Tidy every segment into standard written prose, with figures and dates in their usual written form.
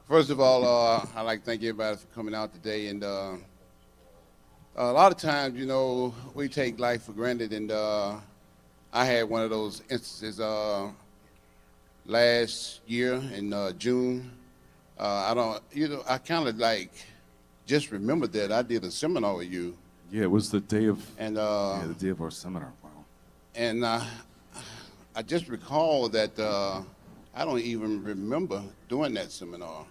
First of all, I'd like to thank everybody for coming out today. And a lot of times, we take life for granted. And I had one of those instances last year in June. I don't, I kind of like just remembered that I did a seminar with you. Yeah, it was the day of And the day of our seminar. Wow. and I just recall that I don't even remember doing that seminar.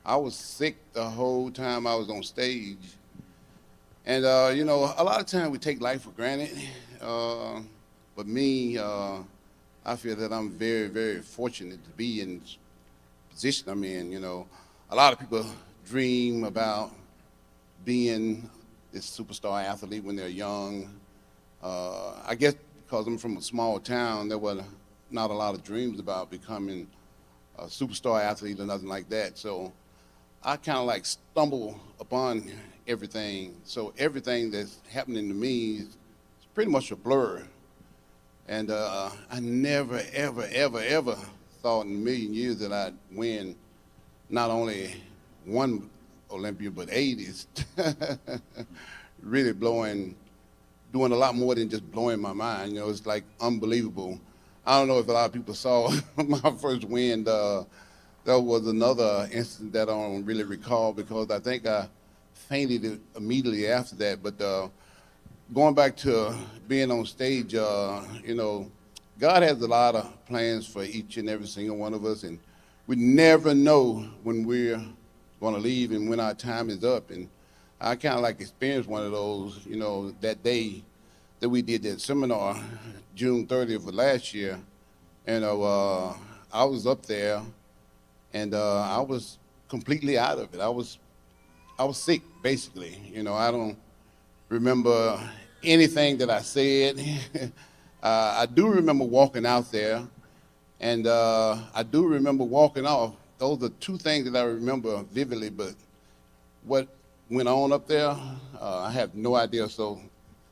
I was sick the whole time I was on stage. And, a lot of times we take life for granted. But me, I feel that I'm very, very fortunate to be in this position I'm in. A lot of people dream about being this superstar athlete when they're young. I guess because I'm from a small town, there were not a lot of dreams about becoming a superstar athlete or nothing like that. So I kind of like stumble upon everything. So everything that's happening to me is pretty much a blur. And I never, ever, ever, ever thought in a million years that I'd win not only one Olympia, but 80s. Really doing a lot more than just blowing my mind. It's like unbelievable. I don't know if a lot of people saw my first win. There was another incident that I don't really recall because I think I fainted immediately after that. But going back to being on stage, God has a lot of plans for each and every single one of us, and we never know when we're going to leave and when our time is up. And I kind of like experienced one of those, that day that we did that seminar, June 30th of last year. And I was up there, and I was completely out of it. I was sick, basically. I don't remember anything that I said. I do remember walking out there, and I do remember walking off. Those are two things that I remember vividly, but what went on up there, I have no idea. So,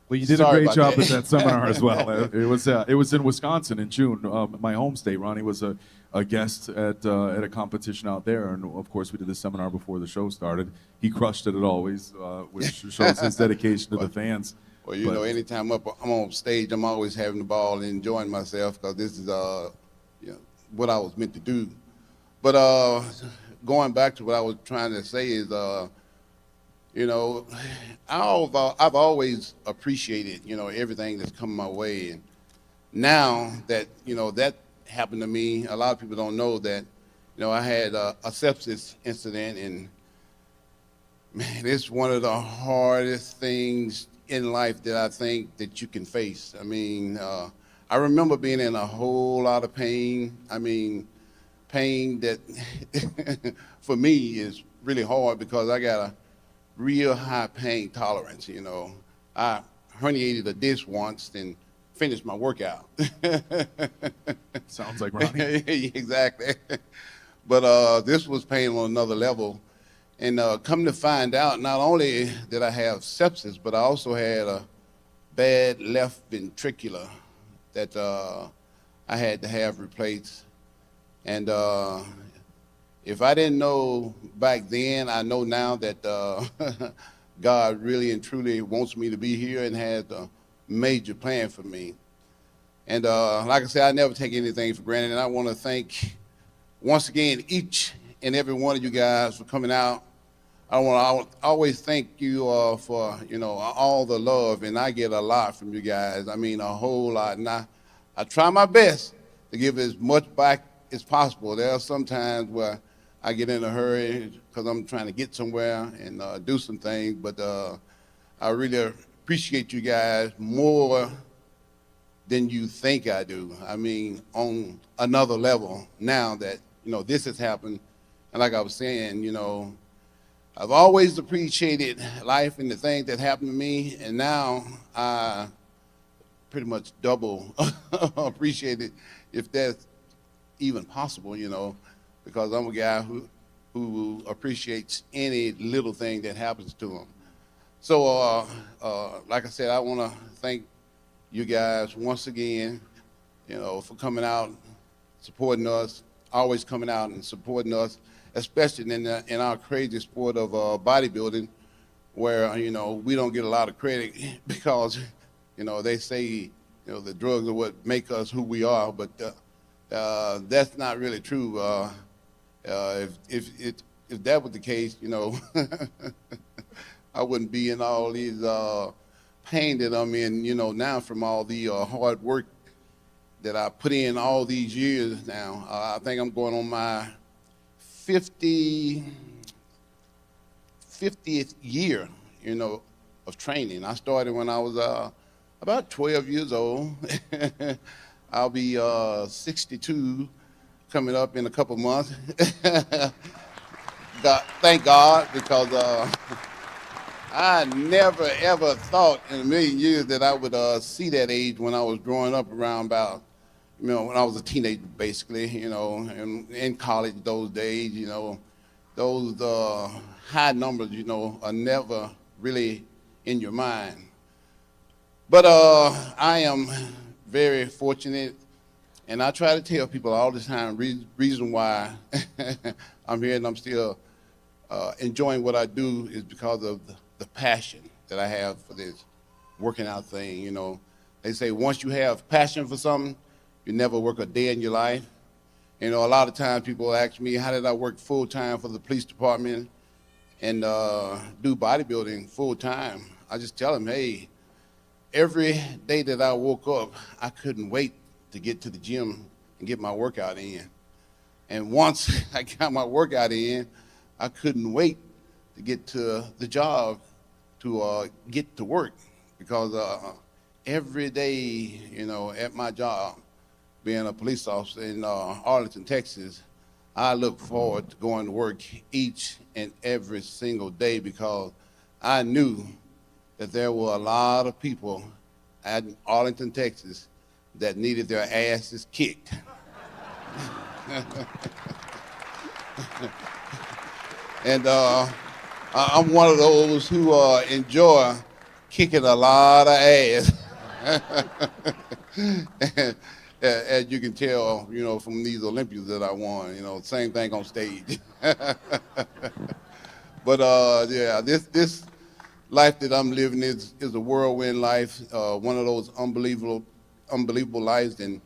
Well, you did a sorry great about job that. at that seminar as well. It was in Wisconsin in June, my home state. Ronnie was a guest at a competition out there, and of course we did the seminar before the show started. He crushed it as always, which shows his dedication to the fans. Well, But anytime I'm on stage, I'm always having the ball and enjoying myself because this is what I was meant to do. But going back to what I was trying to say is, you know, I've always appreciated, everything that's come my way. And now that, that happened to me, a lot of people don't know that, I had a sepsis incident, and man, it's one of the hardest things in life that I think that you can face. I mean, I remember being in a whole lot of pain. I mean, pain that for me is really hard because I got a real high pain tolerance. I herniated a disc once and finished my workout. sounds like Ronnie. Exactly. But this was pain on another level. And come to find out, not only did I have sepsis, but I also had a bad left ventricular that I had to have replaced. And if I didn't know back then, I know now that God really and truly wants me to be here and has a major plan for me. And like I said, I never take anything for granted. And I want to thank, once again, each and every one of you guys for coming out. I want to always thank you for, all the love. And I get a lot from you guys. I mean, a whole lot. And I try my best to give as much back as possible. There are some times where I get in a hurry because I'm trying to get somewhere and do some things. But I really appreciate you guys more than you think I do. I mean, on another level now that, this has happened. And like I was saying, I've always appreciated life and the things that happened to me. And now I pretty much double appreciate it, if that's even possible, because I'm a guy who appreciates any little thing that happens to him. So, like I said, I want to thank you guys once again, for coming out, supporting us, always coming out and supporting us. especially in our crazy sport of bodybuilding, where we don't get a lot of credit because they say the drugs are what make us who we are, but that's not really true. If that was the case, I wouldn't be in all these pain that I'm in, now from all the hard work that I put in all these years now. I think I'm going on my 50th year, of training. I started when I was about 12 years old. I'll be 62 coming up in a couple months. Thank God, because I never ever thought in a million years that I would see that age when I was growing up around about, when I was a teenager, basically, and in college those days, those high numbers, are never really in your mind. But I am very fortunate, and I try to tell people all the time, reason why I'm here and I'm still enjoying what I do is because of the passion that I have for this working out thing. They say once you have passion for something, you never work a day in your life. A lot of times people ask me, how did I work full time for the police department and do bodybuilding full time? I just tell them, hey, every day that I woke up, I couldn't wait to get to the gym and get my workout in. And once I got my workout in, I couldn't wait to get to the job to get to work, because every day, at my job, being a police officer in Arlington, Texas, I look forward to going to work each and every single day, because I knew that there were a lot of people at Arlington, Texas that needed their asses kicked. And I'm one of those who enjoy kicking a lot of ass. As you can tell, from these Olympias that I won, same thing on stage. But yeah, this life that I'm living is a whirlwind life, one of those unbelievable lives, and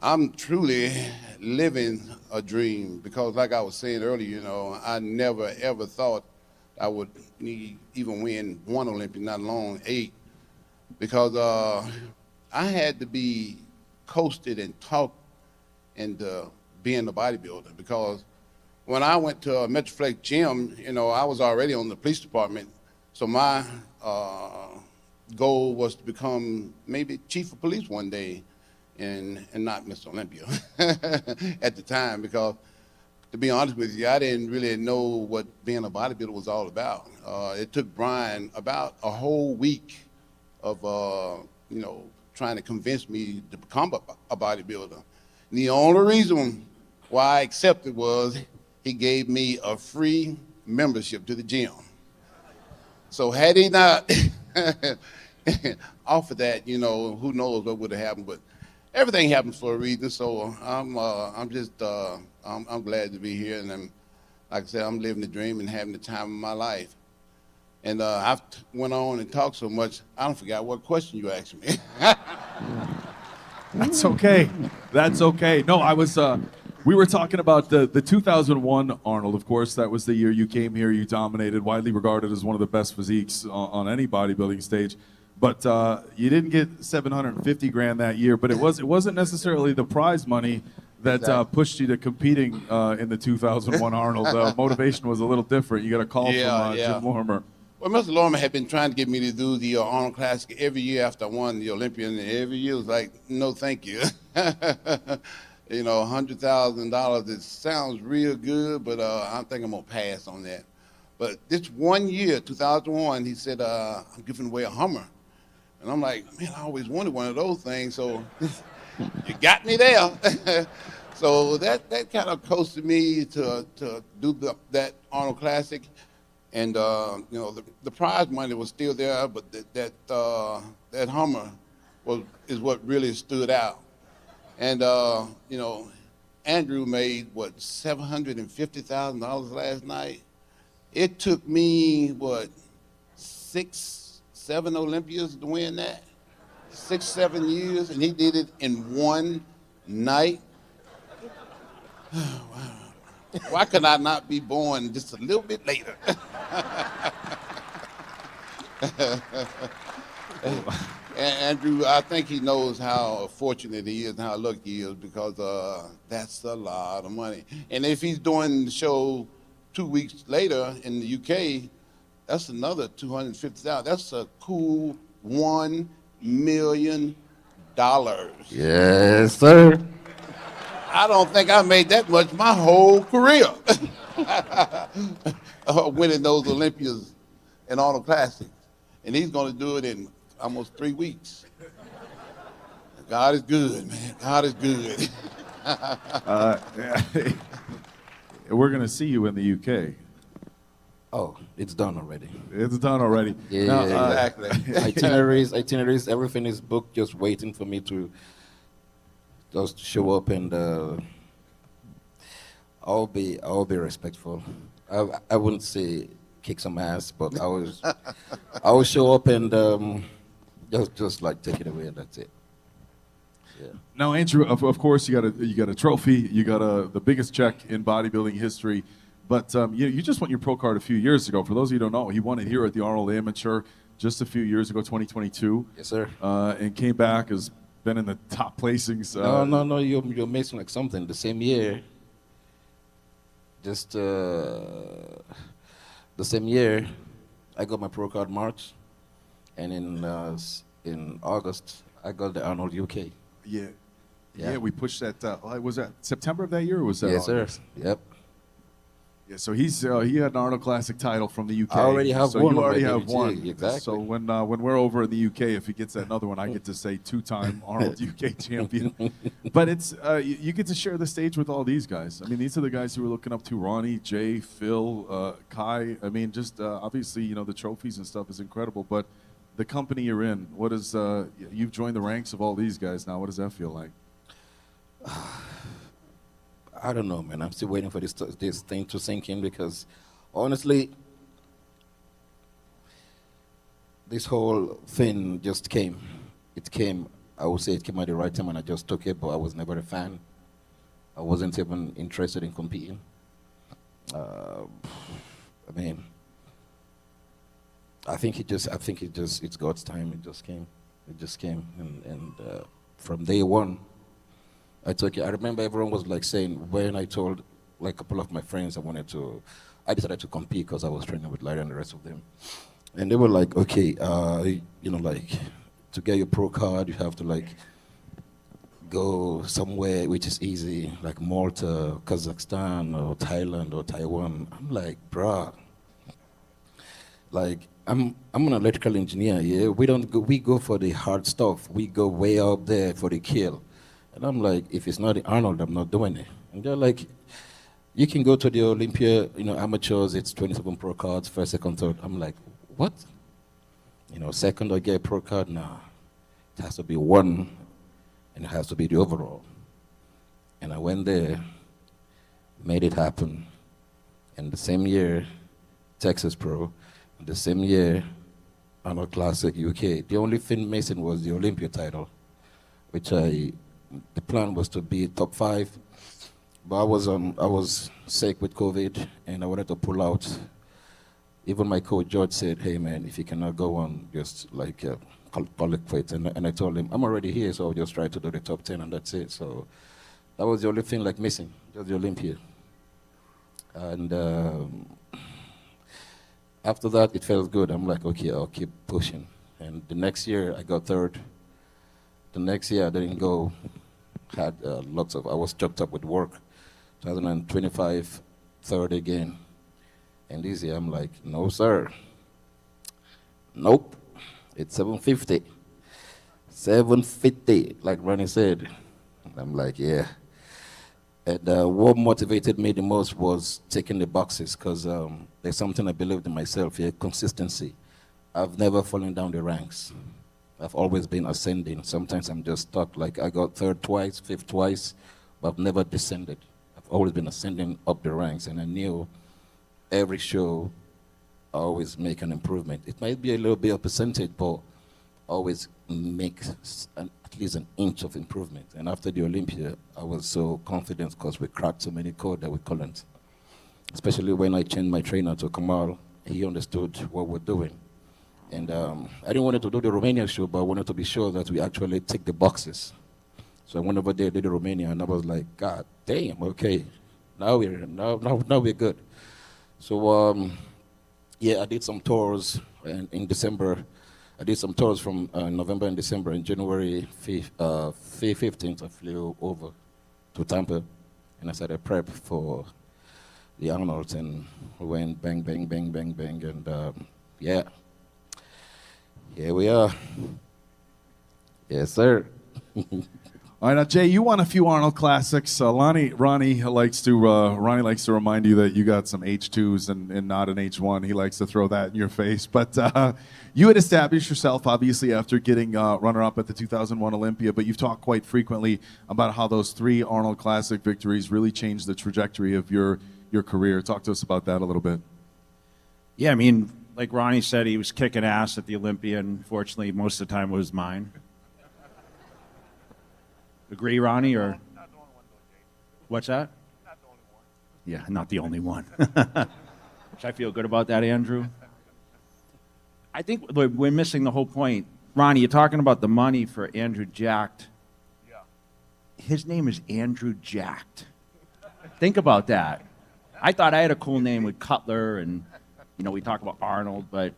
I'm truly living a dream, because like I was saying earlier, I never ever thought I would even win one Olympia, not alone 8, because I had to be coasted and taught into being a bodybuilder, because when I went to a Metroflex gym, I was already on the police department, so my goal was to become maybe chief of police one day, and not Mr. Olympia at the time, because to be honest with you, I didn't really know what being a bodybuilder was all about. It took Brian about a whole week of trying to convince me to become a bodybuilder. And the only reason why I accepted was he gave me a free membership to the gym. So had he not offered that, who knows what would have happened. But everything happens for a reason. So I'm glad to be here, and like I said, I'm living the dream and having the time of my life. And I've went on and talked so much, I don't forget what question you asked me. That's okay. That's okay. No, we were talking about the 2001 Arnold, of course. That was the year you came here, you dominated, widely regarded as one of the best physiques on any bodybuilding stage. But you didn't get $750 grand that year, but it wasn't necessarily the prize money that pushed you to competing in the 2001 Arnold. Motivation was a little different. You got a call from Jim Lorimer. Well, Mr. Lorimer had been trying to get me to do the Arnold Classic every year after I won the Olympia, and every year was like, no, thank you. $100,000, it sounds real good, but I think I'm gonna pass on that. But this one year, 2001, he said, I'm giving away a Hummer. And I'm like, man, I always wanted one of those things, so you got me there. So that kind of coasted me to do that Arnold Classic. And the prize money was still there, but that Hummer is what really stood out. And Andrew made, what, $750,000 last night? It took me, what, 6, 7 Olympias to win that? 6, 7 years, and he did it in one night. Why could I not be born just a little bit later? Andrew, I think he knows how fortunate he is and how lucky he is because that's a lot of money. And if he's doing the show 2 weeks later in the UK, that's another $250,000. That's a cool $1 million. Yes, sir. I don't think I made that much my whole career. Winning those Olympias and all the classics. And he's going to do it in almost 3 weeks. God is good, man. God is good. We're going to see you in the UK. Oh, it's done already. It's done already. Yeah, Now, Exactly. Itineraries, everything is booked, just waiting for me to just show up, and I'll be respectful. I wouldn't say kick some ass, but I will show up and just like take it away, and that's it. Yeah. Now, Andrew, of course, you got a trophy. You got the biggest check in bodybuilding history. But you just won your pro card a few years ago. For those of you who don't know, he won it here at the Arnold Amateur just a few years ago, 2022. Yes, sir. And came back, has been in the top placings. No, you're missing like something. The same year, just the same year, I got my pro card March, and in August I got the Arnold UK. Yeah, we pushed that. Was that September of that year, or was that? Yes, August? sir. Yep. Yeah, so he had an Arnold Classic title from the UK. I already have so one. You already have already, one. exactly. So when we're over in the UK, if he gets that another one, I get to say two-time Arnold UK champion. But it's you get to share the stage with all these guys. I mean, these are the guys who we're looking up to: Ronnie, Jay, Phil, Kai. I mean, just obviously, the trophies and stuff is incredible. But the company you're in, what is you've joined the ranks of all these guys now? What does that feel like? I don't know, man. I'm still waiting for this thing to sink in because, honestly, this whole thing just came. It came. I would say it came at the right time, and I just took it. But I was never a fan. I wasn't even interested in competing. I mean, it's God's time. It just came. It just came, and from day one, I took it. I remember everyone was like saying, when I told like a couple of my friends I decided to compete because I was training with Larry and the rest of them. And they were like, okay, like to get your pro card, you have to like go somewhere which is easy, like Malta, Kazakhstan, or Thailand, or Taiwan. I'm like, bruh, like I'm an electrical engineer, yeah? We go for the hard stuff. We go way up there for the kill. And I'm like, if it's not the Arnold, I'm not doing it. And they're like, you can go to the Olympia, amateurs, it's 27 pro cards, first, second, third. I'm like, what? Second, I get a pro card? Nah. It has to be one, and it has to be the overall. And I went there, made it happen. And the same year, Texas Pro. The same year, Arnold Classic UK. The only thing missing was the Olympia title, which the plan was to be top 5, but I was sick with COVID and I wanted to pull out. Even my coach George said, "Hey man, if you cannot go on, just like call it quits." And I told him, I'm already here, so I'll just try to do the top 10 and that's it. So that was the only thing like missing, just the Olympia. And after that, it felt good. I'm like, okay, I'll keep pushing. And the next year, I got third. The next year, I didn't go. I was choked up with work. 2025, third again. And this year, I'm like, no, sir. Nope. It's 750. 750, like Ronnie said. I'm like, yeah. And what motivated me the most was taking the boxes, because there's something I believed in myself here, consistency. I've never fallen down the ranks. I've always been ascending. Sometimes I'm just stuck, like I got third twice, fifth twice, but I've never descended. I've always been ascending up the ranks, and I knew every show I always make an improvement. It might be a little bit of percentage, but always make at least an inch of improvement. And after the Olympia, I was so confident because we cracked so many codes that we couldn't. Especially when I changed my trainer to Kamal, he understood what we're doing. And I didn't want to do the Romania show, but I wanted to be sure that we actually tick the boxes. So I went over there, did the Romania, and I was like, God damn, okay, now we're good. So yeah, I did some tours in December. I did some tours from November and December. In January 15th, I flew over to Tampa, and I started prep for the Arnolds, and we went bang, bang, bang, bang, bang, and yeah, here we are. Yes, sir. All right, now Jay, you won a few Arnold Classics. Ronnie likes to remind you that you got some H2s and not an H1. He likes to throw that in your face. But you had established yourself, obviously, after getting runner-up at the 2001 Olympia. But you've talked quite frequently about how those 3 Arnold Classic victories really changed the trajectory of your career. Talk to us about that a little bit. Yeah, I mean, like Ronnie said, he was kicking ass at the Olympia, and fortunately, most of the time it was mine. Agree, Ronnie, or? Not the only one, though, Jay. What's that? Not the only one. Yeah, not the only one. Which I feel good about that, Andrew. I think we're missing the whole point. Ronnie, you're talking about the money for Andrew Jacked. Yeah. His name is Andrew Jacked. Think about that. I thought I had a cool name with Cutler, and, you know, we talk about Arnold, but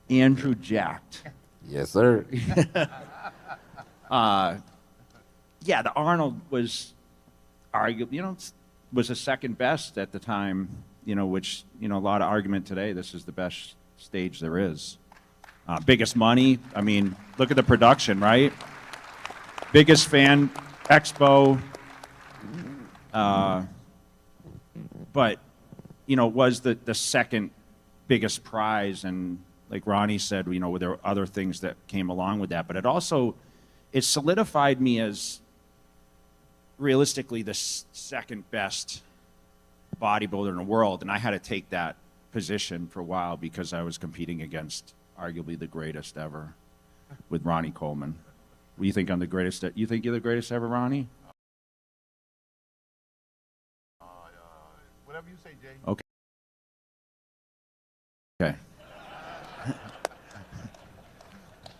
Andrew Jacked. Yes, sir. Yeah, the Arnold was arguably, you know, was the second best at the time, you know, which, you know, a lot of argument today, this is the best stage there is. Biggest money, I mean, look at the production, right? Biggest fan expo. But, you know, was the second biggest prize, and like Ronnie said, you know, there were other things that came along with that, but it solidified me as realistically the second best bodybuilder in the world, and I had to take that position for a while because I was competing against arguably the greatest ever with Ronnie Coleman. What do you think I'm the greatest? You think you're the greatest ever, Ronnie? Whatever you say, Jay. Okay. Okay.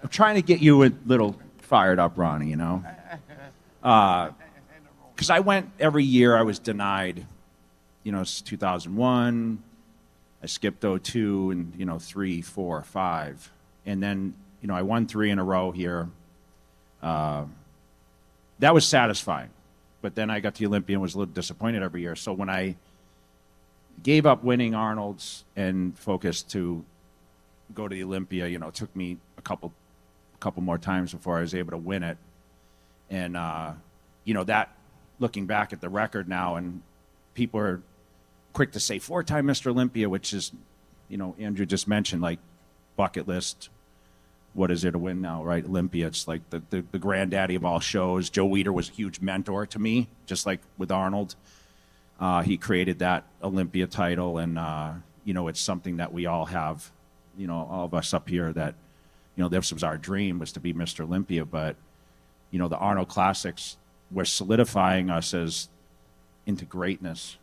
I'm trying to get you a little fired up, Ronnie, you know? Because I went every year, I was denied. You know, it's 2001, I skipped 02, and, you know, 3, 4, 5. And then, you know, I won 3 in a row here. That was satisfying. But then I got to the Olympia and was a little disappointed every year. So when I gave up winning Arnold's and focused to go to the Olympia, you know, it took me a couple more times before I was able to win it. And, you know, that, looking back at the record now, and people are quick to say 4-time Mr. Olympia, which is, you know, Andrew just mentioned, like, bucket list. What is there to win now, right? Olympia, it's like the granddaddy of all shows. Joe Weider was a huge mentor to me, just like with Arnold. He created that Olympia title, and, you know, it's something that we all have, you know, all of us up here that, you know, this was our dream, was to be Mr. Olympia. But, you know, the Arnold Classics were solidifying us as into greatness,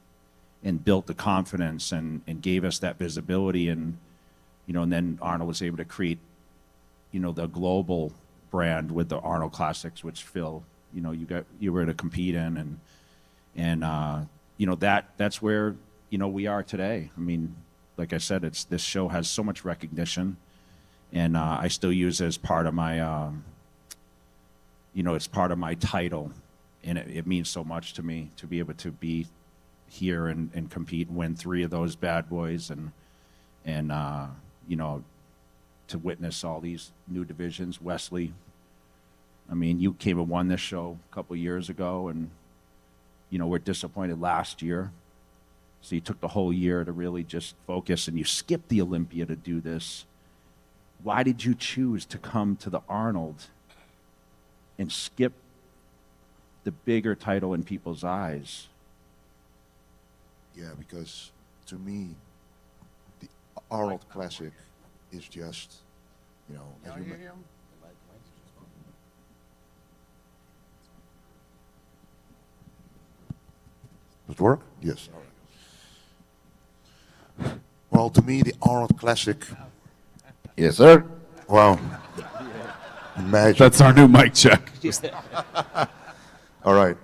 and built the confidence and gave us that visibility. And, you know, and then Arnold was able to create, you know, the global brand with the Arnold Classics, which Phil, you know, you were to compete in, and you know, that's where, you know, we are today. I mean, like I said, this show has so much recognition, and I still use it as part of my, you know, it's part of my title, and it means so much to me to be able to be here and compete and win 3 of those bad boys, and you know, to witness all these new divisions. Wesley, I mean, you came and won this show a couple years ago, and, you know, we're disappointed last year. So you took the whole year to really just focus, and you skipped the Olympia to do this. Why did you choose to come to the Arnold and skip the bigger title in people's eyes? Yeah, because to me, the Arnold Classic is just, you know, as you Does it work? Yes. All right. Well, to me, the Arnold Classic. Yes, sir. Wow. Imagine. That's our new mic check. All right.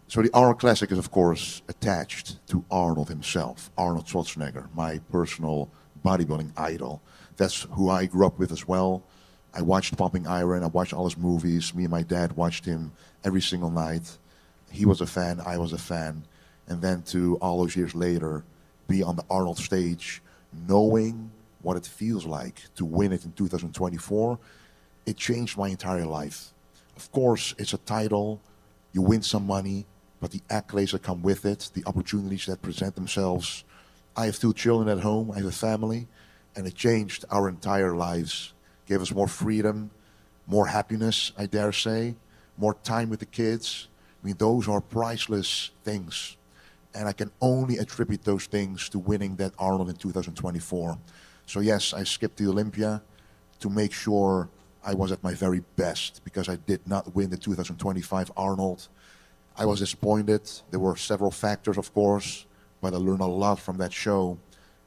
So the Arnold Classic is, of course, attached to Arnold himself, Arnold Schwarzenegger, my personal bodybuilding idol. That's who I grew up with as well. I watched Pumping Iron. I watched all his movies. Me and my dad watched him every single night. He was a fan. I was a fan. And then to all those years later, be on the Arnold stage, knowing what it feels like to win it in 2024, it changed my entire life. Of course, it's a title. You win some money, but the accolades that come with it, the opportunities that present themselves. I have 2 children at home. I have a family. And it changed our entire lives. Gave us more freedom, more happiness, I dare say, more time with the kids. I mean, those are priceless things. And I can only attribute those things to winning that Arnold in 2024. So yes, I skipped the Olympia to make sure I was at my very best, because I did not win the 2025 Arnold. I was disappointed. There were several factors, of course, but I learned a lot from that show.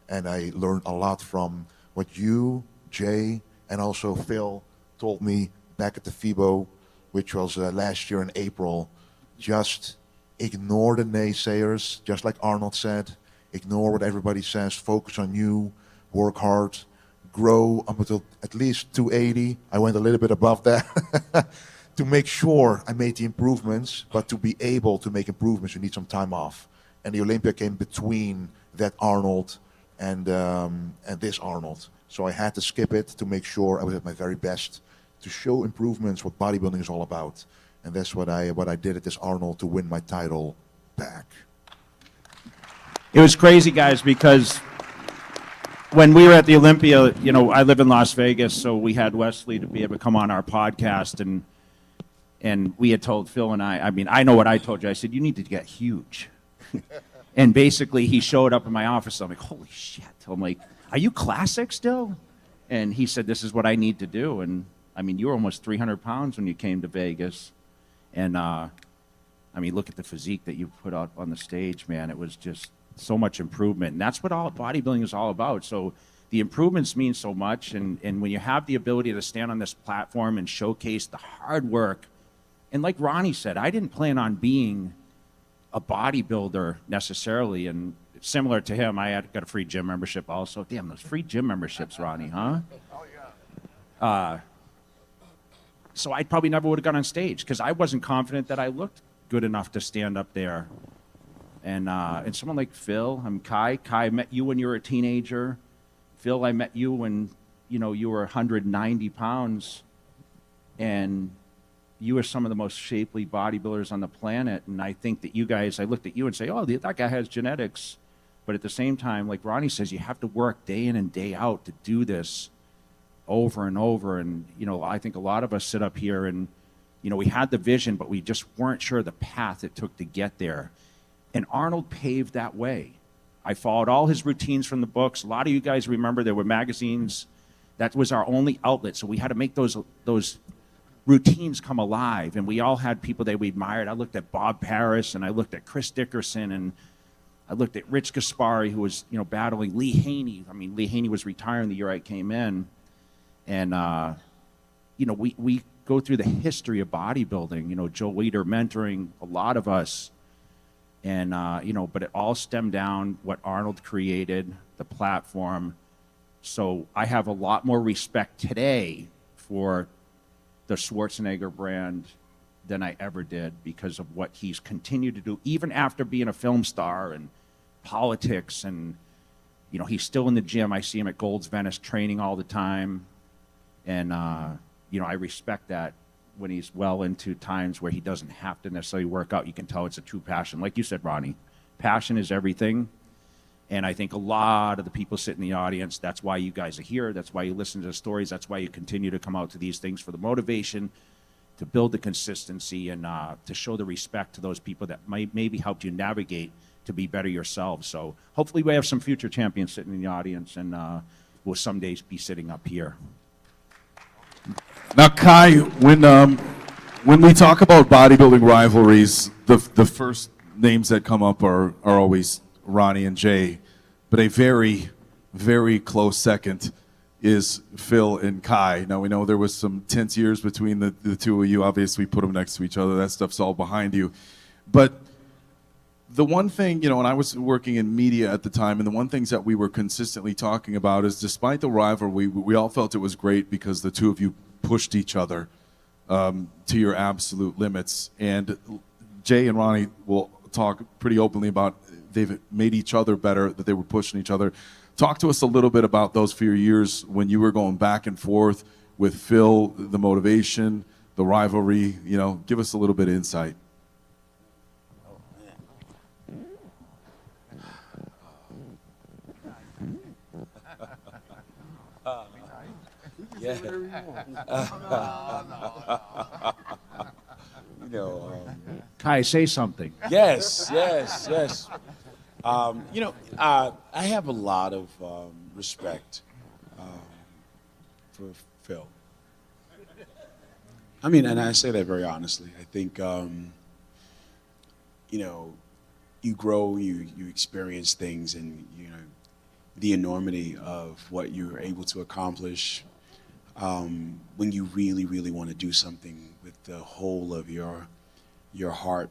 And I learned a lot from what you, Jay, and also Phil told me back at the FIBO, which was last year in April. Just ignore the naysayers, just like Arnold said. Ignore what everybody says. Focus on you. Work hard. Grow up until at least 280. I went a little bit above that to make sure I made the improvements. But to be able to make improvements, you need some time off. And the Olympia came between that Arnold and this Arnold. So I had to skip it to make sure I was at my very best, to show improvements, what bodybuilding is all about. And that's what I did at this Arnold to win my title back. It was crazy, guys, because when we were at the Olympia, you know, I live in Las Vegas, so we had Wesley to be able to come on our podcast, and we had told Phil and I mean, I know what I told you. I said, you need to get huge. And basically, he showed up in my office. I'm like, holy shit. I'm like, are you classic still? And he said, this is what I need to do. And I mean, you were almost 300 pounds when you came to Vegas. And I mean, look at the physique that you put out on the stage, man. It was just so much improvement. And that's what all bodybuilding is all about. So the improvements mean so much. And when you have the ability to stand on this platform and showcase the hard work, and like Ronnie said, I didn't plan on being a bodybuilder necessarily, and similar to him, I got a free gym membership also. Damn, those free gym memberships, Ronnie, huh? Oh, yeah. So I probably never would have gone on stage because I wasn't confident that I looked good enough to stand up there. And someone like Phil, Kai, I met you when you were a teenager. Phil, I met you when, you know, you were 190 pounds, and you were some of the most shapely bodybuilders on the planet. And I think that you guys, I looked at you and say, oh, that guy has genetics. But at the same time, like Ronnie says, you have to work day in and day out to do this over and over. And, you know, I think a lot of us sit up here and, you know, we had the vision, but we just weren't sure the path it took to get there. And Arnold paved that way. I followed all his routines from the books. A lot of you guys remember there were magazines. That was our only outlet. So we had to make those routines come alive, and we all had people that we admired. I looked at Bob Paris, and I looked at Chris Dickerson, and I looked at Rich Gaspari, who was, you know, battling Lee Haney. I mean, Lee Haney was retiring the year I came in, and you know, we go through the history of bodybuilding. You know, Joe Weider mentoring a lot of us, and you know, but it all stemmed down what Arnold created, the platform. So I have a lot more respect today for the Schwarzenegger brand than I ever did because of what he's continued to do, even after being a film star and politics. And, you know, he's still in the gym. I see him at Gold's Venice training all the time. And, you know, I respect that when he's well into times where he doesn't have to necessarily work out. You can tell it's a true passion. Like you said, Ronnie, passion is everything. And I think a lot of the people sit in the audience, that's why you guys are here. That's why you listen to the stories. That's why you continue to come out to these things for the motivation build the consistency and to show the respect to those people that might maybe helped you navigate to be better yourselves. So hopefully we have some future champions sitting in the audience, and we'll someday be sitting up here. Now, Kai, when we talk about bodybuilding rivalries, the first names that come up are always Ronnie and Jay, but a very, very close second is Phil and Kai. Now, we know there was some tense years between the two of you. Obviously, put them next to each other. That stuff's all behind you. But the one thing, you know, and I was working in media at the time, and the one things that we were consistently talking about is, despite the rivalry, we all felt it was great because the two of you pushed each other to your absolute limits. And Jay and Ronnie will talk pretty openly about they've made each other better, that they were pushing each other. Talk to us a little bit about those few years when you were going back and forth with Phil, the motivation, the rivalry. You know, give us a little bit of insight. Yeah. You know, Kai, say something. yes. You know, I have a lot of respect for Phil. I mean, and I say that very honestly. I think, you know, you grow, you experience things, and, you know, the enormity of what you're able to accomplish when you really, really want to do something with the whole of your heart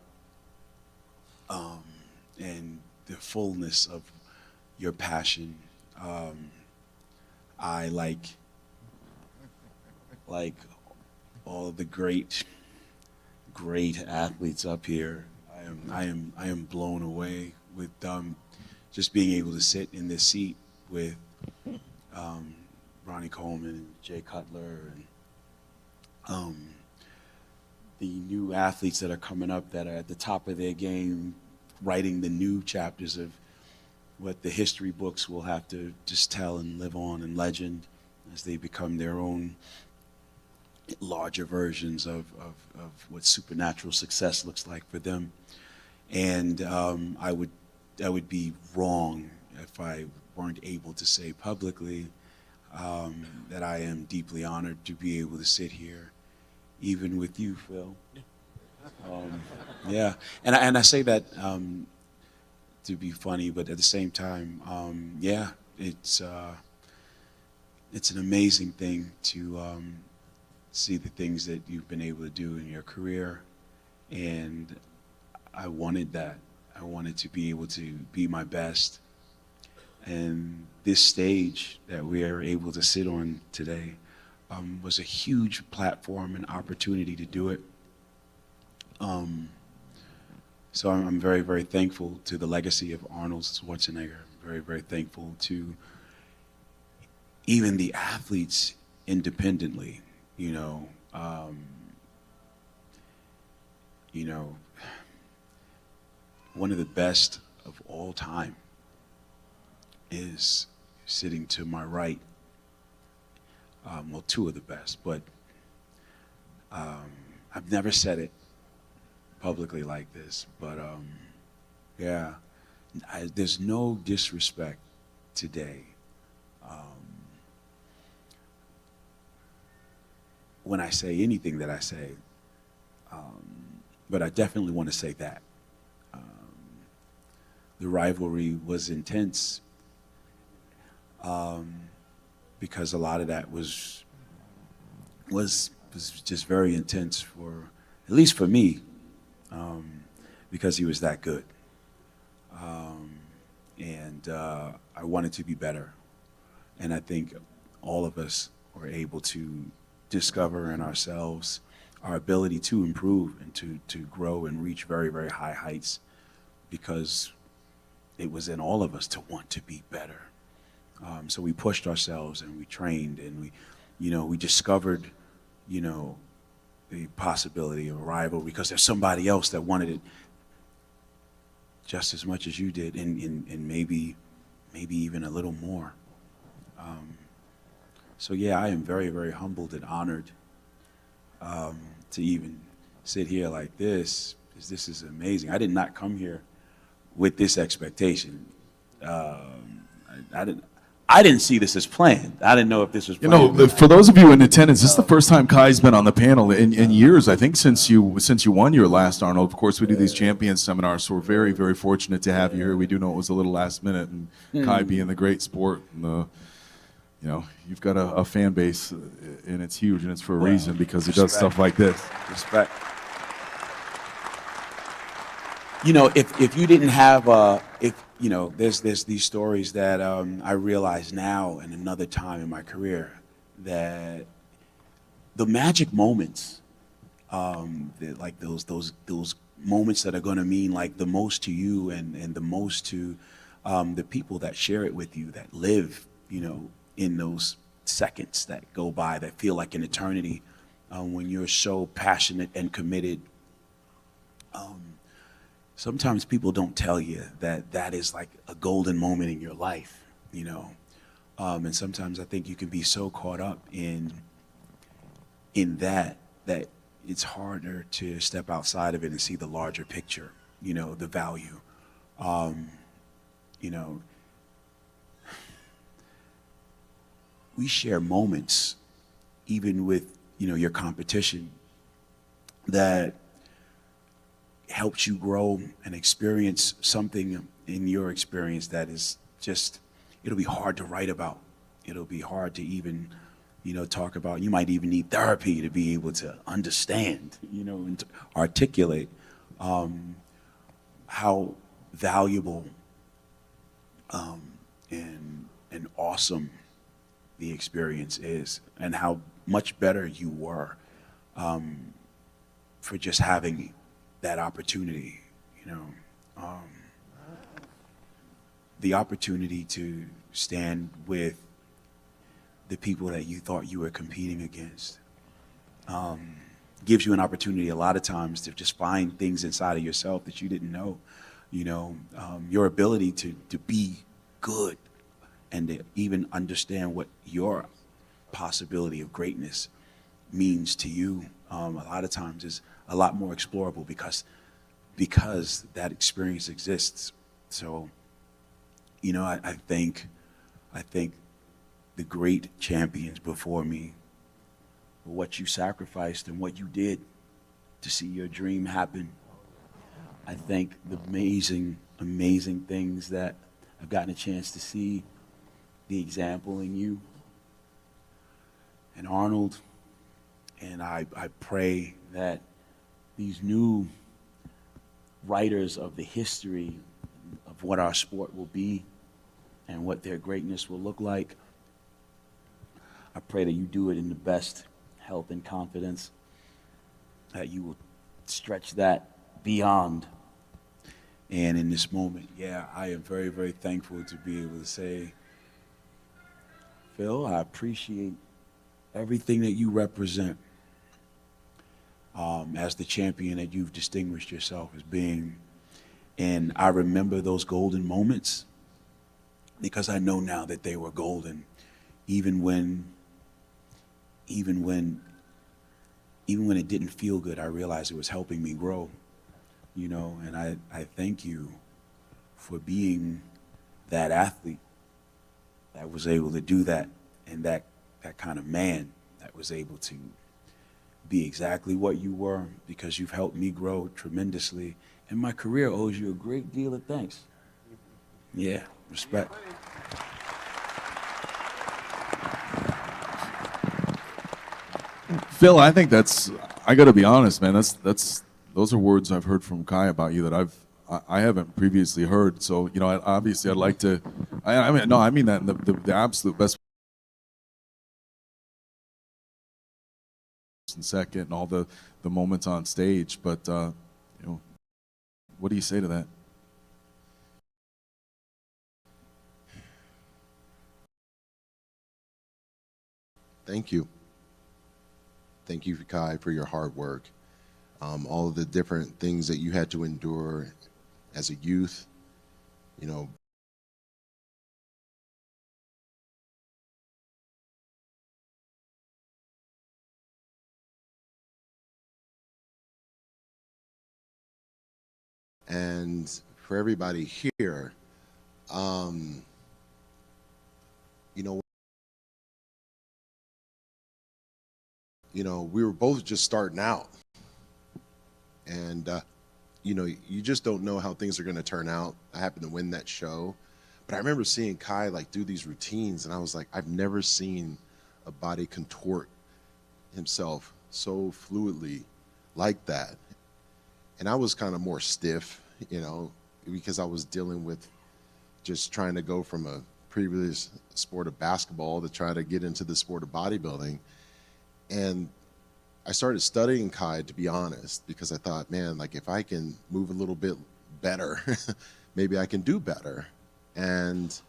and the fullness of your passion. I like all of the great athletes up here. I am blown away with just being able to sit in this seat with Ronnie Coleman and Jay Cutler and the new athletes that are coming up that are at the top of their game, writing the new chapters of what the history books will have to just tell and live on in legend as they become their own larger versions of what supernatural success looks like for them. And I would be wrong if I weren't able to say publicly that I am deeply honored to be able to sit here, even with you, Phil. Yeah, and I say that to be funny, but at the same time, yeah, it's an amazing thing to see the things that you've been able to do in your career, and I wanted that. I wanted to be able to be my best. And this stage that we are able to sit on today was a huge platform and opportunity to do it. So I'm very, very thankful to the legacy of Arnold Schwarzenegger. Very, very thankful to even the athletes independently, you know, one of the best of all time is sitting to my right. Well, two of the best, but I've never said it publicly like this, but yeah, there's no disrespect today. When I say anything that I say, but I definitely want to say that. The rivalry was intense because a lot of that was just very intense for, at least for me, because he was that good. And I wanted to be better. And I think all of us were able to discover in ourselves our ability to improve and to grow and reach very, very high heights, because it was in all of us to want to be better. So we pushed ourselves and we trained and we discovered, the possibility of a rival because there's somebody else that wanted it just as much as you did, and maybe even a little more. So yeah, I am very, very humbled and honored to even sit here like this, because this is amazing. I did not come here with this expectation. I didn't see this as planned. I didn't know if this was You planned. know, for those of you in attendance, this is the first time Kai's been on the panel in years. I think since you won your last Arnold. Of course, we do these champion seminars, so we're very, very fortunate to have you here. We do know it was a little last minute, and Kai being the great sport, and you know, you've got a fan base, and it's huge, and it's for a reason because he does stuff like this. Respect. You know, if you didn't have you know, there's these stories that I realize now in another time in my career that the magic moments, that like those moments that are going to mean like the most to you and the most to the people that share it with you, that live, you know, in those seconds that go by that feel like an eternity, when you're so passionate and committed. Sometimes people don't tell you that that is like a golden moment in your life, you know. And sometimes I think you can be so caught up in that it's harder to step outside of it and see the larger picture, you know, the value. You know, we share moments, even with, you know, your competition, that helps you grow and experience something in your experience that is just, it'll be hard to write about. It'll be hard to even, you know, talk about. You might even need therapy to be able to understand, you know, and to articulate how valuable and awesome the experience is, and how much better you were for just having that opportunity, you know, the opportunity to stand with the people that you thought you were competing against, gives you an opportunity a lot of times to just find things inside of yourself that you didn't know, you know, your ability to be good and to even understand what your possibility of greatness means to you, a lot of times is a lot more explorable because that experience exists. So, you know, I think the great champions before me, what you sacrificed and what you did to see your dream happen. I think the amazing, amazing things that I've gotten a chance to see, the example in you and Arnold, and I pray that these new writers of the history of what our sport will be and what their greatness will look like, I pray that you do it in the best health and confidence, that you will stretch that beyond. And in this moment, yeah, I am very, very thankful to be able to say, Phil, I appreciate everything that you represent as the champion that you've distinguished yourself as being. And I remember those golden moments because I know now that they were golden, even when it didn't feel good. I realized it was helping me grow, you know. And I thank you for being that athlete that was able to do that, and that kind of man that was able to be exactly what you were, because you've helped me grow tremendously, and my career owes you a great deal of thanks. Yeah, respect. Phil, I think I got to be honest, man. Those are words I've heard from Kai about you that I haven't previously heard. So, you know, obviously I'd like to. I mean that in the absolute best. And second, and all the moments on stage. But you know, what do you say to that? Thank you. Thank you, Kai, for your hard work. All of the different things that you had to endure as a youth, you know, And for everybody here, you know, we were both just starting out, and you just don't know how things are going to turn out. I happened to win that show, but I remember seeing Kai like do these routines, and I was like, I've never seen a body contort himself so fluidly like that. And I was kind of more stiff, because I was dealing with just trying to go from a previous sport of basketball to try to get into the sport of bodybuilding. And I started studying Kai, to be honest, because I thought, man, like if I can move a little bit better, maybe I can do better. And,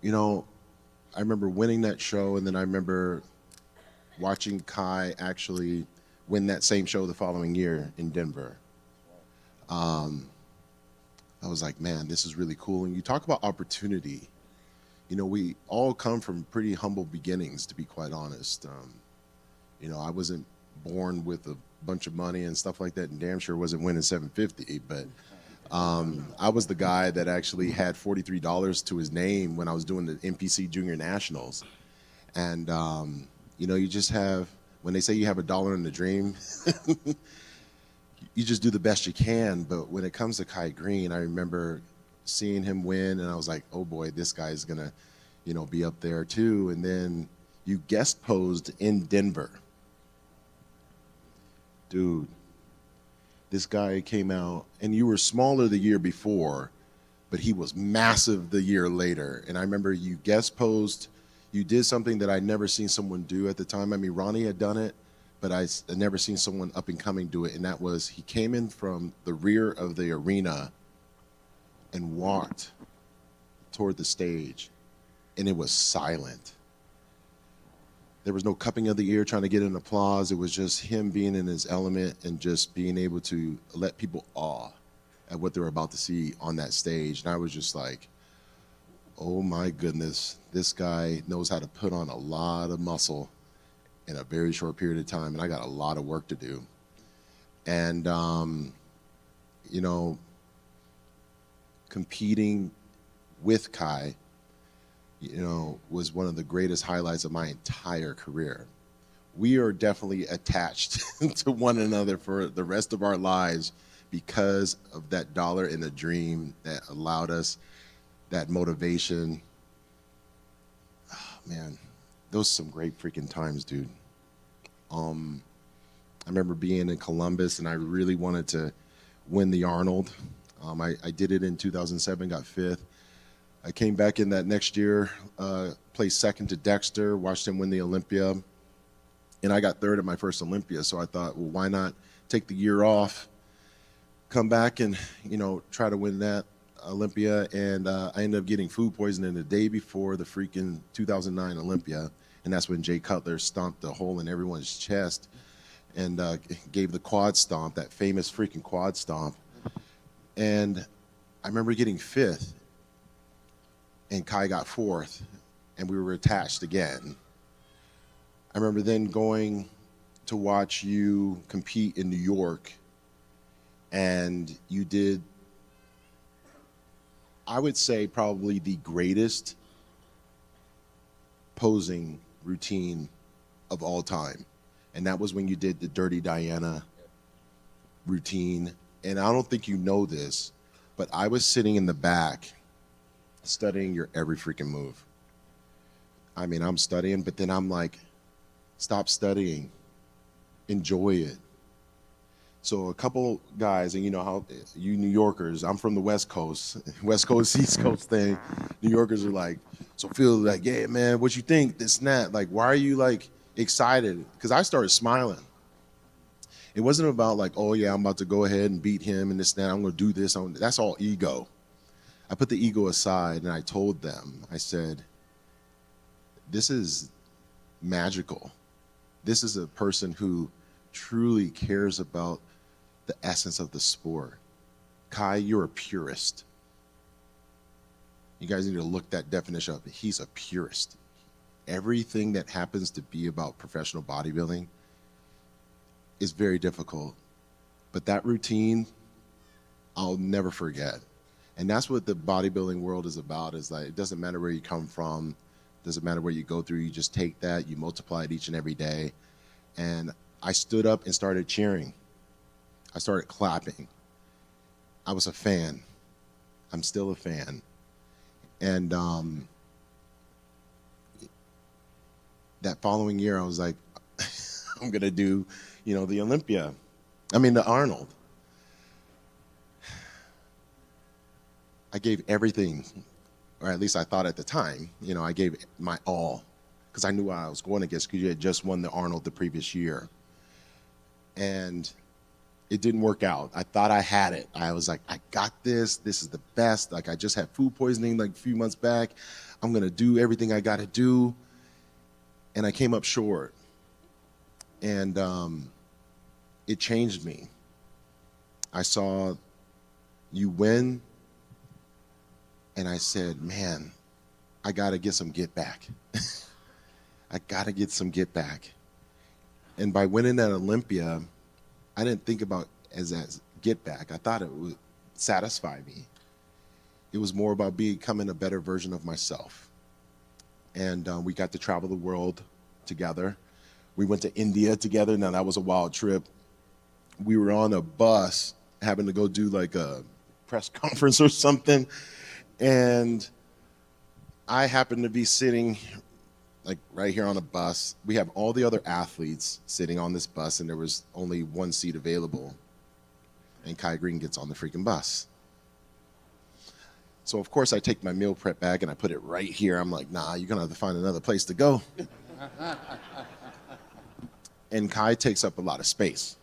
I remember winning that show, and then I remember watching Kai actually win that same show the following year in Denver. I was like, man, this is really cool. And you talk about opportunity. We all come from pretty humble beginnings, to be quite honest. I wasn't born with a bunch of money and stuff like that, and damn sure wasn't winning 750. But I was the guy that actually had $43 to his name when I was doing the NPC Junior Nationals. And you just have, when they say you have $1 in the dream, you just do the best you can. But when it comes to Kai Green, I remember seeing him win, and I was like, oh boy, this guy's gonna, be up there too. And then you guest posed in Denver. Dude, this guy came out, and you were smaller the year before, but he was massive the year later. And I remember you guest posed, you did something that I'd never seen someone do at the time. I mean, Ronnie had done it, but I'd never seen someone up and coming do it. And that was, he came in from the rear of the arena and walked toward the stage, and it was silent. There was no cupping of the ear trying to get an applause. It was just him being in his element and just being able to let people awe at what they were about to see on that stage. And I was just like, oh my goodness, this guy knows how to put on a lot of muscle in a very short period of time, and I got a lot of work to do. And, competing with Kai, was one of the greatest highlights of my entire career. We are definitely attached to one another for the rest of our lives because of that $1 in the dream that allowed us that motivation. Oh, man, those are some great freaking times, dude. I remember being in Columbus, and I really wanted to win the Arnold. I did it in 2007, got 5th. I came back in that next year, placed 2nd to Dexter, watched him win the Olympia, and I got 3rd at my first Olympia. So I thought, well, why not take the year off, come back and, try to win that Olympia. And I ended up getting food poisoning the day before the freaking 2009 Olympia. And that's when Jay Cutler stomped a hole in everyone's chest and gave the quad stomp, that famous freaking quad stomp. And I remember getting 5th, and Kai got 4th, and we were attached again. I remember then going to watch you compete in New York, and you did, I would say, probably the greatest posing routine of all time. And that was when you did the Dirty Diana routine. And I don't think you know this, but I was sitting in the back studying your every freaking move. I mean, I'm studying, but then I'm like, stop studying, enjoy it. So a couple guys, and you know how you New Yorkers, I'm from the West Coast, East Coast thing. New Yorkers are like, so feel like, yeah, man, what you think, this and that? Like, why are you like excited? Because I started smiling. It wasn't about like, oh yeah, I'm about to go ahead and beat him and this and that, I'm gonna do this. That's all ego. I put the ego aside and I told them, I said, this is magical. This is a person who truly cares about the essence of the sport. Kai, you're a purist. You guys need to look that definition up. He's a purist. Everything that happens to be about professional bodybuilding is very difficult. But that routine, I'll never forget. And that's what the bodybuilding world is about, is like, it doesn't matter where you come from, doesn't matter what you go through, you just take that, you multiply it each and every day. And I stood up and started cheering. I started clapping. I was a fan. I'm still a fan. And that following year, I was like, I'm gonna do, the Olympia. The Arnold. I gave everything, or at least I thought at the time, I gave my all, because I knew what I was going against, because you had just won the Arnold the previous year. And it didn't work out. I thought I had it. I was like, I got this. This is the best. Like, I just had food poisoning like a few months back. I'm going to do everything I got to do. And I came up short. And it changed me. I saw you win. And I said, man, I got to get some get back. I got to get some get back. And by winning at Olympia, I didn't think about as get back. I thought it would satisfy me. It was more about becoming a better version of myself. And we got to travel the world together. We went to India together. Now, that was a wild trip. We were on a bus having to go do like a press conference or something. And I happened to be sitting like right here on a bus. We have all the other athletes sitting on this bus, and there was only one seat available. And Kai Green gets on the freaking bus. So of course I take my meal prep bag and I put it right here. I'm like, nah, you're gonna have to find another place to go. And Kai takes up a lot of space.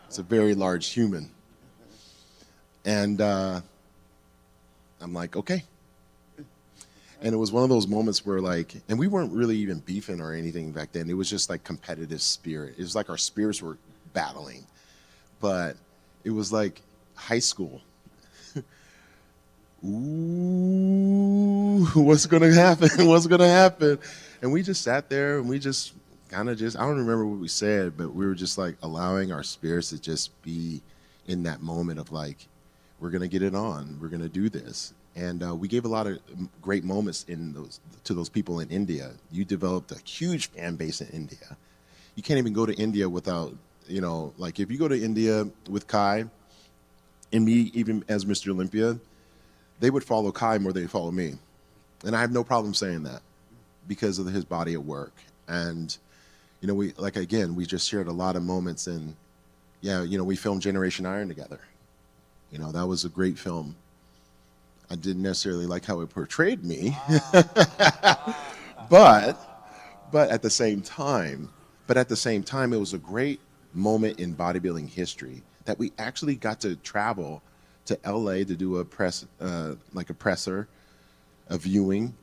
It's a very large human. And I'm like, okay. And it was one of those moments where like, and we weren't really even beefing or anything back then. It was just like competitive spirit. It was like our spirits were battling. But it was like high school. Ooh, what's gonna happen? What's gonna happen? And we just sat there and we just kind of just, I don't remember what we said, but we were just like allowing our spirits to just be in that moment of like, we're gonna get it on. We're gonna do this. And we gave a lot of great moments to those people in India. You developed a huge fan base in India. You can't even go to India without, like if you go to India with Kai and me, even as Mr. Olympia, they would follow Kai more than they follow me. And I have no problem saying that because of his body of work. And, we just shared a lot of moments. And, yeah, we filmed Generation Iron together. That was a great film. I didn't necessarily like how it portrayed me, but at the same time, it was a great moment in bodybuilding history that we actually got to travel to LA to do a presser, a viewing,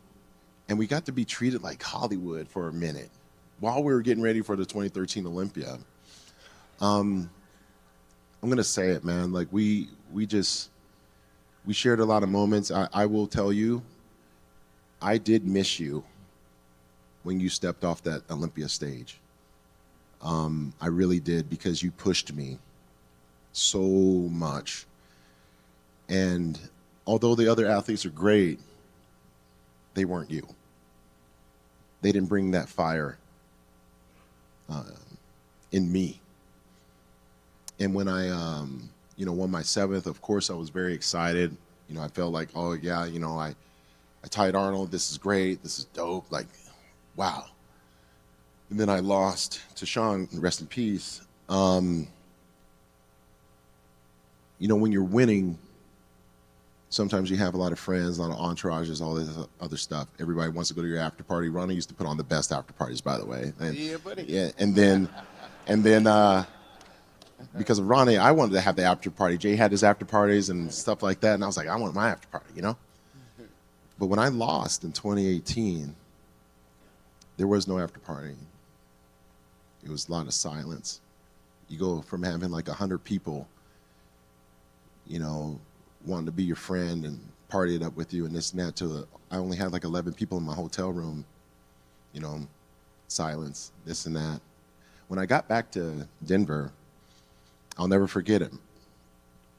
and we got to be treated like Hollywood for a minute while we were getting ready for the 2013 Olympia. I'm gonna say it, man. Like we shared a lot of moments. I will tell you, I did miss you when you stepped off that Olympia stage. I really did, because you pushed me so much. And although the other athletes are great, they weren't you. They didn't bring that fire in me. And when I won my 7th, of course I was very excited. I felt like, oh yeah, I tied Arnold, this is great, this is dope, like, wow. And then I lost to Sean, rest in peace. When you're winning, sometimes you have a lot of friends, a lot of entourages, all this other stuff. Everybody wants to go to your after party. Ronnie used to put on the best after parties, by the way. And, Yeah, buddy. Yeah, and then because of Ronnie, I wanted to have the after party. Jay had his after parties and stuff like that, and I was like, I want my after party, But when I lost in 2018, there was no after party. It was a lot of silence. You go from having like 100 people, wanting to be your friend and party it up with you and this and that, to I only had like 11 people in my hotel room, silence, this and that. When I got back to Denver, I'll never forget it.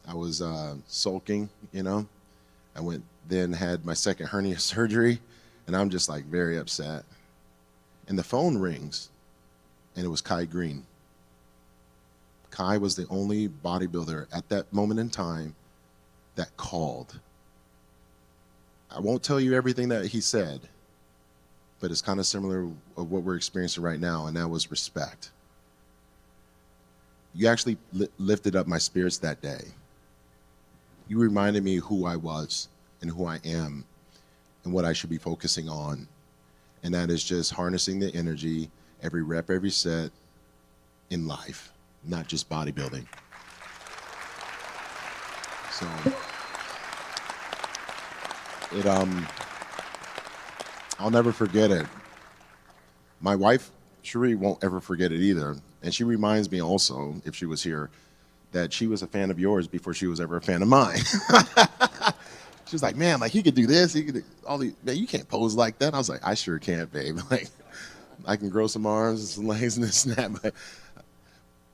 I was sulking, you know. I went then had my second hernia surgery, and I'm just like very upset. And the phone rings, and it was Kai Green. Kai was the only bodybuilder at that moment in time that called. I won't tell you everything that he said, but it's kind of similar of what we're experiencing right now, and that was respect. You actually lifted up my spirits that day. You reminded me who I was and who I am and what I should be focusing on. And that is just harnessing the energy, every rep, every set in life, not just bodybuilding. So I'll never forget it. My wife, Cherie, won't ever forget it either. And she reminds me also, if she was here, that she was a fan of yours before she was ever a fan of mine. She was like, man, like, he could do this, he could do all these, man, you can't pose like that. I was like, I sure can't, babe. Like, I can grow some arms and some legs and this and that,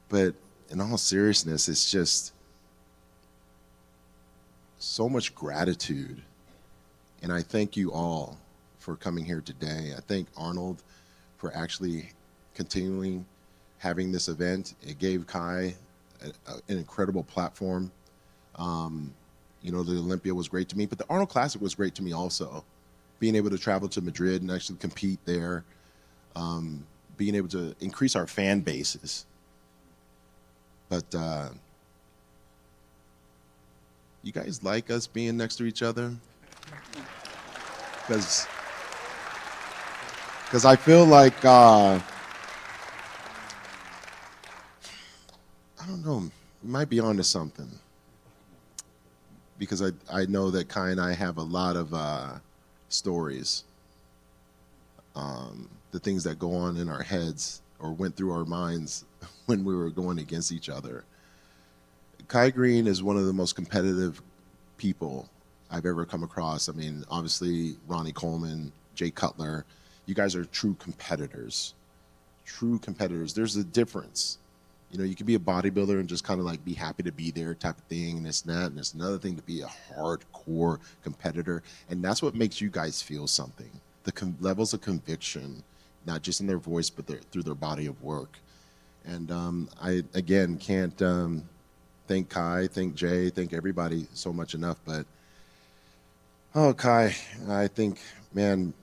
but in all seriousness, it's just so much gratitude. And I thank you all for coming here today. I thank Arnold for actually continuing having this event. It gave Kai an incredible platform. You know, the Olympia was great to me, but the Arnold Classic was great to me also. Being able to travel to Madrid and actually compete there, being able to increase our fan bases. But you guys like us being next to each other? Because I feel like, I don't know, we might be onto something. Because I know that Kai and I have a lot of stories, the things that go on in our heads or went through our minds when we were going against each other. Kai Green is one of the most competitive people I've ever come across. I mean, obviously, Ronnie Coleman, Jay Cutler, you guys are true competitors. True competitors. There's a difference. You know, you can be a bodybuilder and just kind of like be happy to be there type of thing and this and that. And it's another thing to be a hardcore competitor. And that's what makes you guys feel something. The levels of conviction, not just in their voice, but through their body of work. And I, again, can't thank Kai, thank Jay, thank everybody so much enough. But, oh, Kai, I think, man,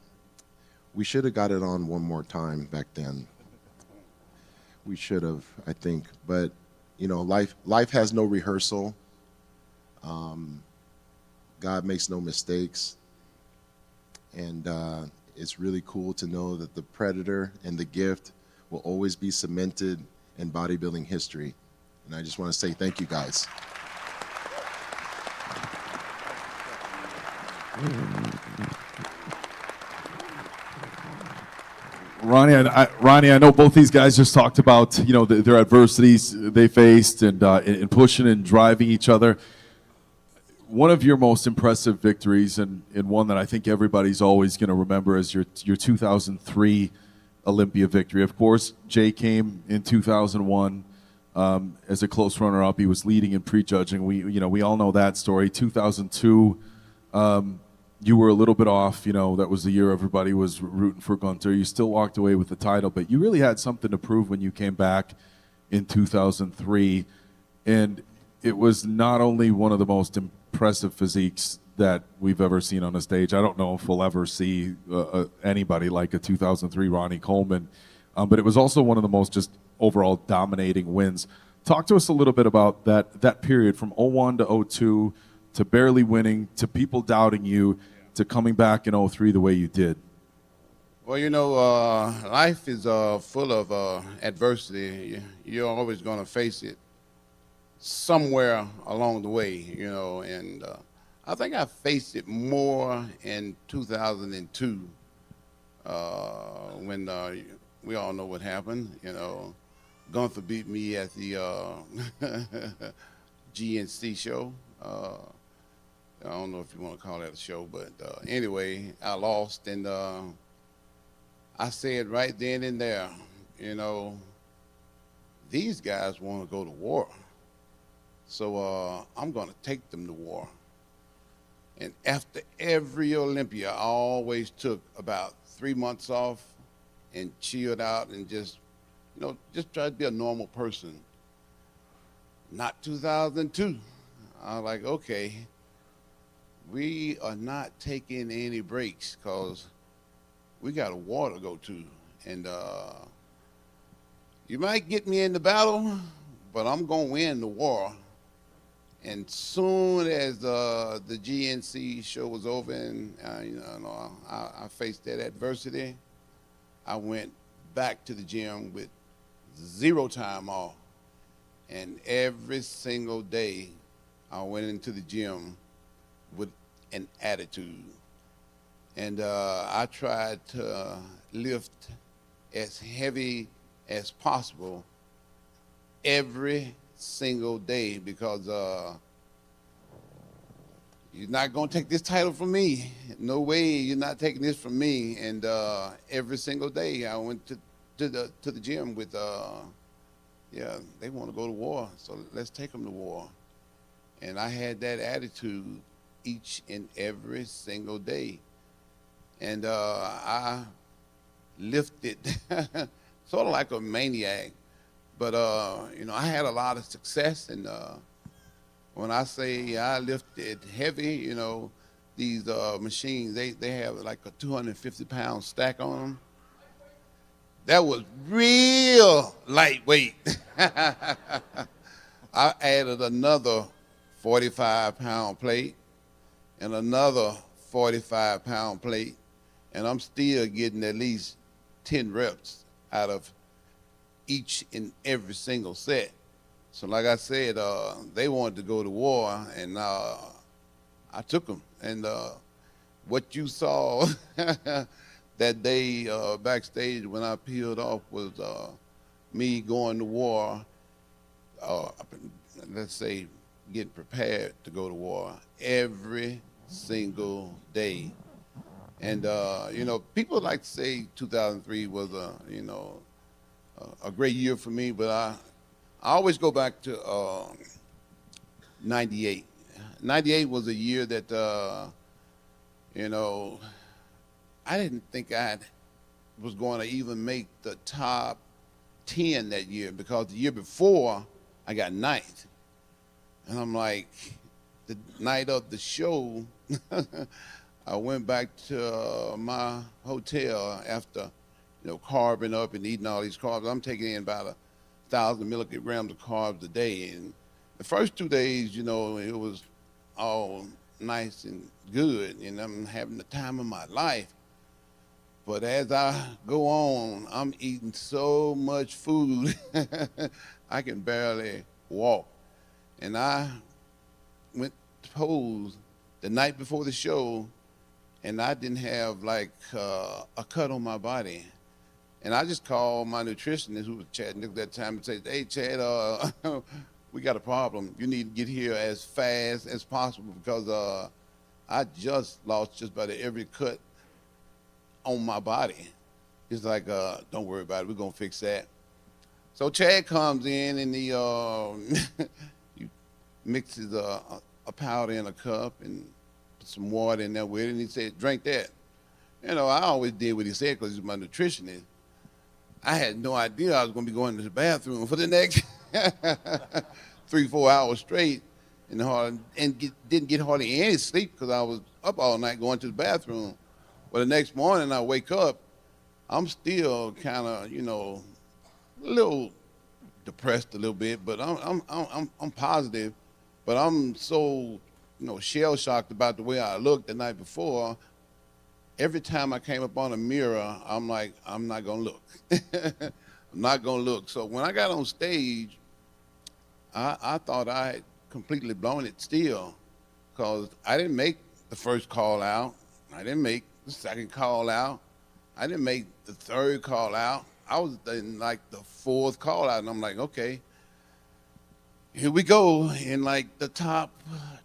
we should have got it on one more time back then. We should have, I think, but you know, life has no rehearsal. God makes no mistakes, and it's really cool to know that the Predator and the Gift will always be cemented in bodybuilding history. And I just want to say thank you, guys. Ronnie, I know both these guys just talked about, you know, their adversities they faced and in pushing and driving each other. One of your most impressive victories, and one that I think everybody's always going to remember, is your 2003 Olympia victory. Of course, Jay came in 2001 as a close runner-up. He was leading in prejudging. We all know that story. 2002. You were a little bit off, you know, that was the year everybody was rooting for Gunter. You still walked away with the title, but you really had something to prove when you came back in 2003. And it was not only one of the most impressive physiques that we've ever seen on a stage. I don't know if we'll ever see anybody like a 2003 Ronnie Coleman, but it was also one of the most just overall dominating wins. Talk to us a little bit about that period from 01 to 02, to barely winning, to people doubting you, to coming back in 03 the way you did. Well, you know, life is full of adversity. You're always going to face it somewhere along the way, you know, and I think I faced it more in 2002 when we all know what happened, you know. Gunther beat me at the GNC show. I don't know if you want to call that a show, but anyway, I lost, and I said right then and there, you know, these guys want to go to war. So I'm going to take them to war. And after every Olympia, I always took about 3 months off and chilled out and just try to be a normal person. Not 2002. I was like, okay, we are not taking any breaks because we got a war to go to. And you might get me in the battle, but I'm going to win the war. And soon as the GNC show was over and I faced that adversity, I went back to the gym with 0 time off. And every single day I went into the gym with an attitude. And I tried to lift as heavy as possible every single day because you're not going to take this title from me. No way, you're not taking this from me. And every single day I went to the gym with, they want to go to war, so let's take them to war. And I had that attitude each and every single day. And I lifted sort of like a maniac. But, I had a lot of success. And when I say I lifted heavy, these machines, they have like a 250-pound stack on them. That was real lightweight. I added another 45-pound plate and another 45-pound plate, and I'm still getting at least 10 reps out of each and every single set. So like I said, they wanted to go to war, and I took them. And what you saw that day backstage when I peeled off was me going to war, let's say getting prepared to go to war every single day. And, people like to say 2003 was a great year for me, but I always go back to 98. 98 was a year that, I didn't think I was going to even make the top 10 that year because the year before I got 9th. And I'm like, the night of the show, I went back to my hotel after, carving up and eating all these carbs. I'm taking in about 1,000 milligrams of carbs a day. And the first 2 days, it was all nice and good, and I'm having the time of my life. But as I go on, I'm eating so much food, I can barely walk. And I went to pose the night before the show, and I didn't have like a cut on my body. And I just called my nutritionist, who was Chad at that time, and said, "Hey, Chad, we got a problem. You need to get here as fast as possible because I just lost just about every cut on my body." He's like, "Don't worry about it. We're going to fix that." So Chad comes in, and he mixes a powder in a cup and put some water in there with it, and he said, "Drink that." I always did what he said because he's my nutritionist. I had no idea I was going to be going to the bathroom for the next 3-4 hours straight, and didn't get hardly any sleep because I was up all night going to the bathroom. Well, the next morning I wake up, I'm still kind of, a little depressed a little bit, but I'm positive. But I'm so, shell shocked about the way I looked the night before. Every time I came up on a mirror, I'm like, I'm not gonna look. I'm not gonna look. So when I got on stage, I thought I had completely blown it still, because I didn't make the first call out. I didn't make the second call out. I didn't make the third call out. I was in like the 4th call out, and I'm like, okay, here we go. In like the top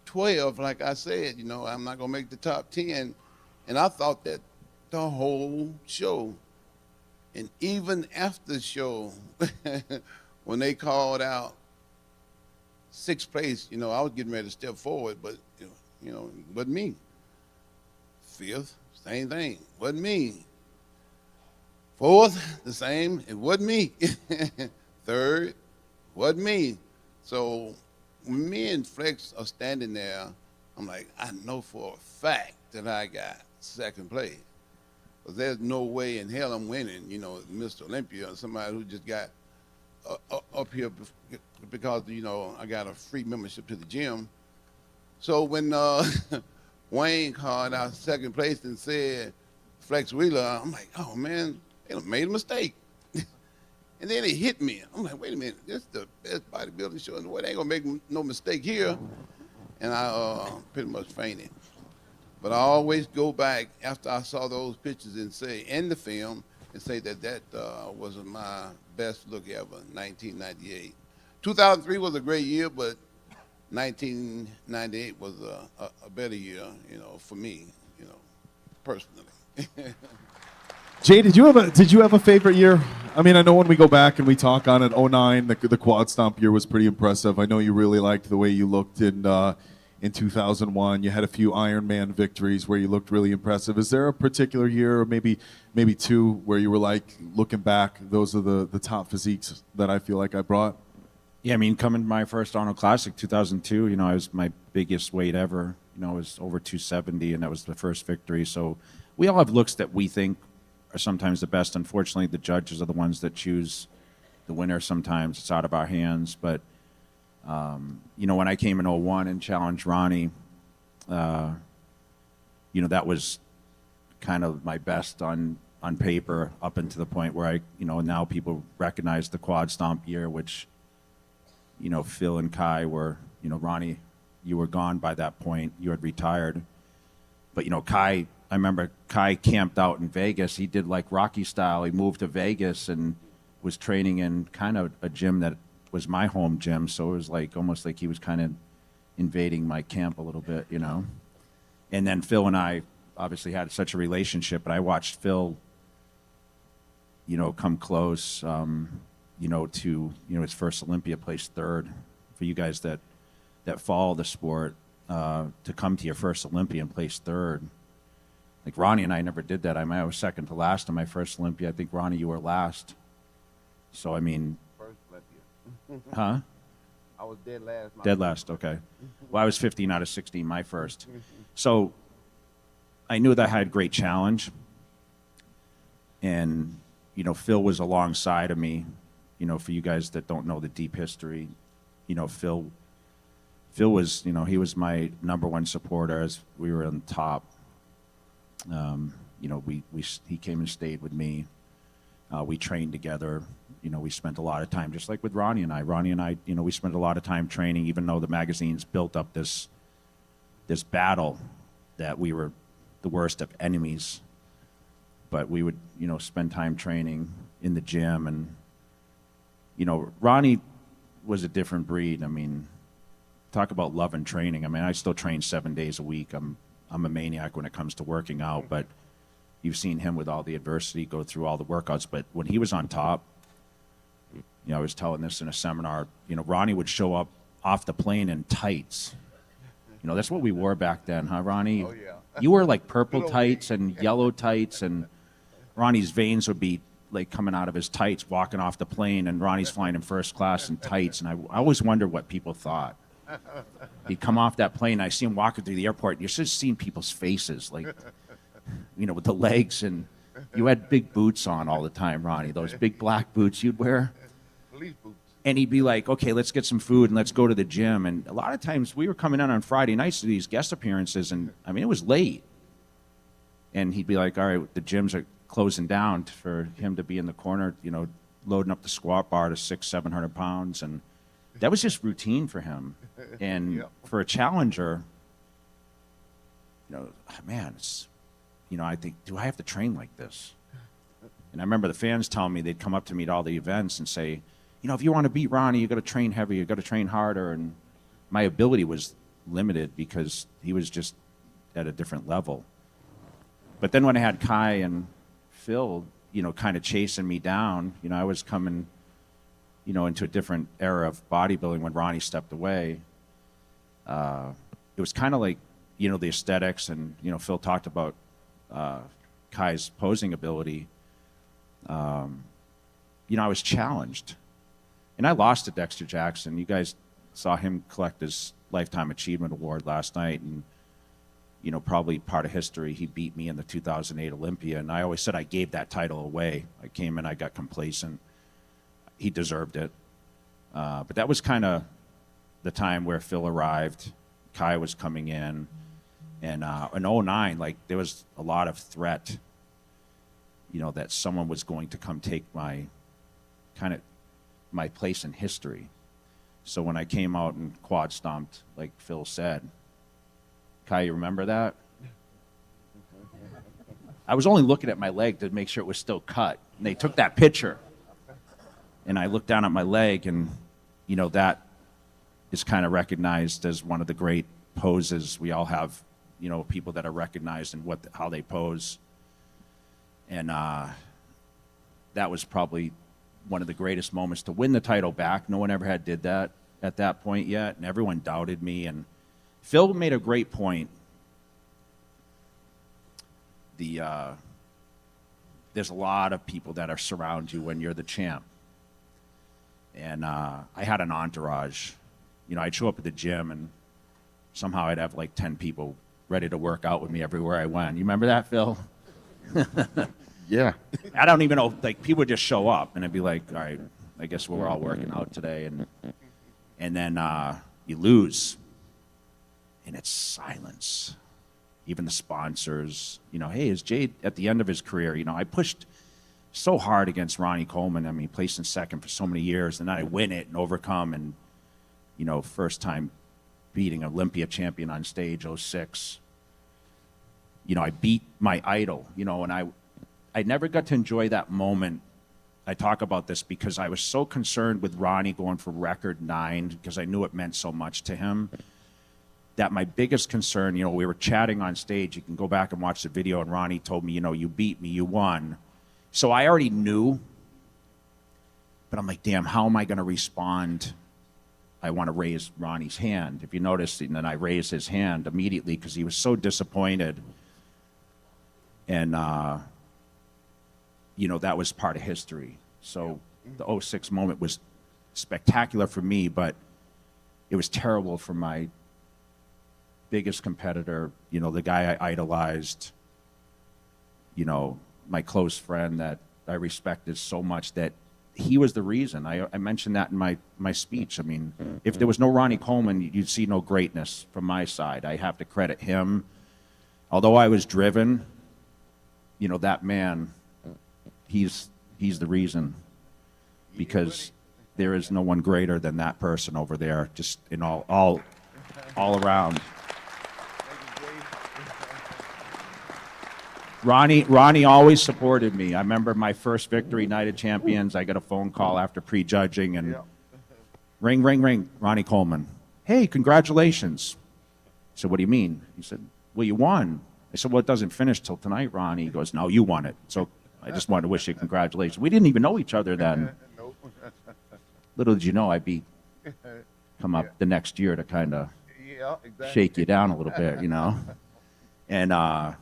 12, like I said, I'm not gonna make the top 10. And I thought that the whole show. And even after the show, when they called out sixth place, I was getting ready to step forward, but it wasn't me. Fifth, same thing, wasn't me. Fourth, the same, it wasn't me. Third, wasn't me. So when me and Flex are standing there, I'm like, I know for a fact that I got second place. Because there's no way in hell I'm winning, Mr. Olympia or somebody who just got up here because, I got a free membership to the gym. So when Wayne called out second place and said Flex Wheeler, I'm like, oh man, they done made a mistake. And then it hit me. I'm like, wait a minute, this is the best bodybuilding show in the world. They ain't gonna make no mistake here. And I pretty much fainted. But I always go back after I saw those pictures and say, in the film, and say that was my best look ever, 1998. 2003 was a great year, but 1998 was a better year, for me, personally. Jay, did you have a favorite year? I mean, I know when we go back and we talk on it, 09, the quad stomp year was pretty impressive. I know you really liked the way you looked in 2001. You had a few Ironman victories where you looked really impressive. Is there a particular year, or maybe two, where you were like, looking back, those are the top physiques that I feel like I brought? Yeah, I mean, coming to my first Arnold Classic, 2002, I was my biggest weight ever. It was over 270, and that was the first victory. So we all have looks that we think are sometimes the best. Unfortunately, the judges are the ones that choose the winner sometimes. It's out of our hands. But, when I came in 01 and challenged Ronnie, that was kind of my best on paper up until the point where now people recognize the quad stomp year, which, Phil and Kai were, Ronnie, you were gone by that point. You had retired. But, Kai, I remember Kai camped out in Vegas. He did like Rocky style. He moved to Vegas and was training in kind of a gym that was my home gym. So it was like almost like he was kind of invading my camp a little bit, And then Phil and I obviously had such a relationship, but I watched Phil, come close, to his first Olympia, placed third. For you guys that follow the sport, to come to your first Olympia and place third. Like Ronnie and I never did that. I was second to last in my first Olympia. I think, Ronnie, you were last. So, I mean... First Olympia. Huh? I was dead last. Dead last, okay. Well, I was 15 out of 16, my first. So I knew that I had great challenge. And, Phil was alongside of me. For you guys that don't know the deep history, Phil was, he was my number one supporter as we were on top. He came and stayed with me. We trained together. We spent a lot of time, just like with Ronnie and I. Ronnie and I, we spent a lot of time training, even though the magazines built up this battle that we were the worst of enemies. But we would, spend time training in the gym. And, Ronnie was a different breed. I mean, talk about love and training. I mean, I still train 7 days a week. I'm a maniac when it comes to working out, but you've seen him with all the adversity, go through all the workouts. But when he was on top, I was telling this in a seminar, Ronnie would show up off the plane in tights. That's what we wore back then, huh, Ronnie? Oh, yeah. You wore like purple tights and yellow tights, and Ronnie's veins would be like coming out of his tights, walking off the plane, and Ronnie's flying in first class in tights. And I always wonder what people thought. He'd come off that plane, and I see him walking through the airport, and you're just seeing people's faces, like, with the legs, and you had big boots on all the time, Ronnie, those big black boots you'd wear. Police boots. And he'd be like, okay, let's get some food and let's go to the gym. And a lot of times we were coming in on Friday nights to these guest appearances, and I mean, it was late. And he'd be like, all right, the gyms are closing down for him to be in the corner, loading up the squat bar to 700 pounds. And that was just routine for him. And for a challenger, man, it's, I think, do I have to train like this? And I remember the fans telling me, they'd come up to me at all the events and say, if you want to beat Ronnie, you got to train heavier, you got to train harder. And my ability was limited because he was just at a different level. But then when I had Kai and Phil, kind of chasing me down, I was coming you know, into a different era of bodybuilding when Ronnie stepped away, it was kind of like, you know, the aesthetics, and, you know, Phil talked about Kai's posing ability. You know, I was challenged. And I lost to Dexter Jackson. You guys saw him collect his Lifetime Achievement Award last night, and, you know, probably part of history, he beat me in the 2008 Olympia, and I always said I gave that title away. I came in, I got complacent. He deserved it. But that was kind of the time where Phil arrived, Kai was coming in, and in 09, like, there was a lot of threat, you know, that someone was going to come take my place in history. So when I came out and quad stomped, like Phil said, Kai, you remember that? I was only looking at my leg to make sure it was still cut. And they took that picture. And I looked down at my leg, and, you know, that is kind of recognized as one of the great poses. We all have, you know, people that are recognized in how they pose. And that was probably one of the greatest moments to win the title back. No one ever had did that at that point yet, and everyone doubted me. And Phil made a great point. There's a lot of people that are surround you when you're the champ. And I had an entourage. You know, I'd show up at the gym, and somehow I'd have like 10 people ready to work out with me everywhere I went. You remember that, Phil? Yeah. I don't even know, like, people would just show up, and I'd be like, all right, I guess we're all working out today. And then you lose, and it's silence. Even the sponsors, you know, hey, is Jade at the end of his career? You know, I pushed so hard against Ronnie Coleman. I mean, placing second for so many years, and then I win it and overcome, and, you know, first time beating Olympia champion on stage, 06. You know, I beat my idol, you know, and I never got to enjoy that moment. I talk about this because I was so concerned with Ronnie going for record 9, because I knew it meant so much to him, that my biggest concern, you know, we were chatting on stage. You can go back and watch the video, and Ronnie told me, you know, you beat me, you won. So I already knew, but I'm like, damn, how am I going to respond? I want to raise Ronnie's hand. If you notice, and then I raised his hand immediately because he was so disappointed. And, you know, that was part of history. So the 06 moment was spectacular for me, but it was terrible for my biggest competitor, you know, the guy I idolized, you know, my close friend that I respected so much, that he was the reason. I mentioned that in my speech. I mean, if there was no Ronnie Coleman, you'd see no greatness from my side. I have to credit him. Although I was driven, you know, that man, he's the reason, because there is no one greater than that person over there, just in all around. Ronnie always supported me. I remember my first victory, Night of Champions. I got a phone call after prejudging, and ring, ring, ring, Ronnie Coleman. Hey, congratulations. I said, what do you mean? He said, well, you won. I said, well, it doesn't finish till tonight, Ronnie. He goes, no, you won it. So I just wanted to wish you congratulations. We didn't even know each other then. Little did you know I'd come up the next year to kind of shake you down a little bit, you know? And,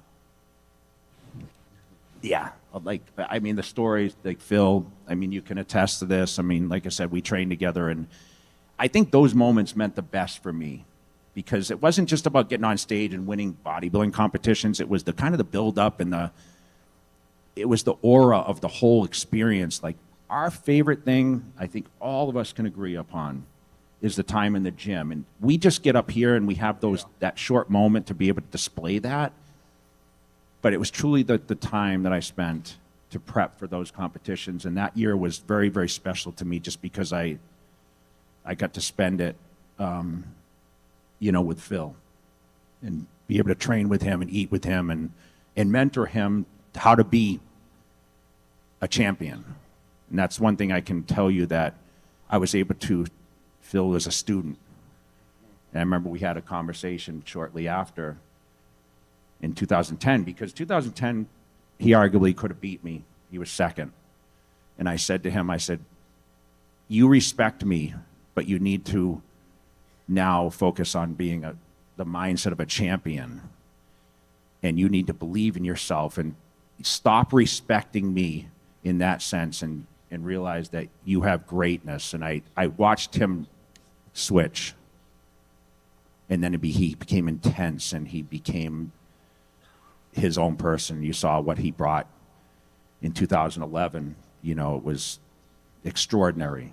yeah, like, I mean, the stories, like Phil, I mean, you can attest to this. I mean, like I said, we trained together, and I think those moments meant the best for me, because it wasn't just about getting on stage and winning bodybuilding competitions. It was the kind of the build up, and it was the aura of the whole experience. Like, our favorite thing, I think all of us can agree upon, is the time in the gym. And we just get up here and we have that short moment to be able to display that. But it was truly the time that I spent to prep for those competitions. And that year was very, very special to me, just because I got to spend it, you know, with Phil, and be able to train with him and eat with him and mentor him how to be a champion. And that's one thing I can tell you that I was able to Phil as a student. And I remember we had a conversation shortly after in 2010, because 2010, he arguably could have beat me. He was second. And I said to him, I said, you respect me, but you need to now focus on being the mindset of a champion. And you need to believe in yourself and stop respecting me in that sense and realize that you have greatness. And I watched him switch. And then he became intense and he became his own person. You saw what he brought in 2011. You know, it was extraordinary.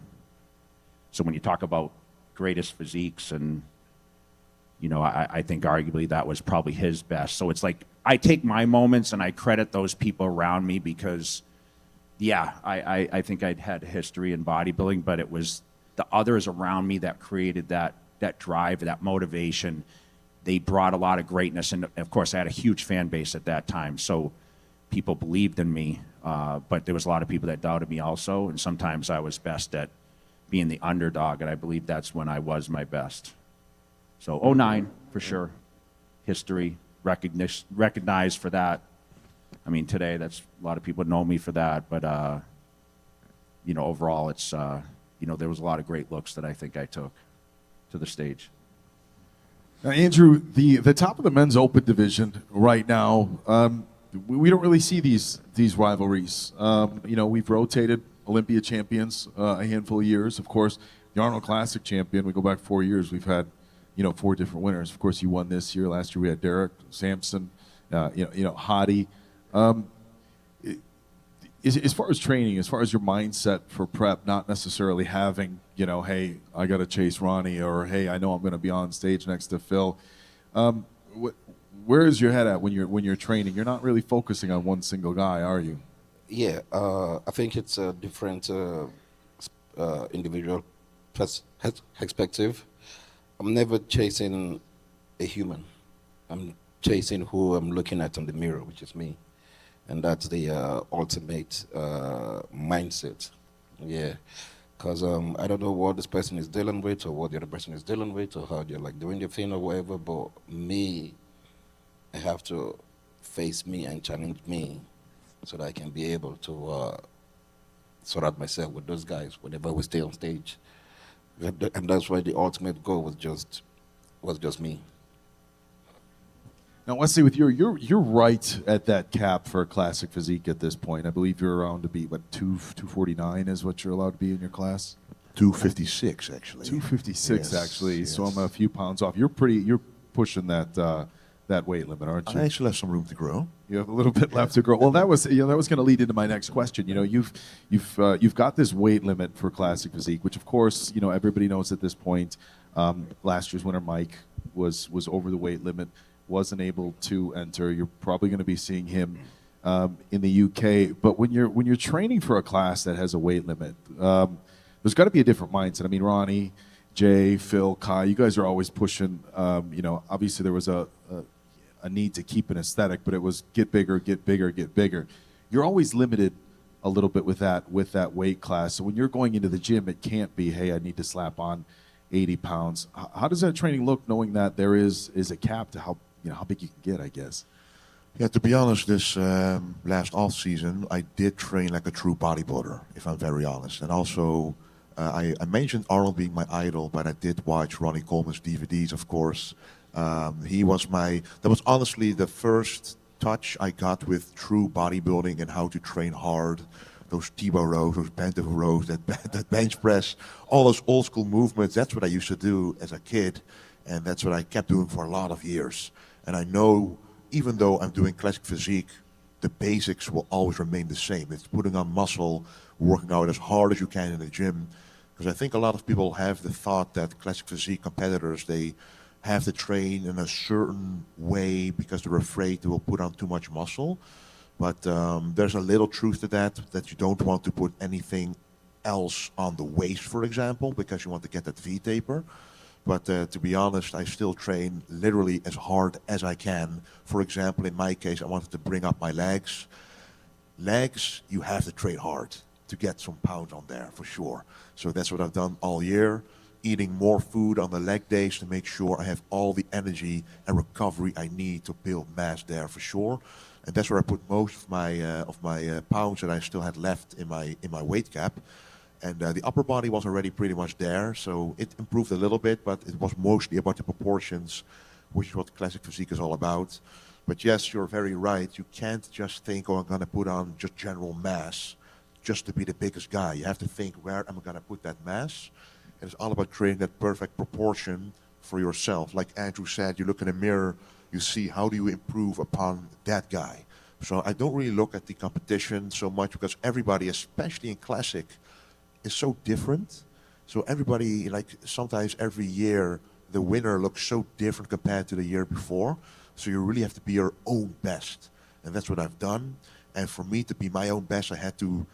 So when you talk about greatest physiques and, you know, I think arguably that was probably his best. So it's like I take my moments and I credit those people around me because, yeah, I think I'd had a history in bodybuilding, but it was the others around me that created that drive, that motivation. They brought a lot of greatness. And of course, I had a huge fan base at that time. So people believed in me, but there was a lot of people that doubted me also. And sometimes I was best at being the underdog. And I believe that's when I was my best. So 09, for sure. History, recognized for that. I mean, today, that's a lot of people know me for that. But, you know, overall, it's, you know, there was a lot of great looks that I think I took to the stage. Now, Andrew, the top of the men's open division right now, we don't really see these rivalries. You know, we've rotated Olympia champions a handful of years. Of course, the Arnold Classic champion, we go back 4 years, we've had, you know, 4 different winners. Of course, you won this year. Last year we had Derek, Sampson, Hadi. As far as training, as far as your mindset for prep, not necessarily having, you know, hey, I got to chase Ronnie, or hey, I know I'm going to be on stage next to Phil. Where is your head at when you're training? You're not really focusing on one single guy, are you? Yeah, I think it's a different individual perspective. I'm never chasing a human. I'm chasing who I'm looking at in the mirror, which is me. And that's the ultimate mindset. Yeah. Because I don't know what this person is dealing with or what the other person is dealing with or how they're like doing their thing or whatever, but me, I have to face me and challenge me so that I can be able to sort out myself with those guys whenever we stay on stage. And that's why the ultimate goal was just me. Now, Wesley, with you're right at that cap for a classic physique at this point. I believe you're around to be, what, 249 is what you're allowed to be in your class? 256, actually. 256, Yes, actually. yes. So I'm a few pounds off. You're pushing that weight limit, aren't you? I still have some room to grow. You have a little bit left to grow. Well, that was going to lead into my next question. You know, you've got this weight limit for classic physique, which of course, you know, everybody knows at this point. Last year's winner, Mike, was over the weight limit, wasn't able to enter. You're probably going to be seeing him in the UK. But when you're training for a class that has a weight limit, there's got to be a different mindset. I mean, Ronnie, Jay, Phil, Kai, you guys are always pushing. You know, obviously there was a need to keep an aesthetic, but it was get bigger, get bigger, get bigger. You're always limited a little bit with that weight class. So when you're going into the gym, it can't be, hey, I need to slap on 80 pounds. How does that training look, knowing that there is a cap to how big you can get, I guess? Yeah, to be honest, this last off season, I did train like a true bodybuilder, if I'm very honest. And also, I mentioned Arnold being my idol, but I did watch Ronnie Coleman's DVDs, of course. That was honestly the first touch I got with true bodybuilding and how to train hard. Those T-bar rows, those bent over rows, that bench press, all those old school movements. That's what I used to do as a kid, and that's what I kept doing for a lot of years. And I know, even though I'm doing classic physique, the basics will always remain the same. It's putting on muscle, working out as hard as you can in the gym. Because I think a lot of people have the thought that classic physique competitors, they have to train in a certain way because they're afraid they will put on too much muscle. But there's a little truth to that you don't want to put anything else on the waist, for example, because you want to get that V-taper. But to be honest, I still train literally as hard as I can. For example, in my case, I wanted to bring up my legs. Legs, you have to train hard to get some pounds on there, for sure. So that's what I've done all year, eating more food on the leg days to make sure I have all the energy and recovery I need to build mass there, for sure. And that's where I put most of my pounds that I still had left in my weight cap. And the upper body was already pretty much there, so it improved a little bit, but it was mostly about the proportions, which is what classic physique is all about. But yes, you're very right. You can't just think, oh, I'm going to put on just general mass just to be the biggest guy. You have to think, where am I going to put that mass? And it's all about creating that perfect proportion for yourself. Like Andrew said, you look in the mirror, you see how do you improve upon that guy. So I don't really look at the competition so much because everybody, especially in classic, is so different. So everybody, like sometimes every year, the winner looks so different compared to the year before. So you really have to be your own best. And that's what I've done. And for me to be my own best, I had to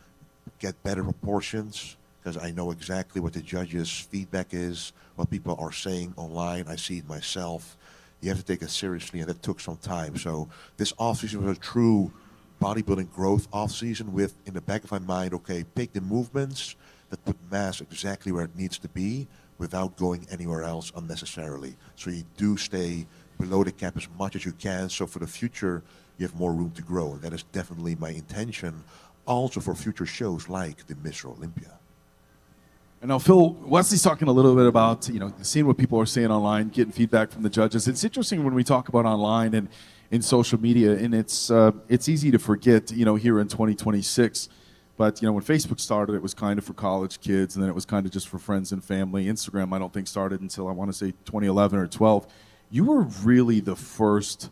get better proportions because I know exactly what the judges' feedback is, what people are saying online. I see it myself. You have to take it seriously, and that took some time. So this off-season was a true bodybuilding growth off-season with, in the back of my mind, okay, pick the movements that put mass exactly where it needs to be without going anywhere else unnecessarily. So you do stay below the cap as much as you can, so for the future, you have more room to grow. And that is definitely my intention, also for future shows like the Mr. Olympia. And now, Phil, Wesley's talking a little bit about, seeing what people are saying online, getting feedback from the judges. It's interesting when we talk about online and in social media, and it's easy to forget, here in 2026. But, when Facebook started, it was kind of for college kids, and then it was kind of just for friends and family. Instagram, I don't think, started until, I want to say, 2011 or 12. You were really the first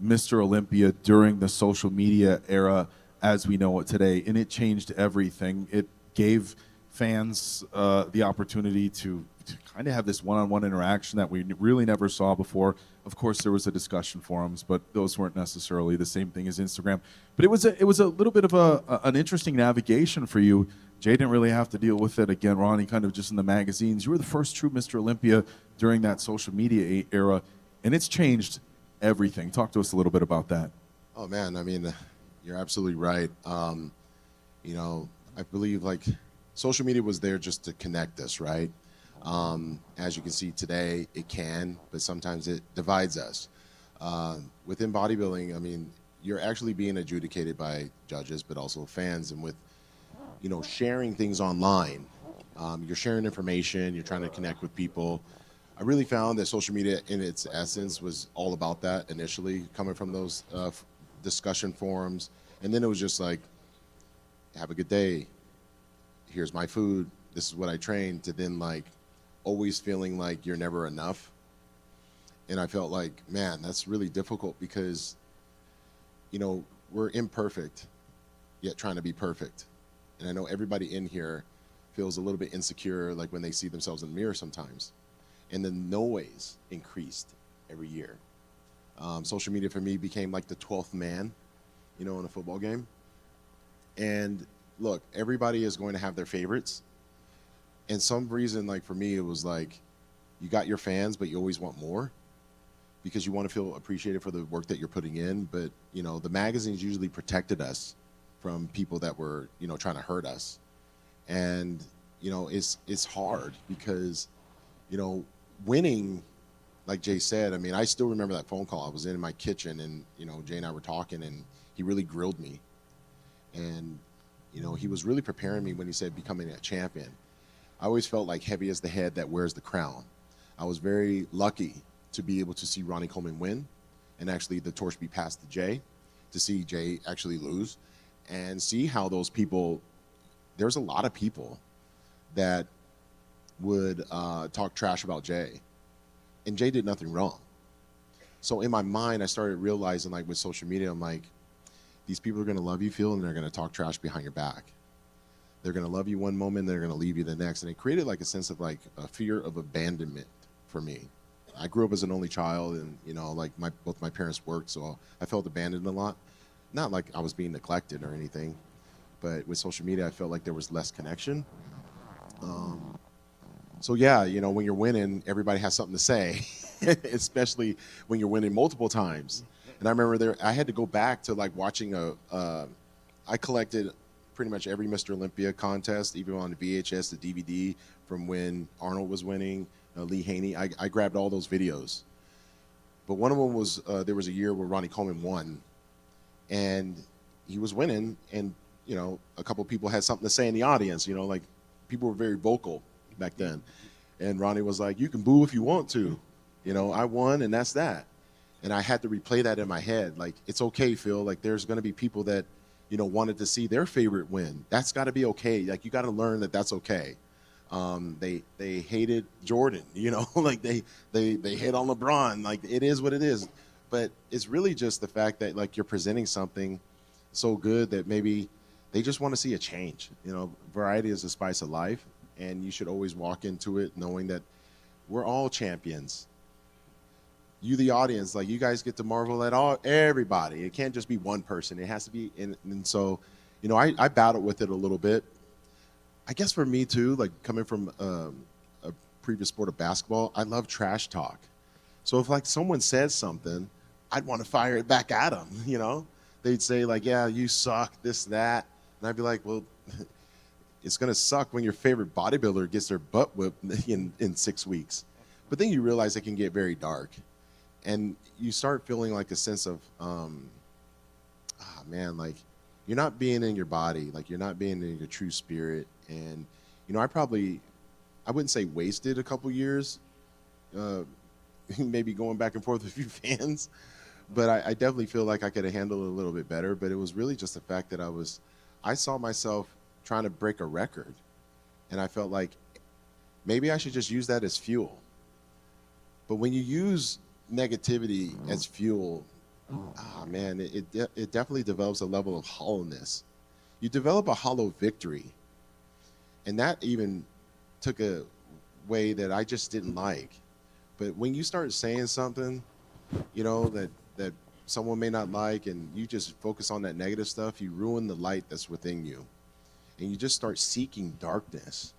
Mr. Olympia during the social media era as we know it today, and it changed everything. It gave fans the opportunity to kind of have this one-on-one interaction that we really never saw before. Of course, there was the discussion forums, but those weren't necessarily the same thing as Instagram. But it was a little bit of an interesting navigation for you. Jay didn't really have to deal with it. Again, Ronnie, kind of just in the magazines. You were the first true Mr. Olympia during that social media era, and it's changed everything. Talk to us a little bit about that. Oh man, I mean, you're absolutely right. I believe social media was there just to connect us, right? As you can see today, it can, but sometimes it divides us. Within bodybuilding, I mean, you're actually being adjudicated by judges, but also fans, and with, sharing things online, you're sharing information, you're trying to connect with people. I really found that social media in its essence was all about that initially, coming from those discussion forums. And then it was just like, have a good day. Here's my food. This is what I trained, to then always feeling like you're never enough. And I felt like, man, that's really difficult because, we're imperfect, yet trying to be perfect. And I know everybody in here feels a little bit insecure, when they see themselves in the mirror sometimes. And the noise increased every year. Social media for me became like the 12th man, in a football game. And look, everybody is going to have their favorites. And some reason, for me, it was you got your fans, but you always want more because you want to feel appreciated for the work that you're putting in. But, the magazines usually protected us from people that were, trying to hurt us. And, it's hard because, winning, like Jay said, I mean, I still remember that phone call. I was in my kitchen and, Jay and I were talking and he really grilled me. And, he was really preparing me when he said becoming a champion. I always felt like heavy as the head that wears the crown. I was very lucky to be able to see Ronnie Coleman win and actually the torch be passed to Jay, to see Jay actually lose and see how those people, there's a lot of people that would talk trash about Jay. And Jay did nothing wrong. So in my mind, I started realizing with social media, I'm like, these people are going to love you, Phil, and they're going to talk trash behind your back. They're going to love you one moment, they're going to leave you the next. And it created a sense of a fear of abandonment for me. I grew up as an only child and, both my parents worked, so I felt abandoned a lot. Not like I was being neglected or anything, but with social media, I felt like there was less connection. So yeah, when you're winning, everybody has something to say, especially when you're winning multiple times. And I remember I had to go back to watching I collected pretty much every Mr. Olympia contest, even on the VHS, the DVD from when Arnold was winning, Lee Haney. I grabbed all those videos. But one of them was, there was a year where Ronnie Coleman won and he was winning and, a couple people had something to say in the audience, people were very vocal back then. And Ronnie was like, you can boo if you want to. I won, and that's that. And I had to replay that in my head. Like, it's okay, Phil. Like, there's going to be people that, wanted to see their favorite win. That's got to be okay. Like, you got to learn that that's okay. They hated Jordan, like they hate on LeBron. Like, it is what it is. But it's really just the fact that, like, you're presenting something so good that maybe they just want to see a change. Variety is the spice of life, and you should always walk into it knowing that we're all champions. You, the audience, like, you guys get to marvel at everybody. It can't just be one person. It has to be, and so, I battled with it a little bit. I guess for me too, like, coming from a previous sport of basketball, I love trash talk. So if, like, someone says something, I'd want to fire it back at them. They'd say, like, yeah, you suck, this, that, and I'd be like, well, it's gonna suck when your favorite bodybuilder gets their butt whipped in 6 weeks. But then you realize it can get very dark. And you start feeling like a sense of, man, like, you're not being in your body, like, you're not being in your true spirit. And, I wouldn't say wasted a couple years, maybe going back and forth with a few fans, but I definitely feel like I could have handled it a little bit better. But it was really just the fact that I saw myself trying to break a record. And I felt like maybe I should just use that as fuel. But when you use negativity as fuel, man, it definitely develops a level of hollowness. You develop a hollow victory, and that even took a way that I just didn't like. But when you start saying something, that someone may not like, and you just focus on that negative stuff, you ruin the light that's within you, and you just start seeking darkness.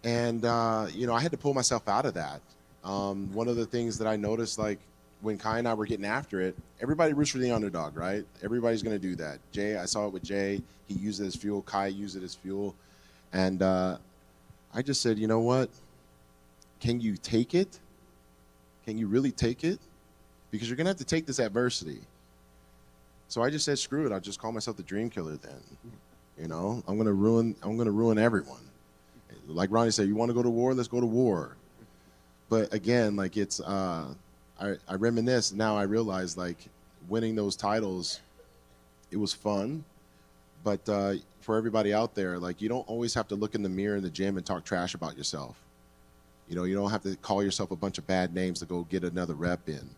And I had to pull myself out of that. One of the things that I noticed, like, when Kai and I were getting after it, everybody roots for the underdog, right? Everybody's going to do that. Jay, I saw it with Jay. He used it as fuel. Kai used it as fuel. And I just said, you know what? Can you take it? Can you really take it? Because you're going to have to take this adversity. So I just said, screw it. I'll just call myself the dream killer then. I'm going to ruin everyone. Like Ronnie said, you want to go to war? Let's go to war. But again, like, it's, I reminisce, now I realize, like, winning those titles, it was fun. But for everybody out there, like, you don't always have to look in the mirror in the gym and talk trash about yourself. You don't have to call yourself a bunch of bad names to go get another rep in.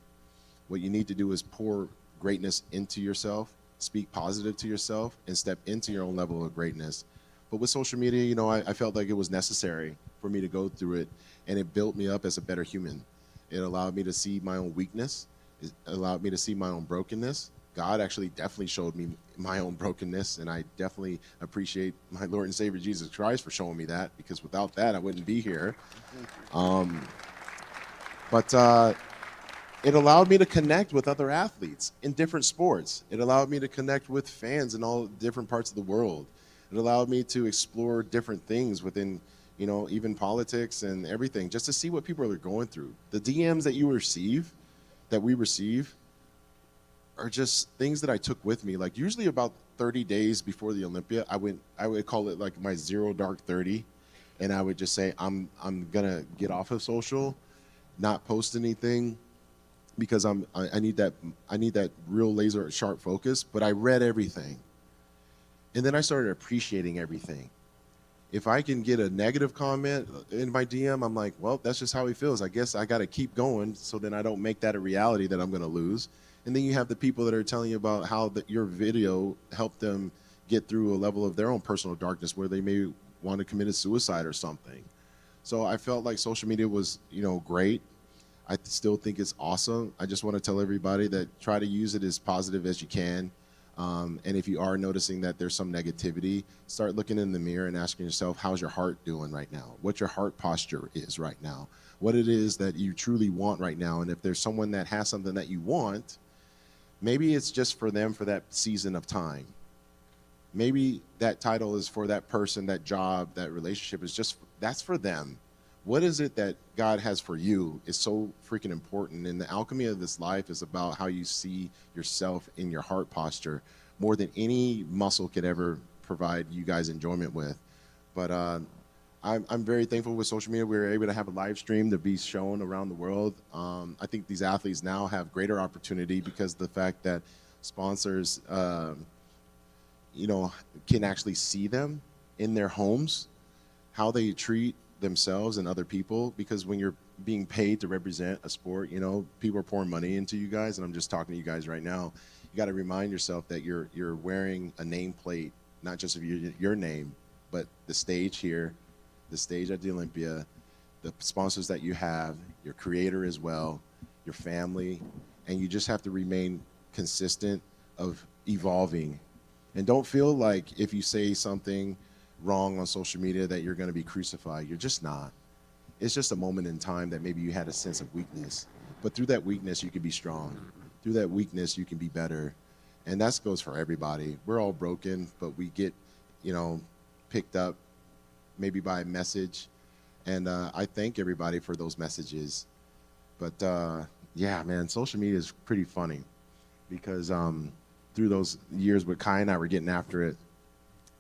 What you need to do is pour greatness into yourself, speak positive to yourself, and step into your own level of greatness. But with social media, I felt like it was necessary for me to go through it, and it built me up as a better human. It allowed me to see my own weakness. It allowed me to see my own brokenness. God actually definitely showed me my own brokenness, and I definitely appreciate my Lord and Savior Jesus Christ for showing me that, because without that, I wouldn't be here. But it allowed me to connect with other athletes in different sports. It allowed me to connect with fans in all different parts of the world. It allowed me to explore different things within, even politics and everything, just to see what people are going through. The DMs that we receive, are just things that I took with me. Like, usually about 30 days before the Olympia, I would call it like my 0 dark 30, and I would just say, I'm gonna get off of social, not post anything, because I need that real laser sharp focus. But I read everything, and then I started appreciating everything. If I can get a negative comment in my DM, I'm like, well, that's just how he feels. I guess I got to keep going, so then I don't make that a reality that I'm going to lose. And then you have the people that are telling you about how your video helped them get through a level of their own personal darkness where they may want to commit a suicide or something. So I felt like social media was, great. I still think it's awesome. I just want to tell everybody that try to use it as positive as you can. And if you are noticing that there's some negativity, start looking in the mirror and asking yourself, how's your heart doing right now? What your heart posture is right now? What it is that you truly want right now? And if there's someone that has something that you want, maybe it's just for them for that season of time. Maybe that title is for that person, that job, that relationship is that's for them. What is it that God has for you is so freaking important. And the alchemy of this life is about how you see yourself in your heart posture more than any muscle could ever provide you guys enjoyment with. But I'm very thankful with social media. We were able to have a live stream to be shown around the world. I think these athletes now have greater opportunity because of the fact that sponsors, can actually see them in their homes, how they treat themselves and other people. Because when you're being paid to represent a sport, people are pouring money into you guys, and I'm just talking to you guys right now. You got to remind yourself that you're wearing a nameplate, not just of your name, but the stage here, the stage at the Olympia, the sponsors that you have, your creator as well, your family, and you just have to remain consistent of evolving. And don't feel like if you say something wrong on social media that you're going to be crucified. You're just not. It's just a moment in time that maybe you had a sense of weakness. But through that weakness, you can be strong. Through that weakness, you can be better. And that goes for everybody. We're all broken, but we get, picked up maybe by a message. And I thank everybody for those messages. But yeah, man, social media is pretty funny because through those years with Kai and I were getting after it,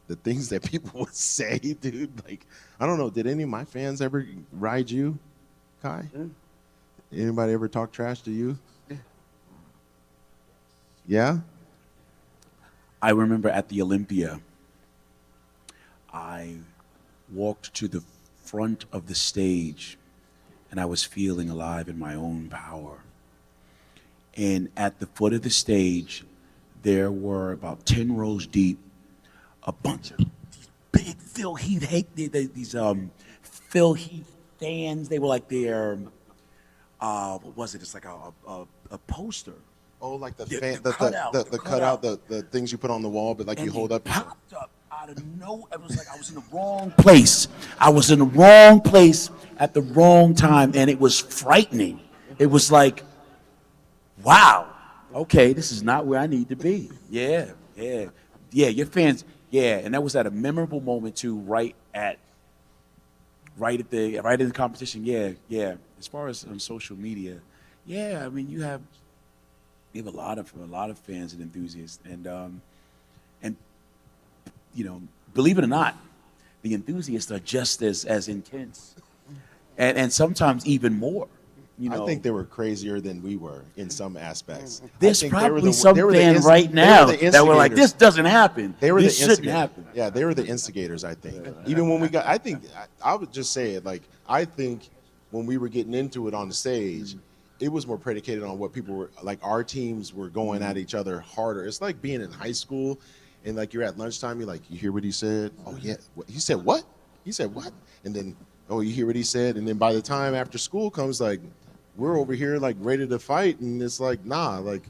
the things that people would say, dude, like, I don't know, did any of my fans ever ride you, Kai? Yeah. Anybody ever talk trash to you? Yeah. Yeah? I remember at the Olympia, I walked to the front of the stage and I was feeling alive in my own power. And at the foot of the stage, there were about 10 rows deep, a bunch of big Heath, these Phil Heath fans. They were like their, what was it? It's like a poster. Oh, like the cutout, the things you put on the wall, but like and you hold it up. Popped up out of nowhere. It was like I was in the wrong place. I was in the wrong place at the wrong time, and it was frightening. It was like, wow, okay, this is not where I need to be. Yeah, your fans, yeah, and that was at a memorable moment too, right in the competition. Yeah. As far as on social media, yeah, I mean you have a lot of fans and enthusiasts, and believe it or not, the enthusiasts are just as intense, and sometimes even more. I think they were crazier than we were in some aspects. There's probably some fan right now that were like, "This doesn't happen. This shouldn't happen." Yeah, they were the instigators. I think. Even when we got, I would just say it like I think when we were getting into it on the stage, it was more predicated on what people were like. Our teams were going at each other harder. It's like being in high school, and like you're at lunchtime. You're like, you hear what he said? Oh yeah, he said what? He said what? And then oh, you hear what he said? And then by the time after school comes, like we're over here like ready to fight, and it's like nah, like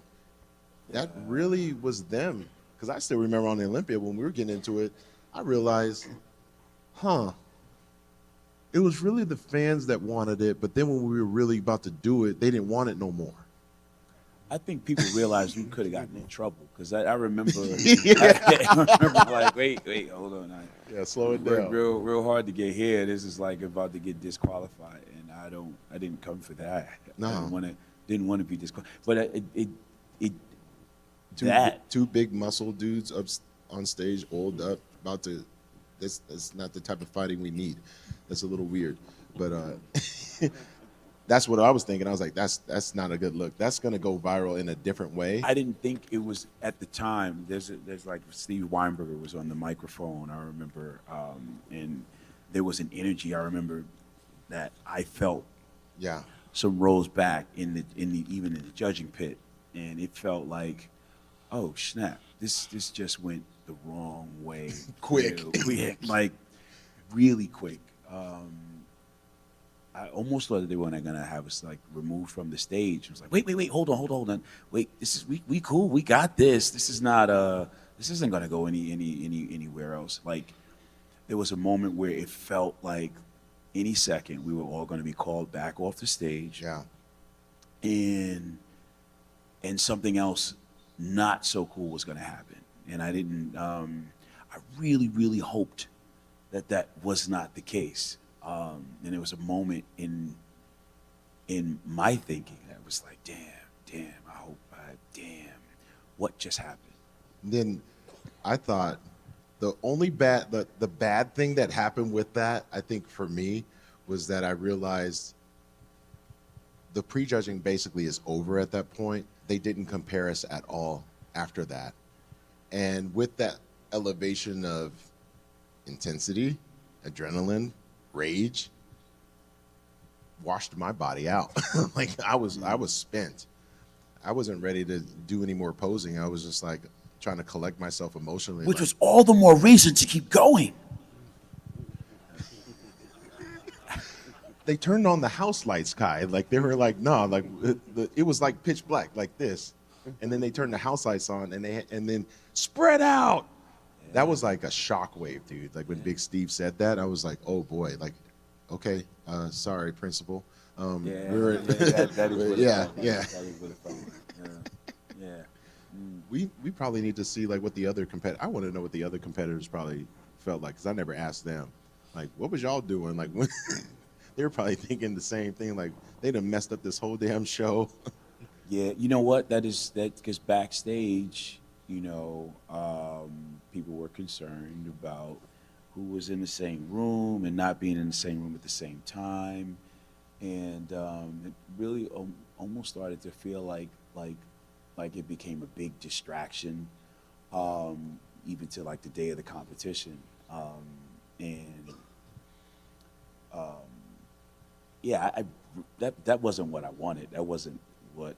that really was them. Because I still remember on the Olympia when we were getting into it, I realized, it was really the fans that wanted it, but then when we were really about to do it, they didn't want it no more. I think people realized we could have gotten in trouble because I remember. I remember like, wait, hold on. Yeah, slow it down. Real hard to get here. This is like about to get disqualified, and I didn't come for that. No, I didn't want to be disqualified. But two big muscle dudes up on stage, oiled up, about to. That's not the type of fighting we need. That's a little weird, but that's what I was thinking. I was like, that's not a good look. That's gonna go viral in a different way. I didn't think it was at the time. There's like Steve Weinberger was on the microphone. I remember, and there was an energy. I remember that I felt. Yeah. Some rows back even in the judging pit, and it felt like, oh snap, this just went the wrong way. Quick, like really quick. I almost thought that they weren't gonna have us like removed from the stage. I was like, wait, hold on. Wait, this is we cool. We got this. This is not this isn't gonna go anywhere else. Like there was a moment where it felt like any second we were all gonna be called back off the stage. Yeah. And something else not so cool was gonna happen. And I didn't. I really hoped that was not the case. And there was a moment in my thinking that was like, damn, what just happened? Then I thought The only bad the bad thing that happened with that, I think for me, was that I realized the prejudging basically is over at that point. They didn't compare us at all after that. And with that elevation of intensity, adrenaline, rage, washed my body out. Like I was spent. I wasn't ready to do any more posing. I was just like trying to collect myself emotionally. Which was all the more reason to keep going. They turned on the house lights, Kai. Like they were like, no, like it was like pitch black, like this, and then they turned the house lights on, and then spread out. That was like a shockwave, dude. Like when Big Steve said that, I was like, oh boy, like, okay, sorry, principal. That is what yeah. That is what it felt like. Yeah. We probably need to see like what the other I want to know what the other competitors probably felt like, because I never asked them. Like, what was y'all doing? Like when. They were probably thinking the same thing, like they done messed up this whole damn show. Yeah, you know what? That because backstage, people were concerned about who was in the same room and not being in the same room at the same time, and it really almost started to feel like it became a big distraction, even to like the day of the competition, yeah, that wasn't what I wanted. That wasn't what,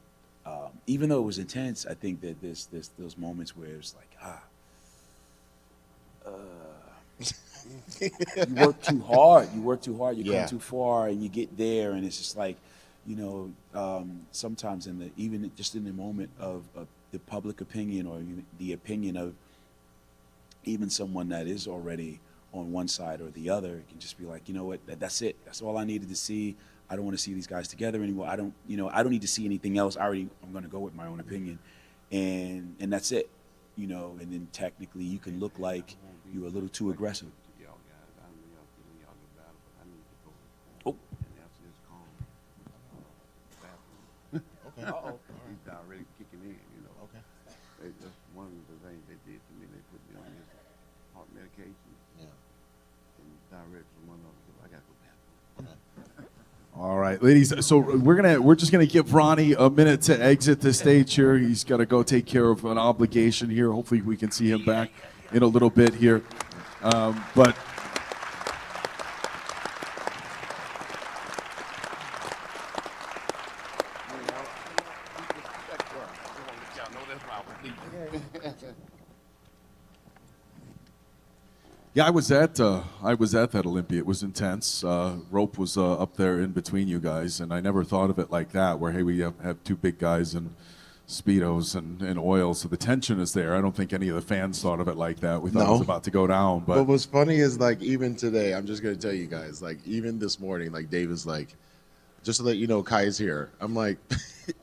even though it was intense, I think that there's those moments where it's like, you work too hard, you come too far, and you get there, and it's just like, sometimes even just in the moment of the public opinion or the opinion of even someone that is already on one side or the other, it can just be like, you know what, that's it. That's all I needed to see. I don't want to see these guys together anymore. I don't need to see anything else. I'm going to go with my own opinion, and that's it. And then technically you can look like you're a little too aggressive. Oh. Uh-oh. He's already kicking in, Okay. That's one of the things they did to me. They put me on this heart medication. Yeah. I got to go back. All right, ladies. So we're just gonna give Ronnie a minute to exit the stage here. He's got to go take care of an obligation here. Hopefully, we can see him back in a little bit here. But yeah, I was at that Olympia. It was intense. Rope was up there in between you guys, and I never thought of it like that. Where hey, we have two big guys in speedos and oil, so the tension is there. I don't think any of the fans thought of it like that. We thought it was about to go down. But what's funny is like even today, I'm just gonna tell you guys, like even this morning, like Dave is like, just to let you know, Kai is here. I'm like,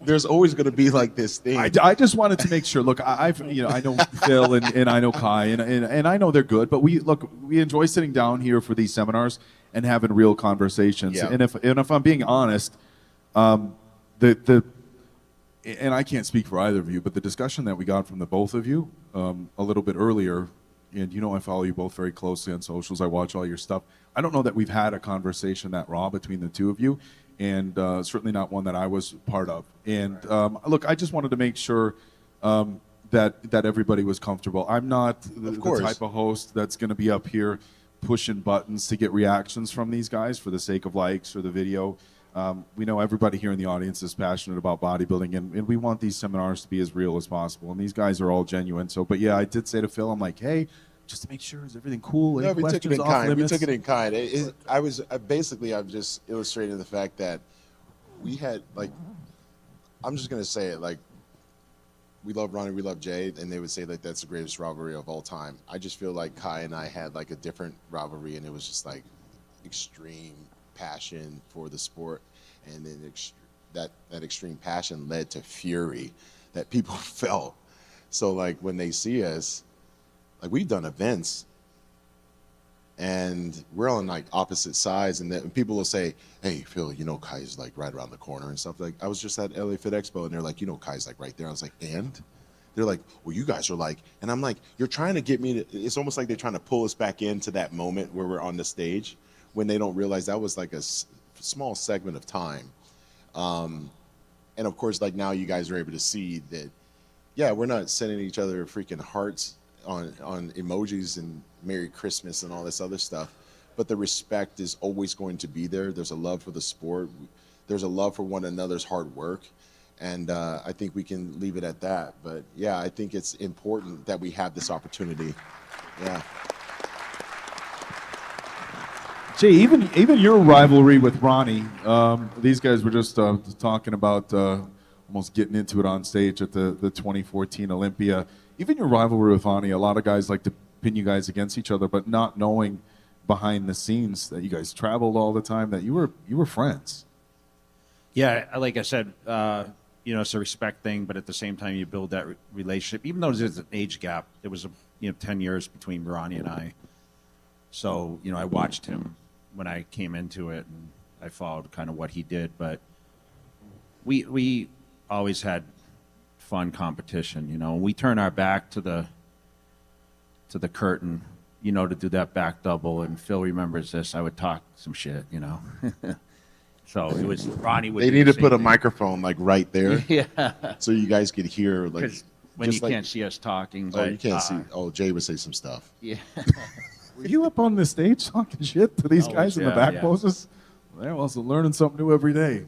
there's always going to be like this thing. I just wanted to make sure. Look, I know Phil and I know Kai and I know they're good, but we enjoy sitting down here for these seminars and having real conversations. Yeah. And if I'm being honest, and I can't speak for either of you, but the discussion that we got from the both of you a little bit earlier, and I follow you both very closely on socials. I watch all your stuff. I don't know that we've had a conversation that raw between the two of you. And certainly not one that I was part of. And look, I just wanted to make sure that everybody was comfortable. I'm not the type of host that's going to be up here pushing buttons to get reactions from these guys for the sake of likes or the video. We know everybody here in the audience is passionate about bodybuilding, and we want these seminars to be as real as possible. And these guys are all genuine. So, but yeah, I did say to Phil, I'm like, hey, just to make sure, is everything cool? No, we took it in kind. We took it in kind. I'm just illustrating the fact that we had, like, I'm just going to say it, like, we love Ronnie, we love Jay, and they would say that that's the greatest rivalry of all time. I just feel like Kai and I had, like, a different rivalry, and it was just, like, extreme passion for the sport, and then that extreme passion led to fury that people felt. So, like, when they see us, like, we've done events and we're on like opposite sides, and then people will say, hey, Phil, Kai's like right around the corner and stuff. Like, I was just at LA Fit Expo and they're like, Kai's like right there. I was like, and they're like, well, you guys are like, and I'm like, you're trying to get me to, it's almost like they're trying to pull us back into that moment where we're on the stage when they don't realize that was like a small segment of time. And of course, like now you guys are able to see that, yeah, we're not sending each other freaking hearts on emojis and Merry Christmas and all this other stuff, but the respect is always going to be there. There's a love for the sport. There's a love for one another's hard work. And I think we can leave it at that. But yeah, I think it's important that we have this opportunity. Yeah. Jay, even your rivalry with Ronnie, these guys were just talking about almost getting into it on stage at the 2014 Olympia. Even your rivalry with Ronnie, a lot of guys like to pin you guys against each other, but not knowing behind the scenes that you guys traveled all the time, that you were friends. Yeah, like I said, it's a respect thing, but at the same time, you build that relationship. Even though there's an age gap, there was 10 years between Ronnie and I. So, I watched him when I came into it, and I followed kind of what he did. But we always had fun competition. We turn our back to the curtain, to do that back double. And Phil remembers this. I would talk some shit, So it was Ronnie would. They do need the to put same a thing. microphone like right there, Yeah. so you guys could hear like. Because when you just like- can't see us talking, Oh, but you can't see. Oh, Jay would say some stuff. Yeah. Were you up on the stage talking shit to these Always, guys in the yeah, back yeah. poses? They're also learning something new every day.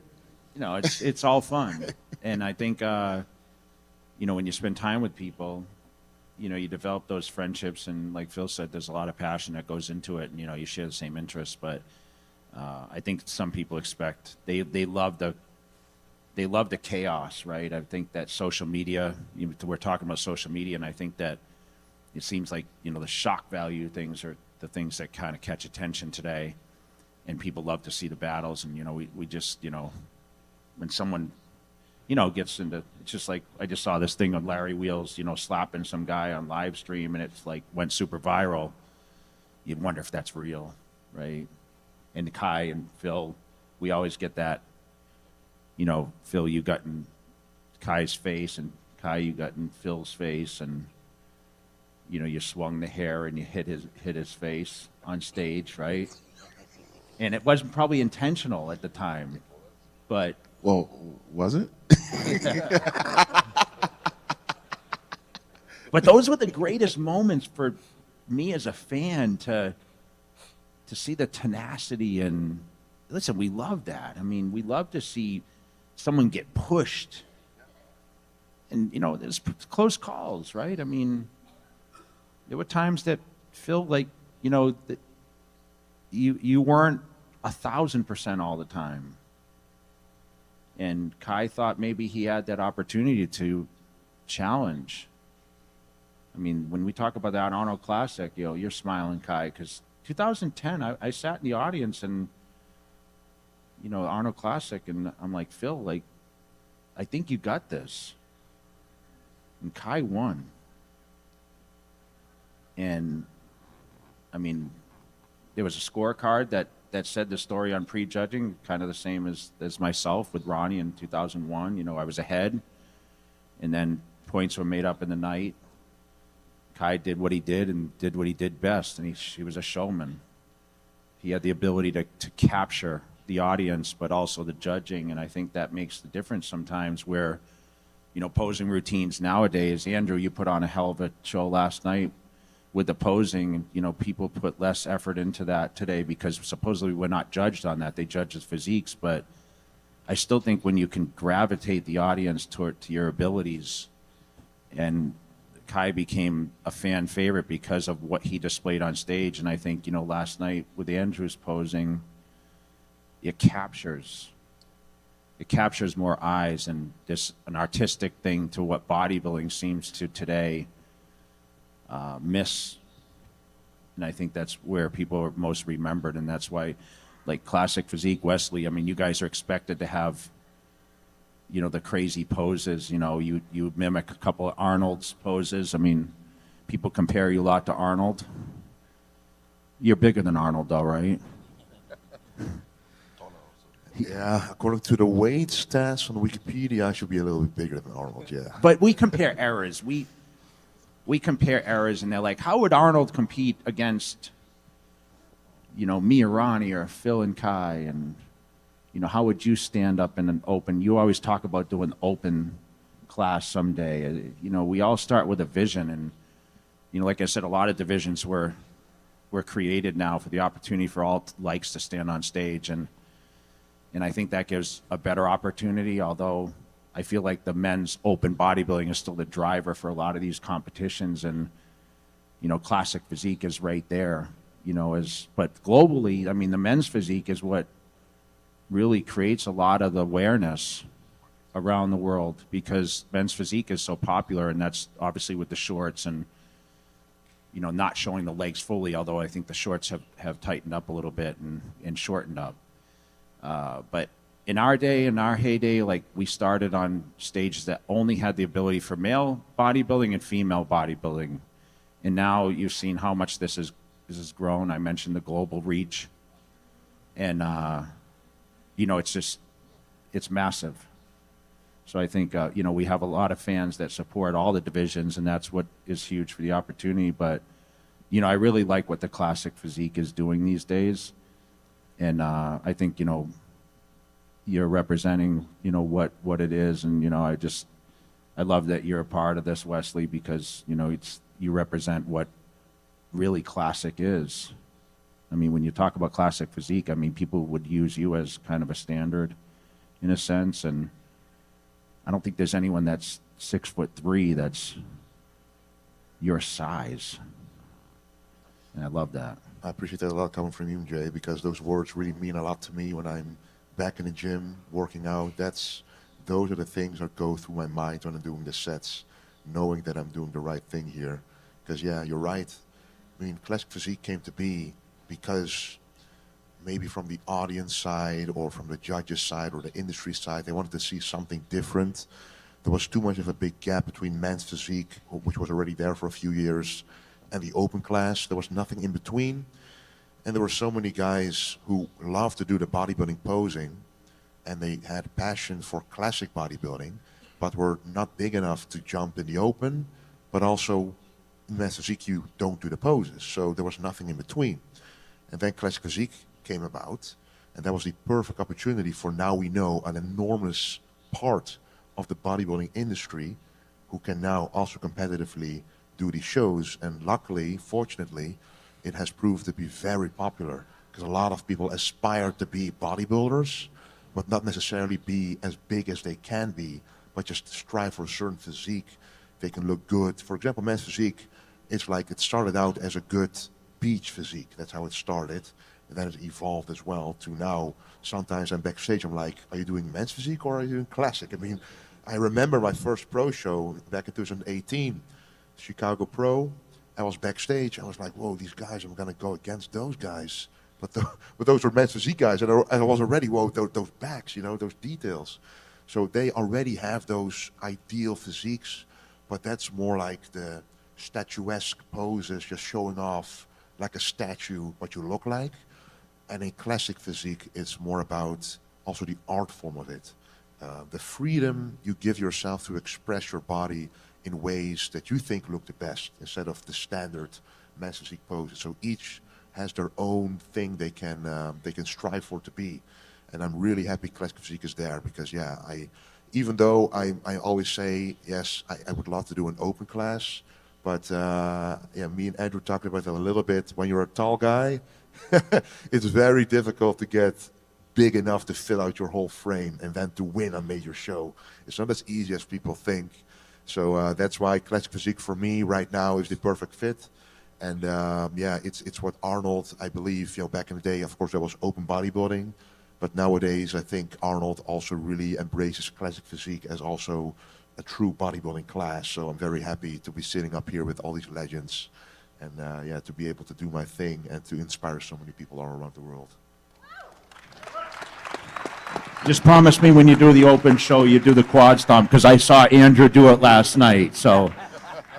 It's all fun, and I think when you spend time with people, you develop those friendships, and like Phil said, there's a lot of passion that goes into it, and you share the same interests. But I think some people expect they love the chaos, right? I think that social media, we're talking about social media, and I think that it seems like the shock value things are the things that kind of catch attention today, and people love to see the battles, and we just when someone gets into, it's just like I just saw this thing on Larry Wheels, slapping some guy on live stream, and it's like went super viral. You'd wonder if that's real, right? And Kai and Phil, we always get that. Phil, you got in Kai's face, and Kai, you got in Phil's face, and you swung the hair and you hit his face on stage, right? And it wasn't probably intentional at the time, but Well, was it? but those were the greatest moments for me as a fan to see the tenacity. And listen, we love that. I mean, we love to see someone get pushed, and there's close calls, right? I mean, there were times that Phil, like, that you weren't 1,000% all the time, and Kai thought maybe he had that opportunity to challenge. I mean, when we talk about that Arnold Classic, you're smiling, Kai, because 2010, I sat in the audience, and Arnold Classic, and I'm like, Phil, like, I think you got this. And Kai won. And I mean, there was a scorecard that said the story on prejudging, kind of the same as myself with Ronnie in 2001. I was ahead, and then points were made up in the night. Kai did what he did and did what he did best, and he was a showman. He had the ability to capture the audience, but also the judging, and I think that makes the difference sometimes where, posing routines nowadays. Andrew, you put on a hell of a show last night with the posing. People put less effort into that today because supposedly we're not judged on that. They judge as physiques, but I still think when you can gravitate the audience to your abilities, and Kai became a fan favorite because of what he displayed on stage. And I think, last night with Andrew's posing, it captures more eyes, and this an artistic thing to what bodybuilding seems to today miss. And I think that's where people are most remembered, and that's why, like classic physique, Wesley, I mean, you guys are expected to have the crazy poses. You mimic a couple of Arnold's poses. I mean, people compare you a lot to Arnold. You're bigger than Arnold, though, right? Yeah, according to the weight stats on Wikipedia, I should be a little bit bigger than Arnold, yeah. But we compare errors. We compare errors, and they're like, how would Arnold compete against, me or Ronnie or Phil and Kai? And, how would you stand up in an open? You always talk about doing open class someday. We all start with a vision, and, like I said, a lot of divisions were created now for the opportunity for all likes to stand on stage, and I think that gives a better opportunity, although I feel like the men's open bodybuilding is still the driver for a lot of these competitions, and classic physique is right there, but globally, I mean, the men's physique is what really creates a lot of the awareness around the world, because men's physique is so popular, and that's obviously with the shorts and not showing the legs fully, although I think the shorts have tightened up a little bit and shortened up. But in our day, in our heyday, like, we started on stages that only had the ability for male bodybuilding and female bodybuilding. And now you've seen how much this has grown. I mentioned the global reach. And, it's massive. So I think, we have a lot of fans that support all the divisions, and that's what is huge for the opportunity. But, I really like what the classic physique is doing these days. And I think, you're representing, what it is. And, I love that you're a part of this, Wesley, because, you represent what really classic is. I mean, when you talk about classic physique, I mean, people would use you as kind of a standard in a sense. And I don't think there's anyone that's 6'3" that's your size. And I love that. I appreciate that a lot coming from you, Jay, because those words really mean a lot to me when I'm back in the gym working out. Those are the things that go through my mind when I'm doing the sets, knowing that I'm doing the right thing here. Because, yeah, you're right. I mean, classic physique came to be because maybe from the audience side or from the judges side or the industry side, they wanted to see something different. There was too much of a big gap between men's physique, which was already there for a few years, and the open class. There was nothing in between. And there were so many guys who loved to do the bodybuilding posing, and they had passion for classic bodybuilding, but were not big enough to jump in the open, but also in men's physique you don't do the poses. So there was nothing in between. And then classic physique came about, and that was the perfect opportunity for, now we know, an enormous part of the bodybuilding industry who can now also competitively do these shows. And luckily, fortunately, it has proved to be very popular, because a lot of people aspire to be bodybuilders, but not necessarily be as big as they can be, but just strive for a certain physique. They can look good. For example, men's physique, it's like it started out as a good beach physique. That's how it started. And then it evolved as well to now, sometimes I'm backstage, I'm like, are you doing men's physique or are you doing classic? I mean, I remember my first pro show back in 2018, Chicago Pro. I was backstage. I was like, whoa, these guys, I'm going to go against those guys. But those were men's physique guys. And I was already, whoa, those backs, those details. So they already have those ideal physiques, but that's more like the statuesque poses, just showing off like a statue what you look like. And in classic physique, it's more about also the art form of it. The freedom you give yourself to express your body in ways that you think look the best, instead of the standard men's physique poses. So each has their own thing they can strive for to be. And I'm really happy classic physique is there, because even though I always say, yes, I would love to do an open class, but me and Andrew talked about it a little bit. When you're a tall guy, it's very difficult to get big enough to fill out your whole frame and then to win a major show. It's not as easy as people think. So that's why classic physique for me right now is the perfect fit. And it's what Arnold, I believe, back in the day, of course, there was open bodybuilding. But nowadays, I think Arnold also really embraces classic physique as also a true bodybuilding class. So I'm very happy to be sitting up here with all these legends and to be able to do my thing and to inspire so many people all around the world. Just promise me when you do the open show, you do the quad stomp, because I saw Andrew do it last night. So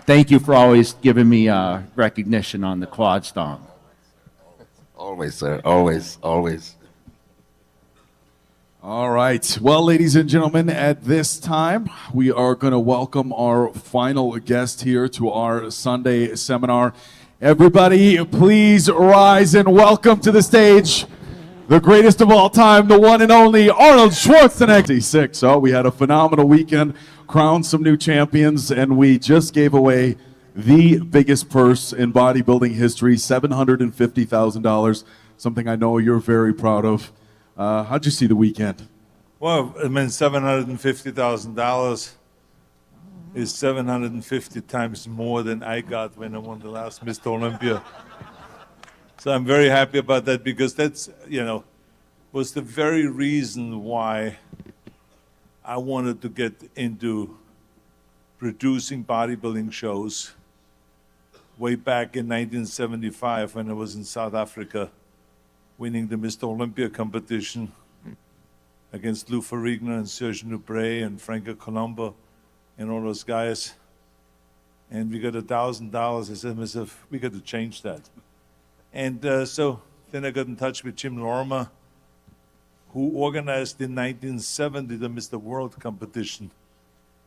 thank you for always giving me recognition on the quad stomp. Always, sir. Always, always. All right. Well, ladies and gentlemen, at this time, we are going to welcome our final guest here to our Sunday seminar. Everybody, please rise and welcome to the stage the greatest of all time, the one and only Arnold Schwarzenegger. So we had a phenomenal weekend, crowned some new champions, and we just gave away the biggest purse in bodybuilding history, $750,000, something I know you're very proud of. How'd you see the weekend? Well, I mean, $750,000 is 750 times more than I got when I won the last Mr. Olympia. So I'm very happy about that because that's, was the very reason why I wanted to get into producing bodybuilding shows way back in 1975 when I was in South Africa, winning the Mr. Olympia competition against Lou Ferrigno and Serge Nubret and Franco Colombo and all those guys. And we got $1,000. I said to myself, we got to change that. And so then I got in touch with Jim Lorimer, who organized in 1970 the Mr. World competition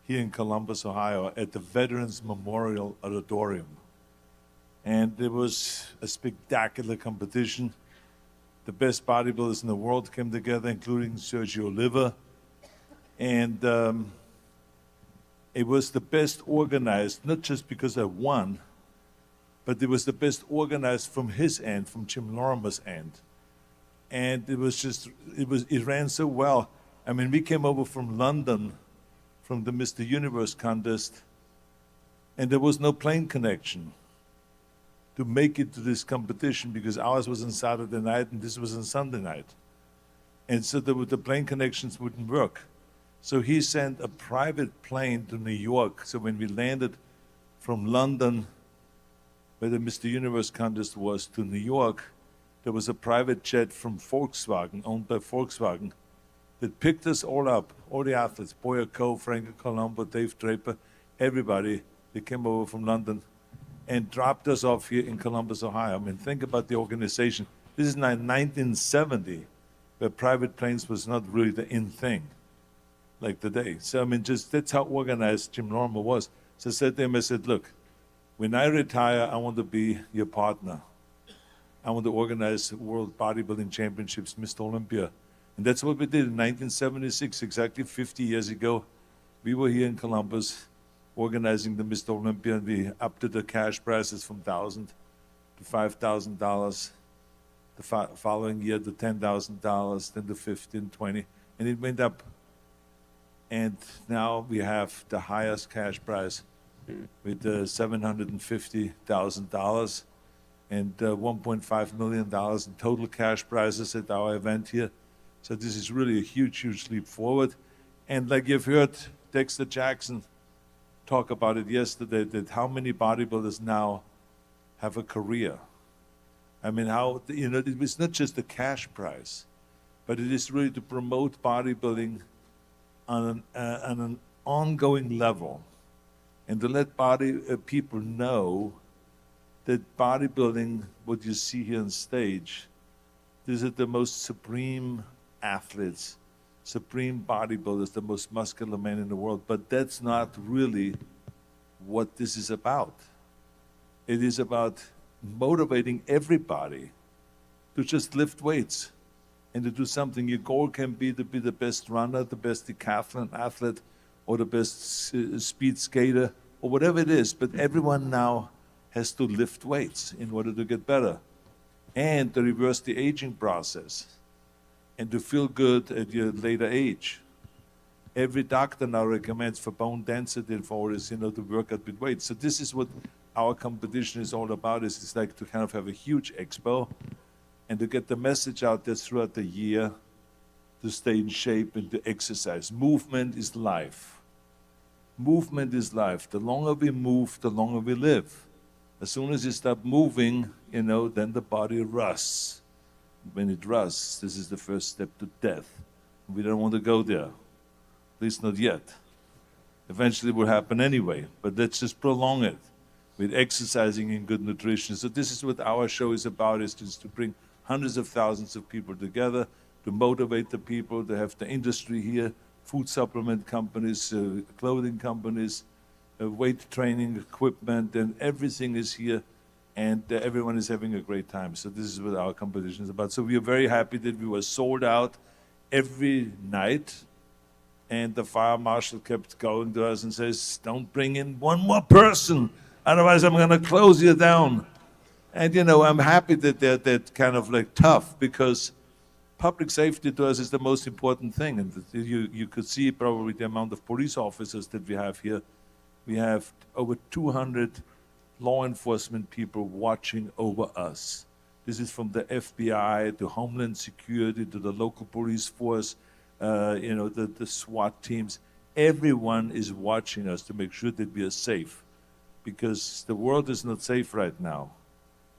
here in Columbus, Ohio, at the Veterans Memorial Auditorium. And it was a spectacular competition. The best bodybuilders in the world came together, including Sergio Oliva. And it was the best organized, not just because I won, but it was the best organized from his end, from Jim Lorimer's end. And it was just, it ran so well. I mean, we came over from London, from the Mr. Universe contest, and there was no plane connection to make it to this competition because ours was on Saturday night and this was on Sunday night. And so the plane connections wouldn't work. So he sent a private plane to New York. So when we landed from London, where the Mr. Universe contest was, to New York, there was a private jet from Volkswagen, owned by Volkswagen, that picked us all up, all the athletes, Boyer Coe, Franco Colombo, Dave Draper, everybody. They came over from London and dropped us off here in Columbus, Ohio. I mean, think about the organization. This is now 1970, where private planes was not really the in thing, like today. So, I mean, just that's how organized Jim Lorimer was. So I said to him, I said, look, when I retire, I want to be your partner. I want to organize World Bodybuilding Championships, Mr. Olympia. And that's what we did in 1976, exactly 50 years ago. We were here in Columbus organizing the Mr. Olympia, and we upped the cash prizes from $1,000 to $5,000. The following year, to $10,000, then to $15,000, $20,000, and it went up. And now we have the highest cash prize with $750,000 and $1.5 million in total cash prizes at our event here. So this is really a huge, huge leap forward. And like you've heard Dexter Jackson talk about it yesterday, that how many bodybuilders now have a career. I mean, how, it was not just the cash prize, but it is really to promote bodybuilding on an ongoing level and to let people know that bodybuilding, what you see here on stage, these are the most supreme athletes, supreme bodybuilders, the most muscular men in the world. But that's not really what this is about. It is about motivating everybody to just lift weights and to do something. Your goal can be to be the best runner, the best decathlon athlete, or the best speed skater, or whatever it is. But everyone now has to lift weights in order to get better and to reverse the aging process and to feel good at your later age. Every doctor now recommends for bone density and for all this, to work out with weights. So this is what our competition is all about. It's like to kind of have a huge expo and to get the message out there throughout the year to stay in shape and to exercise. Movement is life. Movement is life. The longer we move, the longer we live. As soon as you stop moving, then the body rusts. When it rusts, this is the first step to death. We don't want to go there, at least not yet. Eventually it will happen anyway, but let's just prolong it with exercising and good nutrition. So this is what our show is about, is just to bring hundreds of thousands of people together, to motivate the people. They have the industry here, food supplement companies, clothing companies, weight training equipment, and everything is here, and everyone is having a great time. So this is what our competition is about. So we are very happy that we were sold out every night, and the fire marshal kept going to us and says, don't bring in one more person, otherwise I'm going to close you down. And I'm happy that they're that kind of like tough, because public safety to us is the most important thing. And you could see probably the amount of police officers that we have here. We have over 200 law enforcement people watching over us. This is from the FBI to Homeland Security to the local police force, the SWAT teams. Everyone is watching us to make sure that we are safe, because the world is not safe right now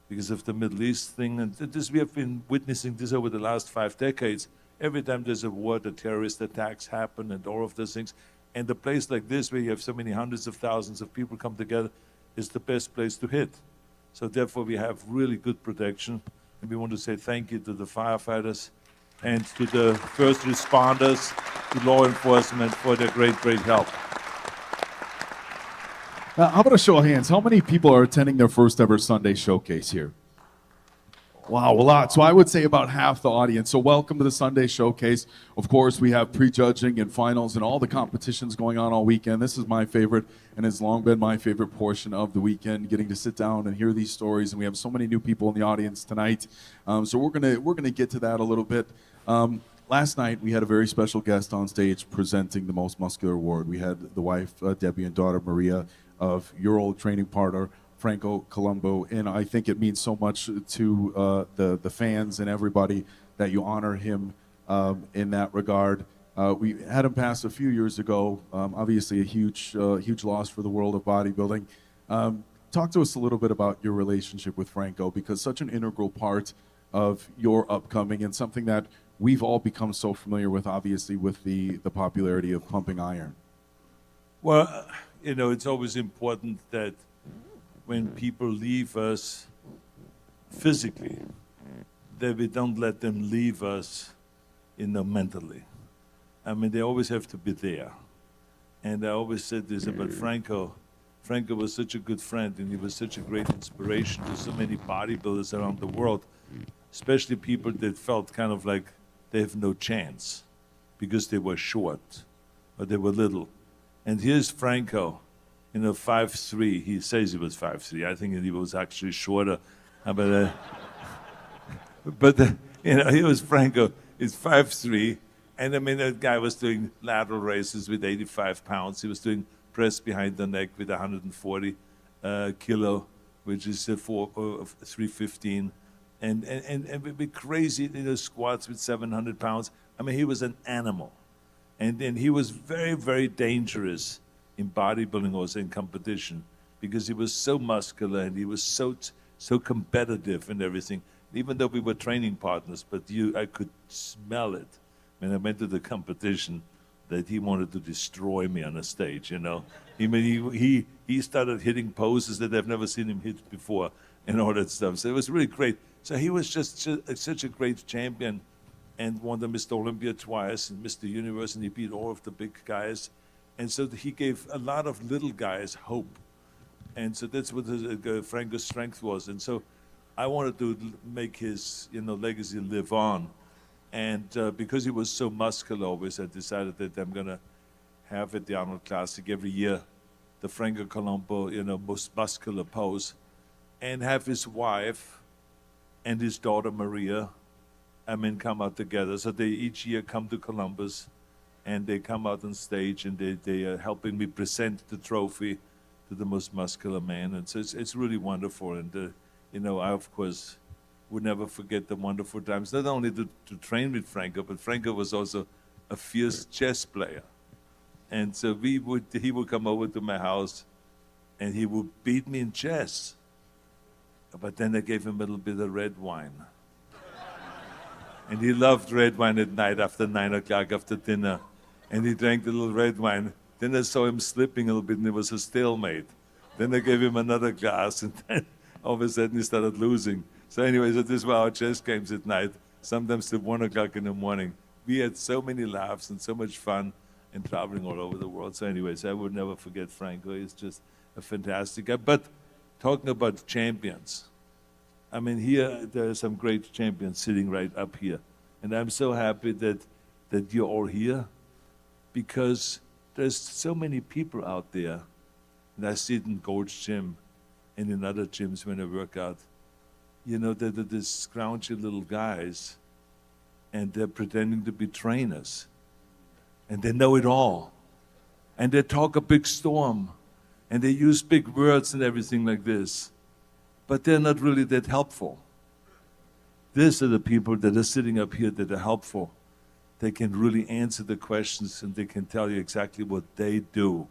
because of the Middle East thing. And this, we have been witnessing this over the last 5 decades. Every time there's a war, the terrorist attacks happen and all of those things. And a place like this, where you have so many hundreds of thousands of people come together, is the best place to hit. So therefore, we have really good protection. And we want to say thank you to the firefighters and to the first responders, to law enforcement for their great help. How about a show of hands? How many people are attending their first ever Sunday showcase here? Wow, a lot. So I would say about half the audience. So welcome to the Sunday Showcase. Of course, we have prejudging and finals and all the competitions going on all weekend. This is my favorite, and has long been my favorite portion of the weekend, getting to sit down and hear these stories. And we have so many new people in the audience tonight. So we're gonna get to that a little bit. Last night, we had a very special guest on stage presenting the Most Muscular Award. We had the wife, Debbie, and daughter, Maria, of your old training partner, Franco Colombo, and I think it means so much to the fans and everybody that you honor him in that regard. We had him pass a few years ago, obviously a huge loss for the world of bodybuilding. Talk to us a little bit about your relationship with Franco, because such an integral part of your upcoming and something that we've all become so familiar with, obviously, with the popularity of pumping iron. Well, it's always important that when people leave us physically, that we don't let them leave us, mentally. I mean, they always have to be there. And I always said this about Franco. Franco was such a good friend, and he was such a great inspiration to so many bodybuilders around the world, especially people that felt kind of like they have no chance because they were short or they were little. And here's Franco, 5'3". He says he was 5'3". I think he was actually shorter. But he was Franco. He's 5'3". And I mean, that guy was doing lateral raises with 85 pounds. He was doing press behind the neck with 140 kilo, which is 315. And with crazy squats with 700 pounds. I mean, he was an animal. And then he was very, very dangerous in bodybuilding, also in competition, because he was so muscular and he was so competitive and everything. Even though we were training partners, but I could smell it when I went to the competition that he wanted to destroy me on a stage. He started hitting poses that I've never seen him hit before and all that stuff. So it was really great. So he was just such a great champion, and won the Mr. Olympia twice and Mr. Universe, and he beat all of the big guys. And so he gave a lot of little guys hope. And so that's what Franco's strength was. And so I wanted to make his legacy live on. And because he was so muscular always, I decided that I'm going to have at the Arnold Classic every year the Franco Colombo, most muscular pose, and have his wife and his daughter Maria come out together. So they each year come to Columbus, and they come out on stage, and they are helping me present the trophy to the most muscular man. And so it's really wonderful. And I of course would never forget the wonderful times, not only to train with Franco, but Franco was also a fierce chess player. And so he would come over to my house, and he would beat me in chess. But then I gave him a little bit of red wine. And he loved red wine at night after 9 o'clock, after dinner. And he drank the little red wine. Then I saw him slipping a little bit, and it was a stalemate. Then I gave him another glass, and then all of a sudden he started losing. So anyway, so this were our chess games at night. sometimes at 1 o'clock in the morning. We had so many laughs and so much fun and traveling all over the world. So anyways, I would never forget Franco. He's just a fantastic guy. But talking about champions, I mean, here there are some great champions sitting right up here. And I'm so happy that you're all here, because there's so many people out there, and I see it in Gold's gym and in other gyms when I work out. You know, they're these scroungy little guys, and they're pretending to be trainers. And they know it all. And they talk a big storm, and they use big words and everything like this. But they're not really that helpful. These are the people that are sitting up here that are helpful. They can really answer the questions, and they can tell you exactly what they do.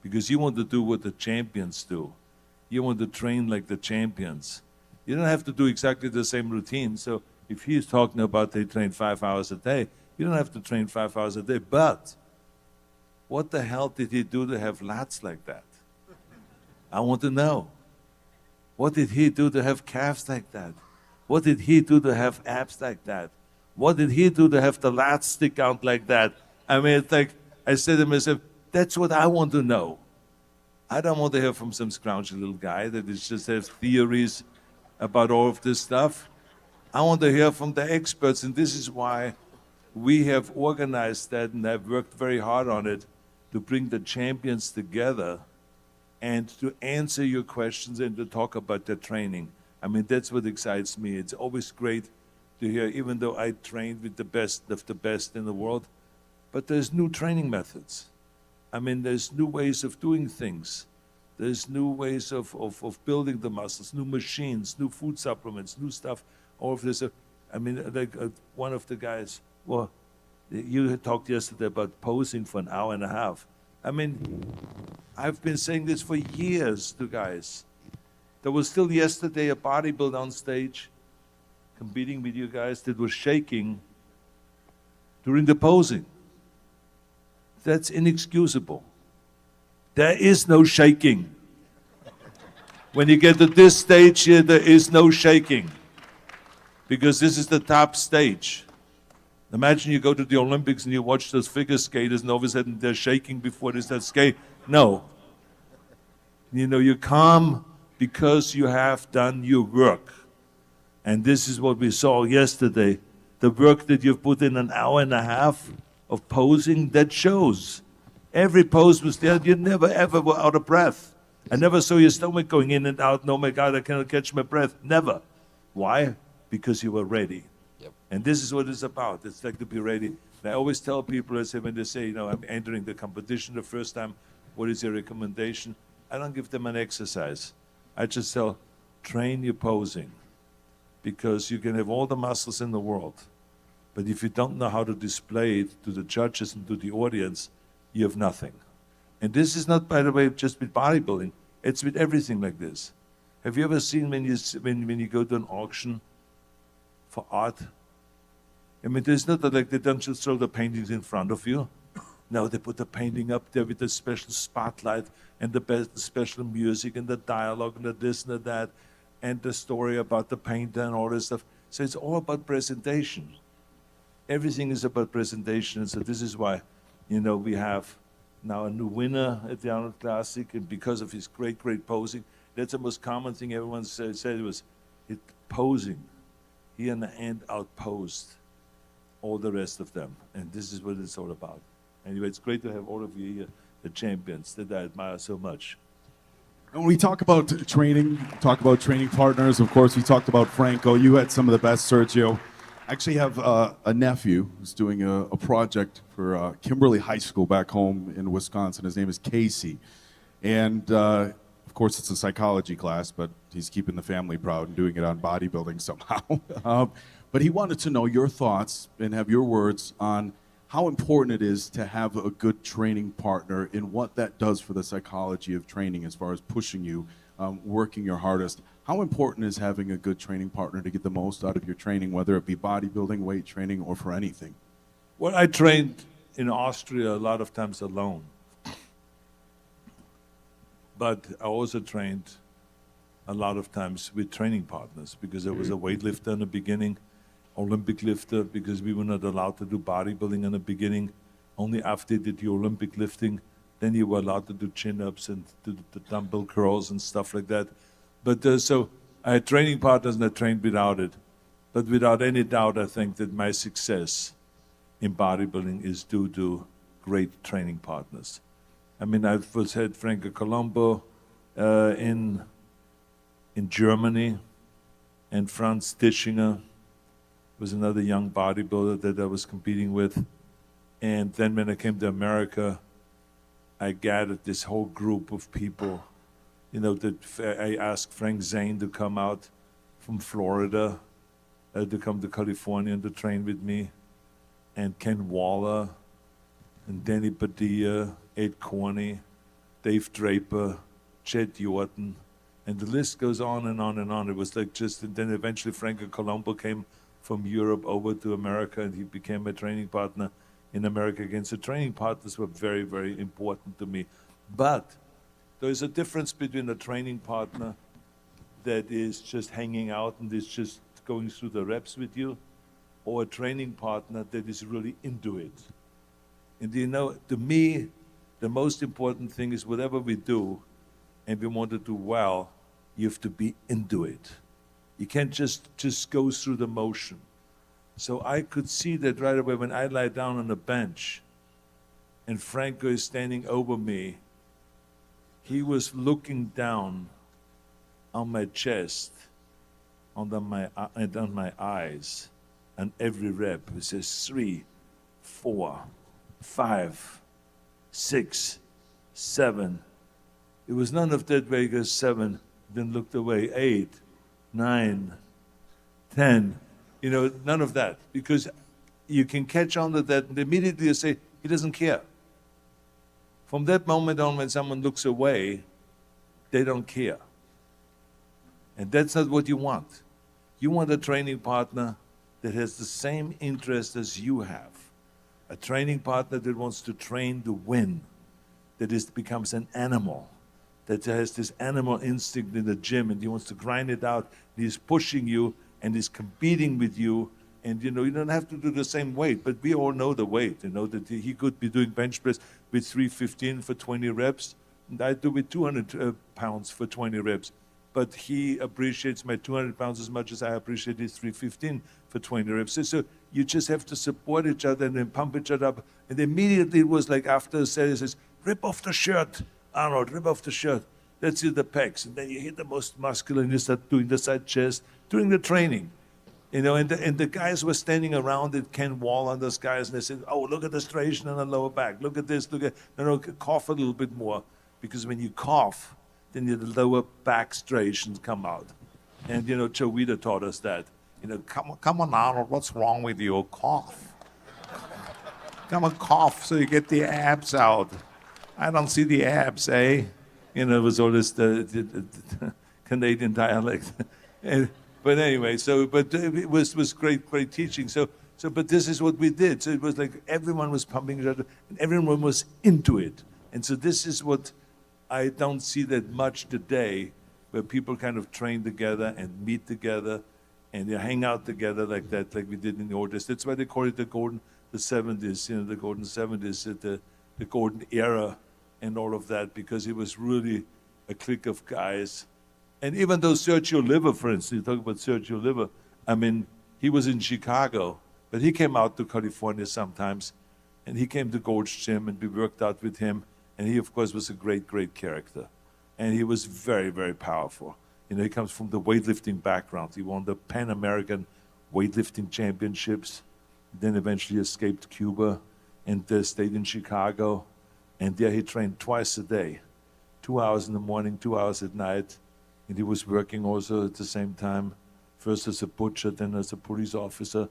Because you want to do what the champions do. You want to train like the champions. You don't have to do exactly the same routine. So if he's talking about they train 5 hours a day, you don't have to train 5 hours a day. But what the hell did he do to have lats like that? I want to know. What did he do to have calves like that? What did he do to have abs like that? What did he do to have the lats stick out like that? I mean, it's like, I said to myself, that's what I want to know. I don't want to hear from some scroungy little guy that is just has theories about all of this stuff. I want to hear from the experts, and this is why we have organized that, and I've worked very hard on it, to bring the champions together and to answer your questions and to talk about their training. I mean, that's what excites me. It's always great to hear, even though I trained with the best of the best in the world, but there's new training methods. I mean, there's new ways of doing things. There's new ways of building the muscles, new machines, new food supplements, new stuff, all of this. I mean, like one of the guys, well, you had talked yesterday about posing for an hour and a half. I mean, I've been saying this for years to guys. There was still yesterday a bodybuilder on stage competing with you guys that was shaking during the posing. That's inexcusable. There is no shaking. When you get to this stage here, there is no shaking, because this is the top stage. Imagine you go to the Olympics and you watch those figure skaters and all of a sudden they're shaking before they start skating. No. You know, you're calm because you have done your work. And this is what we saw yesterday. The work that you've put in an hour and a half of posing, that shows. Every pose was there. You never ever were out of breath. I never saw your stomach going in and out. No, my God, I cannot catch my breath. Never. Why? Because you were ready. Yep. And this is what it's about. It's like to be ready. And I always tell people, I say, when they say, you know, I'm entering the competition the first time, what is your recommendation? I don't give them an exercise. I just tell, train your posing. Because you can have all the muscles in the world, but if you don't know how to display it to the judges and to the audience, you have nothing. And this is not, by the way, just with bodybuilding. It's with everything like this. Have you ever seen when you go to an auction for art? I mean, there's not like they don't just throw the paintings in front of you. No, they put the painting up there with the special spotlight and the special music and the dialogue and the this and the that, and the story about the painter and all this stuff. So it's all about presentation. Everything is about presentation. And so this is why, you know, we have now a new winner at the Arnold Classic, and because of his great, great posing. That's the most common thing everyone said was posing. He and outposed all the rest of them. And this is what it's all about. Anyway, it's great to have all of you here, the champions that I admire so much. And when we talk about training partners, of course, we talked about Franco. You had some of the best, Sergio. I actually have a nephew who's doing a project for Kimberly High School back home in Wisconsin. His name is Casey. And of course, it's a psychology class, but he's keeping the family proud and doing it on bodybuilding somehow. But he wanted to know your thoughts and have your words on how important it is to have a good training partner and what that does for the psychology of training as far as pushing you, working your hardest. How important is having a good training partner to get the most out of your training, whether it be bodybuilding, weight training, or for anything? Well, I trained in Austria a lot of times alone. But I also trained a lot of times with training partners because I was a weightlifter in the beginning. Olympic lifter because we were not allowed to do bodybuilding in the beginning. Only after they did the Olympic lifting, then you were allowed to do chin-ups and do the dumbbell curls and stuff like that. But so I had training partners and I trained without it. But without any doubt, I think that my success in bodybuilding is due to great training partners. I mean, I had Franco Colombo in Germany, and Franz Tischinger was another young bodybuilder that I was competing with. And then when I came to America, I gathered this whole group of people. You know, that I asked Frank Zane to come out from Florida, to come to California and to train with me, and Ken Waller, and Danny Padilla, Ed Corney, Dave Draper, Chet Yorton, and the list goes on and on and on. It was like just, and then eventually Franco Colombo came from Europe over to America, and he became a training partner in America again. So training partners were very, very important to me. But there is a difference between a training partner that is just hanging out and is just going through the reps with you, or a training partner that is really into it. And you know, to me, the most important thing is whatever we do, and we want to do well, you have to be into it. You can't just go through the motion. So I could see that right away when I lie down on the bench and Franco is standing over me. He was looking down on my chest, on my eyes, and every rep. It says 3, 4, 5, 6, 7. It was none of that where he goes 7, then looked away, 8, 9, 10. You know, none of that. Because you can catch on to that and immediately you say, he doesn't care. From that moment on, when someone looks away, they don't care. And that's not what you want. You want a training partner that has the same interest as you have. A training partner that wants to train to win, that becomes an animal, that has this animal instinct in the gym, and he wants to grind it out, and he's pushing you, and he's competing with you, and you know, you don't have to do the same weight, but we all know the weight, you know, that he could be doing bench press with 315 for 20 reps, and I do with 200 pounds for 20 reps. But he appreciates my 200 pounds as much as I appreciate his 315 for 20 reps. So you just have to support each other and then pump each other up. And immediately it was like after a set, he says, rip off the shirt, Arnold, rip off the shirt. Let's hit the pecs. And then you hit the most muscular and you start doing the side chest, during the training. You know, and the guys were standing around at Ken Wall and those guys, and they said, oh, look at the striation on the lower back. Look at this, no, cough a little bit more. Because when you cough, then the lower back striations come out. And, you know, Joe Weider taught us that. You know, come on, Arnold, what's wrong with you? Cough. Come on, cough so you get the abs out. I don't see the abs, eh? You know, it was all this the Canadian dialect. But anyway, but it was great teaching. But this is what we did. So it was like everyone was pumping each other, and everyone was into it. And so this is what I don't see that much today, where people kind of train together and meet together and they hang out together like that, like we did in the old days. That's why they call it the 70s, you know, the golden 70s, the golden era and all of that, because it was really a clique of guys. And even though Sergio Liver, for instance, you talk about Sergio Liver, I mean, he was in Chicago, but he came out to California sometimes, and he came to Gold's Gym, and we worked out with him. And he, of course, was a great character. And he was very, very powerful. You know, he comes from the weightlifting background. He won the Pan American weightlifting championships, then eventually escaped Cuba and stayed in Chicago. And there he trained twice a day, 2 hours in the morning, 2 hours at night. And he was working also at the same time, first as a butcher, then as a police officer.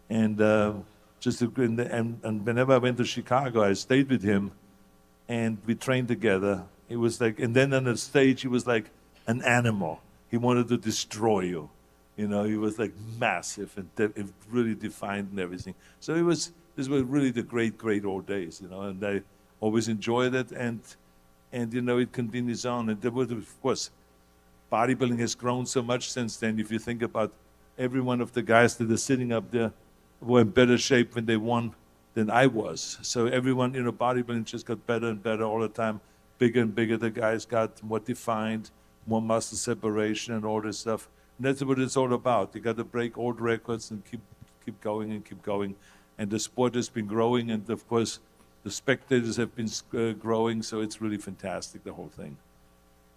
And and whenever I went to Chicago, I stayed with him. And we trained together. It was like, and then on the stage, he was like an animal. He wanted to destroy you. You know, he was like massive and it really defined and everything. So this was really the great old days, you know, and I always enjoyed it. And you know, it continues on. And there was, of course, bodybuilding has grown so much since then. If you think about every one of the guys that are sitting up there were in better shape when they won than I was. So everyone, bodybuilding just got better and better all the time. Bigger and bigger the guys got, more defined, more muscle separation and all this stuff. And that's what it's all about. You got to break old records and keep going and keep going. And the sport has been growing, and of course, the spectators have been growing, so it's really fantastic, the whole thing.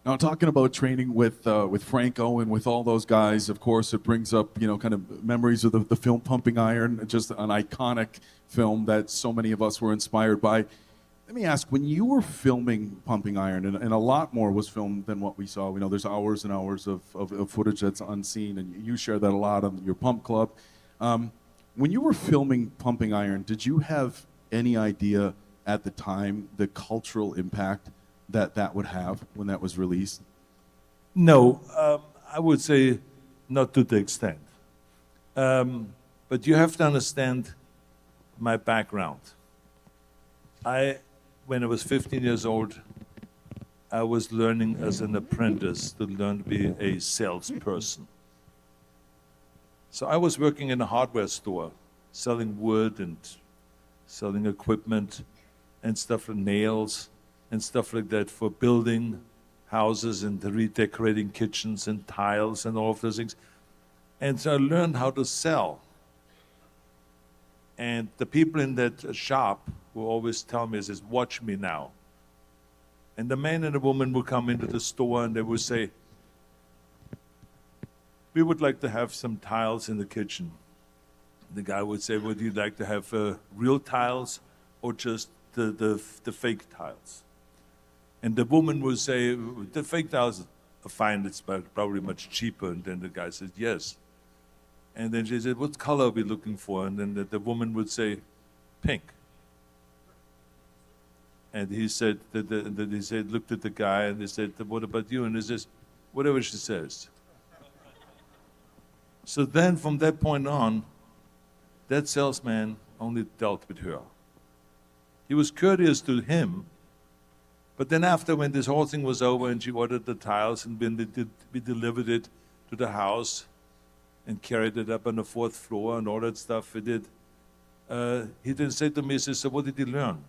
Now, talking about training with Franco and with all those guys, of course, it brings up kind of memories of the film Pumping Iron, just an iconic film that so many of us were inspired by. Let me ask, when you were filming Pumping Iron, and a lot more was filmed than what we saw. We know there's hours and hours of footage that's unseen, and you share that a lot on your Pump Club. When you were filming Pumping Iron, did you have any idea at the time the cultural impact that would have when that was released? No, I would say not to the extent. But you have to understand my background. When I was 15 years old, I was learning as an apprentice to learn to be a salesperson. So I was working in a hardware store, selling wood and selling equipment and stuff like nails and stuff like that for building houses and redecorating kitchens and tiles and all of those things. And so I learned how to sell. And the people in that shop will always tell me, says, watch me now. And the man and the woman will come into the store and they will say, we would like to have some tiles in the kitchen. The guy would say, would you like to have real tiles or just the fake tiles? And the woman would say, the fake tiles are fine, it's probably much cheaper. And then the guy says, yes. And then she said, what color are we looking for? And then the woman would say, pink. And he said, looked at the guy and they said, what about you? And he says, whatever she says. So then from that point on, that salesman only dealt with her. He was courteous to him, but then after, when this whole thing was over and she ordered the tiles and we delivered it to the house and carried it up on the 4th floor and all that stuff we did, he then said to me, he says, so what did you learn?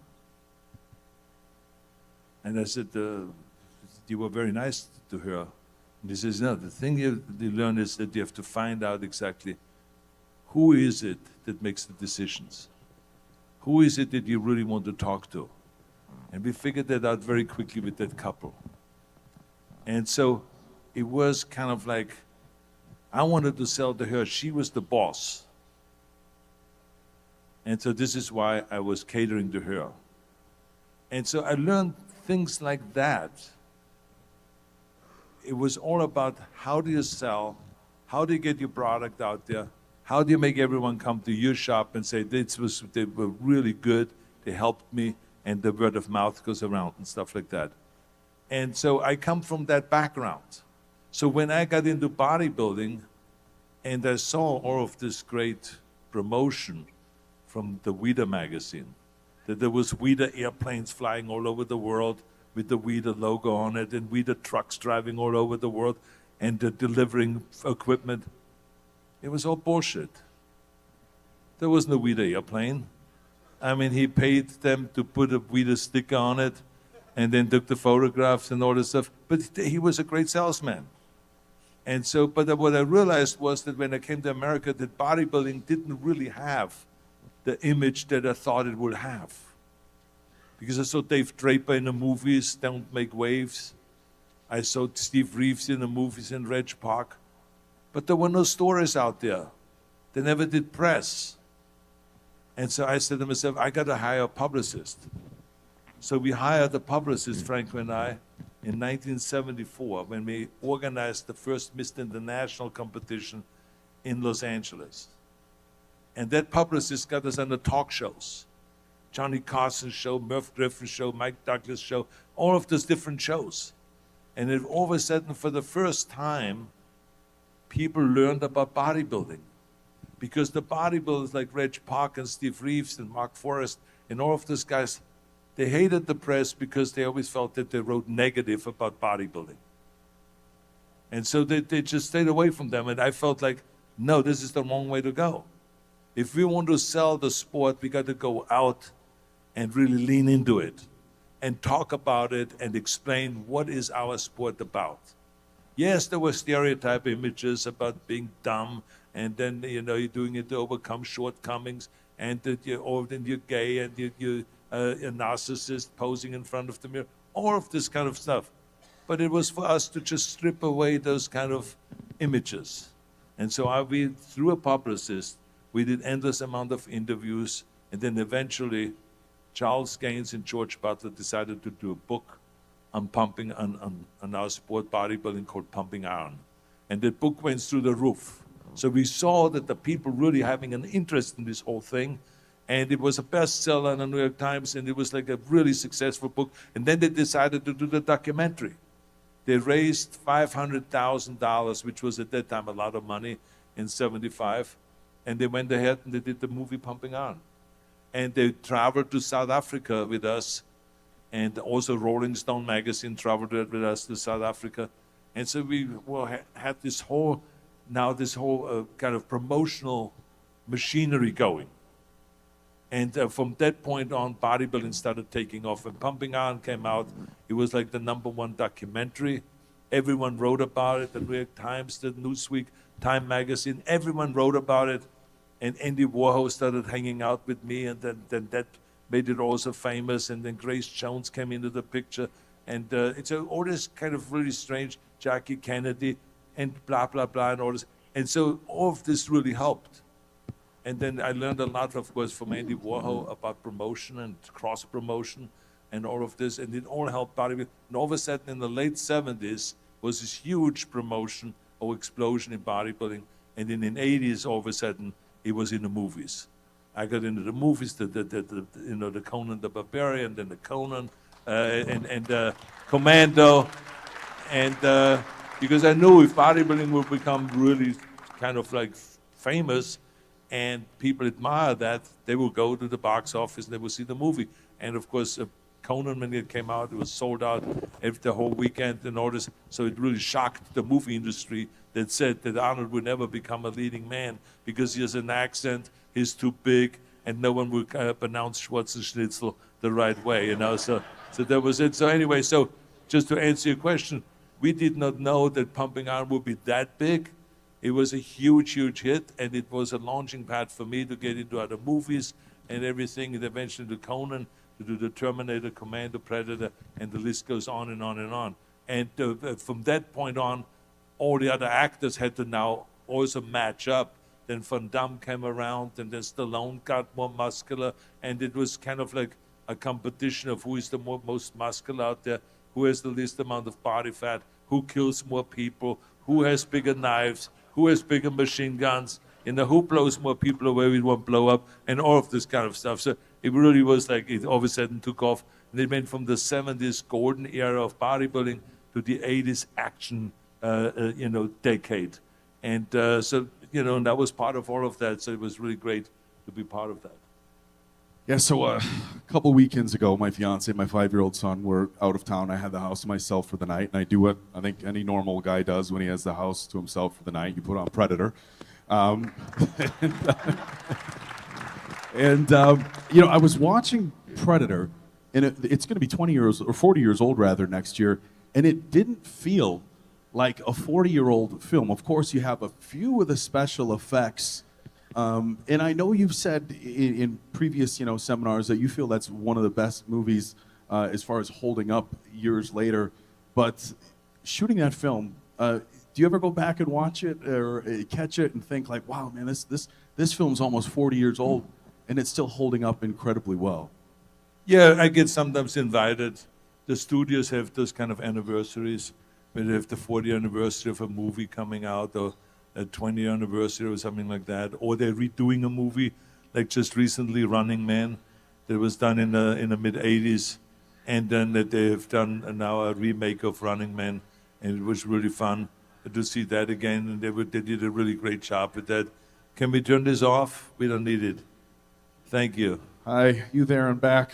And I said, you were very nice to her. And he says, no, the thing you learn is that you have to find out exactly who is it that makes the decisions. Who is it that you really want to talk to? And we figured that out very quickly with that couple. And so it was kind of like, I wanted to sell to her. She was the boss. And so this is why I was catering to her. And so I learned things like that. It was all about how do you sell, how do you get your product out there, how do you make everyone come to your shop and say, they were really good, they helped me, and the word of mouth goes around and stuff like that. And so I come from that background. So when I got into bodybuilding and I saw all of this great promotion from the Weeder magazine, that there was Weeder airplanes flying all over the world with the Weeder logo on it, and Weeder trucks driving all over the world and delivering equipment. It was all bullshit. There was no Weeder airplane. I mean, he paid them to put a Weeder sticker on it and then took the photographs and all this stuff. But he was a great salesman. And so, but what I realized was that when I came to America, that bodybuilding didn't really have the image that I thought it would have. Because I saw Dave Draper in the movies, Don't Make Waves. I saw Steve Reeves in the movies in Reg Park. But there were no stories out there. They never did press. And so I said to myself, I got to hire a publicist. So we hired a publicist, Franco and I, in 1974 when we organized the first Mr. International competition in Los Angeles. And that publicist got us on the talk shows. Johnny Carson's show, Merv Griffin's show, Mike Douglas' show, all of those different shows. And then all of a sudden, for the first time, people learned about bodybuilding. Because the bodybuilders like Reg Park and Steve Reeves and Mark Forrest and all of those guys, they hated the press because they always felt that they wrote negative about bodybuilding. And so they just stayed away from them. And I felt like no, this is the wrong way to go. If we want to sell the sport, we got to go out and really lean into it and talk about it and explain what is our sport about. Yes, there were stereotype images about being dumb, and then you're doing it to overcome shortcomings, and that you're gay, and you're a narcissist posing in front of the mirror, all of this kind of stuff. But it was for us to just strip away those kind of images. And so we, through a publicist, we did endless amount of interviews, and then eventually Charles Gaines and George Butler decided to do a book on pumping, on our sport bodybuilding called Pumping Iron. And that book went through the roof. So we saw that the people really having an interest in this whole thing, and it was a bestseller in the New York Times, and it was like a really successful book. And then they decided to do the documentary. They raised $500,000, which was at that time a lot of money in '75, and they went ahead and they did the movie Pumping Iron. And they traveled to South Africa with us, and also Rolling Stone magazine traveled with us to South Africa. And so we had this whole kind of promotional machinery going. And from that point on, bodybuilding started taking off. When Pumping Iron came out, it was like the #1 documentary. Everyone wrote about it, the New York Times, the Newsweek, Time magazine, everyone wrote about it. And Andy Warhol started hanging out with me, and then that made it also famous. And then Grace Jones came into the picture. And it's all this kind of really strange, Jackie Kennedy, and blah, blah, blah, and all this. And so all of this really helped. And then I learned a lot, of course, from Andy Warhol about promotion and cross-promotion and all of this. And it all helped bodybuilding. And all of a sudden, in the late '70s, was this huge promotion or explosion in bodybuilding. And then in the '80s, all of a sudden, it was in the movies. I got into the movies, the Conan the Barbarian, then the Conan, and Commando. And because I knew if bodybuilding would become really kind of like famous, and people admire that, they will go to the box office and they will see the movie. And of course, Conan, when it came out, it was sold out the whole weekend and all this. So it really shocked the movie industry that said that Arnold would never become a leading man because he has an accent, he's too big, and no one would pronounce Schwarzenschnitzel the right way, So that was it. So anyway, so just to answer your question, we did not know that Pumping Iron would be that big. It was a huge, huge hit, and it was a launching pad for me to get into other movies and everything, and eventually to Conan, to do the Terminator, Commando, Predator, and the list goes on and on and on. And from that point on, all the other actors had to now also match up. Then Van Damme came around, and then Stallone got more muscular, and it was kind of like a competition of who is the most muscular out there, who has the least amount of body fat, who kills more people, who has bigger knives, who has bigger machine guns, who blows more people away with one blow up, and all of this kind of stuff. So it really was like it all of a sudden took off, and it went from the '70s golden era of bodybuilding to the '80s action, decade. And so, and that was part of all of that. So it was really great to be part of that. Yeah, so a couple weekends ago, my fiance and my 5-year-old son were out of town. I had the house to myself for the night, and I do what I think any normal guy does when he has the house to himself for the night. You put on Predator. I was watching Predator, and it's going to be 20 years, or 40 years old rather, next year, and it didn't feel like a 40-year-old film. Of course, you have a few of the special effects. And I know you've said in previous, seminars that you feel that's one of the best movies as far as holding up years later. But shooting that film, do you ever go back and watch it or catch it and think like, wow, man, this film's almost 40 years old and it's still holding up incredibly well? Yeah, I get sometimes invited. The studios have those kind of anniversaries where they have the 40th anniversary of a movie coming out, or a 20th anniversary or something like that, or they're redoing a movie, like just recently Running Man, that was done in the mid '80s, and then that they have done now a remake of Running Man, and it was really fun to see that again, and they did a really great job with that. Can we turn this off? We don't need it. Thank you. Hi, you there and back.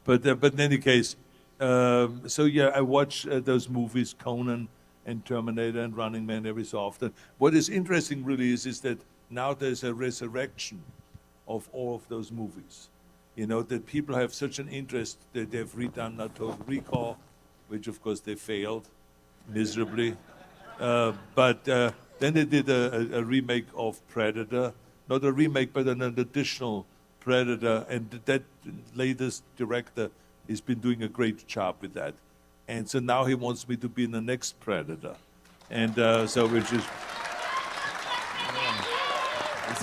But in any case, so yeah, I watch those movies, Conan, and Terminator and Running Man every so often. What is interesting really is that now there's a resurrection of all of those movies. You know, that people have such an interest that they've redone Total Recall, which of course they failed miserably. But then they did a remake of Predator, not a remake, but an additional Predator, and that latest director has been doing a great job with that. And so now he wants me to be in the next Predator. And so which is...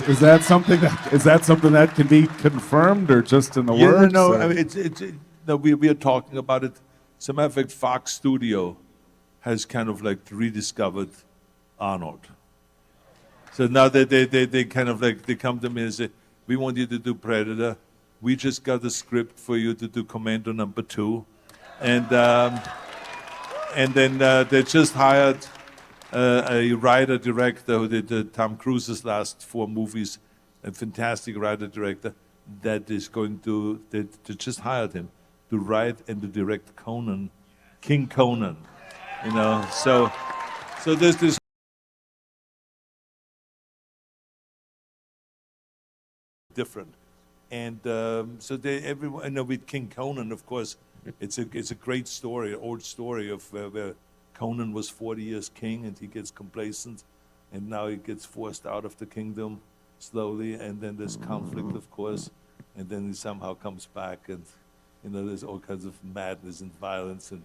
Is that something that can be confirmed or just in the works? No, or? I mean, no, we are talking about it. As a matter of fact, Fox Studio has kind of like rediscovered Arnold. So now they kind of like, they come to me and say, we want you to do Predator. We just got a script for you to do Commando number 2. And then they just hired a writer-director who did Tom Cruise's last 4 movies, a fantastic writer-director that is going to, they just hired him to write and to direct Conan, King Conan, you know. So there's this different. And so everyone, I know with King Conan, of course, it's a great story, an old story of where Conan was 40 years king and he gets complacent and now he gets forced out of the kingdom slowly, and then there's conflict, of course, and then he somehow comes back, and you know, there's all kinds of madness and violence and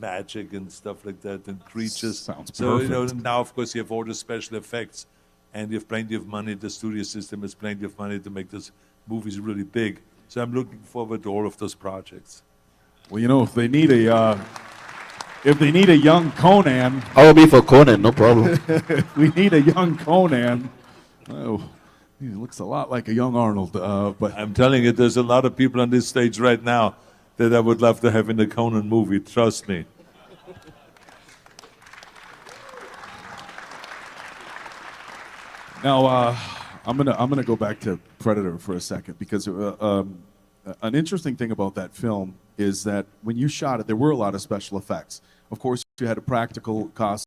magic and stuff like that, and creatures. Sounds so perfect. you know, now of course you have all the special effects and you have plenty of money, the studio system has plenty of money to make those movies really big. So I'm looking forward to all of those projects. Well, you know, if they need a young Conan, I will be for Conan, no problem. we need a young Conan. Oh, he looks a lot like a young Arnold. But I'm telling you, there's a lot of people on this stage right now that I would love to have in the Conan movie, trust me. now I'm gonna go back to Predator for a second, because an interesting thing about that film is that when you shot it, there were a lot of special effects. Of course, you had a practical cost